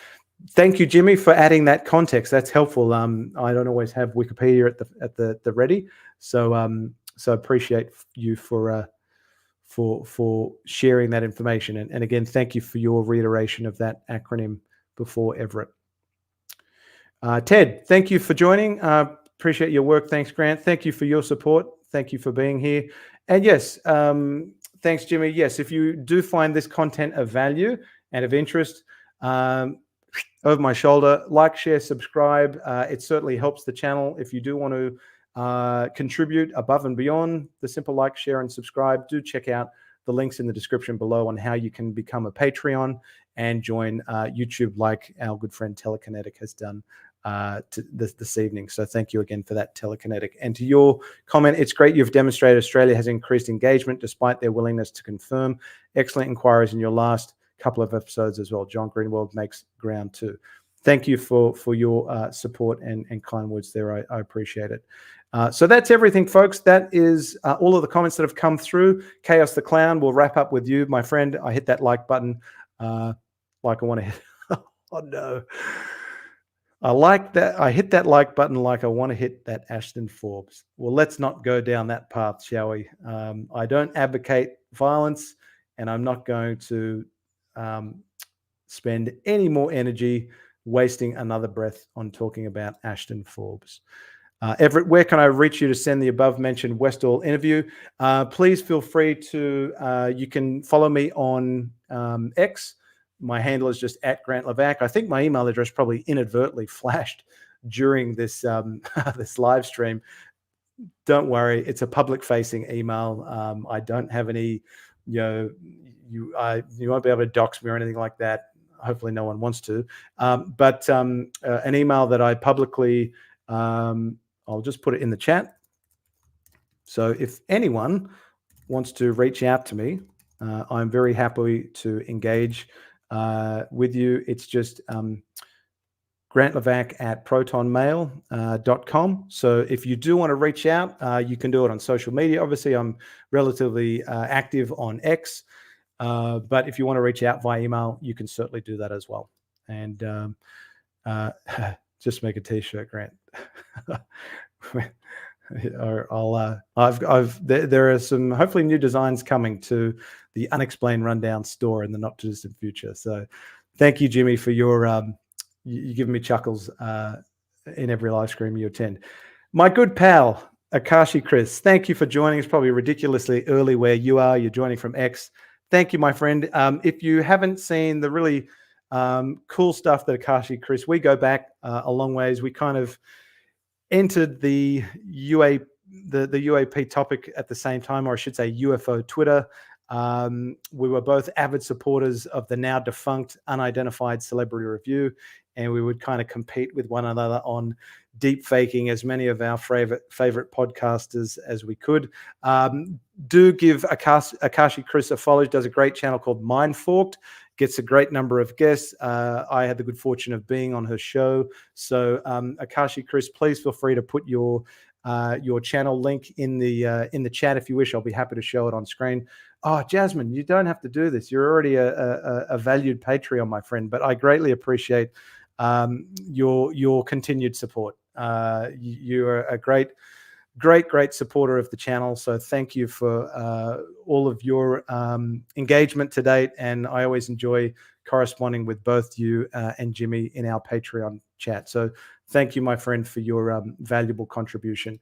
Speaker 1: thank you, Jimmy, for adding that context. That's helpful. I don't always have Wikipedia at the ready, so so appreciate you for sharing that information. And again, thank you for your reiteration of that acronym before, Everett. Ted, thank you for joining. Appreciate your work. Thanks, Grant. Thank you for your support. Thank you for being here. And yes, thanks, Jimmy. Yes, if you do find this content of value and of interest, over my shoulder, like, share, subscribe. It certainly helps the channel. If you do want to contribute above and beyond the simple like, share, and subscribe, do check out the links in the description below on how you can become a Patreon and join YouTube like our good friend Telekinetic has done this evening. So thank you again for that, Telekinetic. And to your comment, it's great you've demonstrated Australia has increased engagement despite their willingness to confirm. Excellent inquiries in your last couple of episodes as well. John Greenwald makes ground too. Thank you for your support and kind words there. I appreciate it. So that's everything, folks. That is all of the comments that have come through. Chaos the Clown will wrap up with you, my friend. I hit that like button like I want to hit. Oh, no. I like that. I hit that like button like I want to hit that Ashton Forbes. Well, let's not go down that path, shall we? I don't advocate violence, and I'm not going to spend any more energy wasting another breath on talking about Ashton Forbes. Everett, where can I reach you to send the above mentioned Westall interview? Please feel free to, you can follow me on X. My handle is just @GrantLavac. I think my email address probably inadvertently flashed during this this live stream. Don't worry, it's a public-facing email. I don't have any, you won't be able to dox me or anything like that. Hopefully, no one wants to. But an email that I publicly, I'll just put it in the chat. So if anyone wants to reach out to me, I'm very happy to engage with you. It's just grantlavac@protonmail.com. So if you do want to reach out, you can do it on social media. Obviously, I'm relatively active on X, but if you want to reach out via email, you can certainly do that as well. And just make a T-shirt, Grant. There are some hopefully new designs coming to the Unexplained Rundown store in the not too distant future. So thank you, Jimmy, for your you giving me chuckles in every live stream you attend. My good pal Akashi Chris, thank you for joining. It's probably ridiculously early where you are. You're joining from X. Thank you, my friend. If you haven't seen the really cool stuff that Akashi Chris, we go back a long ways. We kind of entered the UAP topic at the same time, or I should say UFO Twitter. We were both avid supporters of the now defunct Unidentified Celebrity Review, and we would kind of compete with one another on deep faking as many of our favorite podcasters as we could. Do give Akashi Chris a follow. He does a great channel called Mind Forked. Gets a great number of guests. I had the good fortune of being on her show. So Akashi Chris, please feel free to put your channel link in the chat if you wish. I'll be happy to show it on screen. Oh, Jasmine, you don't have to do this. You're already a valued Patreon, my friend, but I greatly appreciate your continued support. You are a great supporter of the channel. So thank you for all of your engagement to date. And I always enjoy corresponding with both you and Jimmy in our Patreon chat. So thank you, my friend, for your valuable contribution.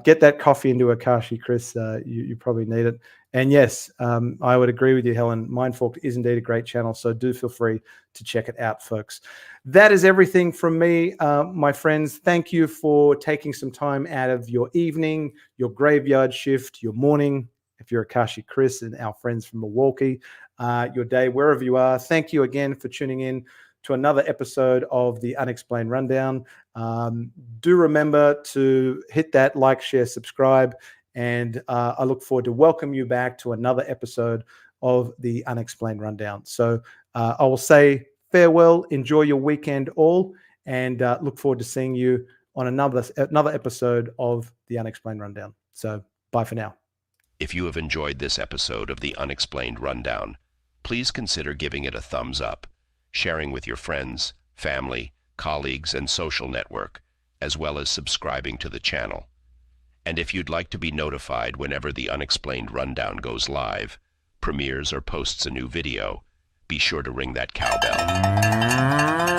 Speaker 1: Get that coffee into Akashi, Chris. You probably need it. And yes, I would agree with you, Helen. Mindforked is indeed a great channel, so do feel free to check it out, folks. That is everything from me, my friends. Thank you for taking some time out of your evening, your graveyard shift, your morning, if you're Akashi Chris and our friends from Milwaukee, your day, wherever you are. Thank you again for tuning in to another episode of the Unexplained Rundown. Do remember to hit that like, share, subscribe, and I look forward to welcome you back to another episode of the Unexplained Rundown. So I will say farewell, enjoy your weekend all, and look forward to seeing you on another episode of the Unexplained Rundown. So bye for now.
Speaker 8: If you have enjoyed this episode of the Unexplained Rundown, please consider giving it a thumbs up, sharing with your friends, family, colleagues, and social network, as well as subscribing to the channel. And if you'd like to be notified whenever the Unexplained Rundown goes live, premieres, or posts a new video, be sure to ring that cowbell.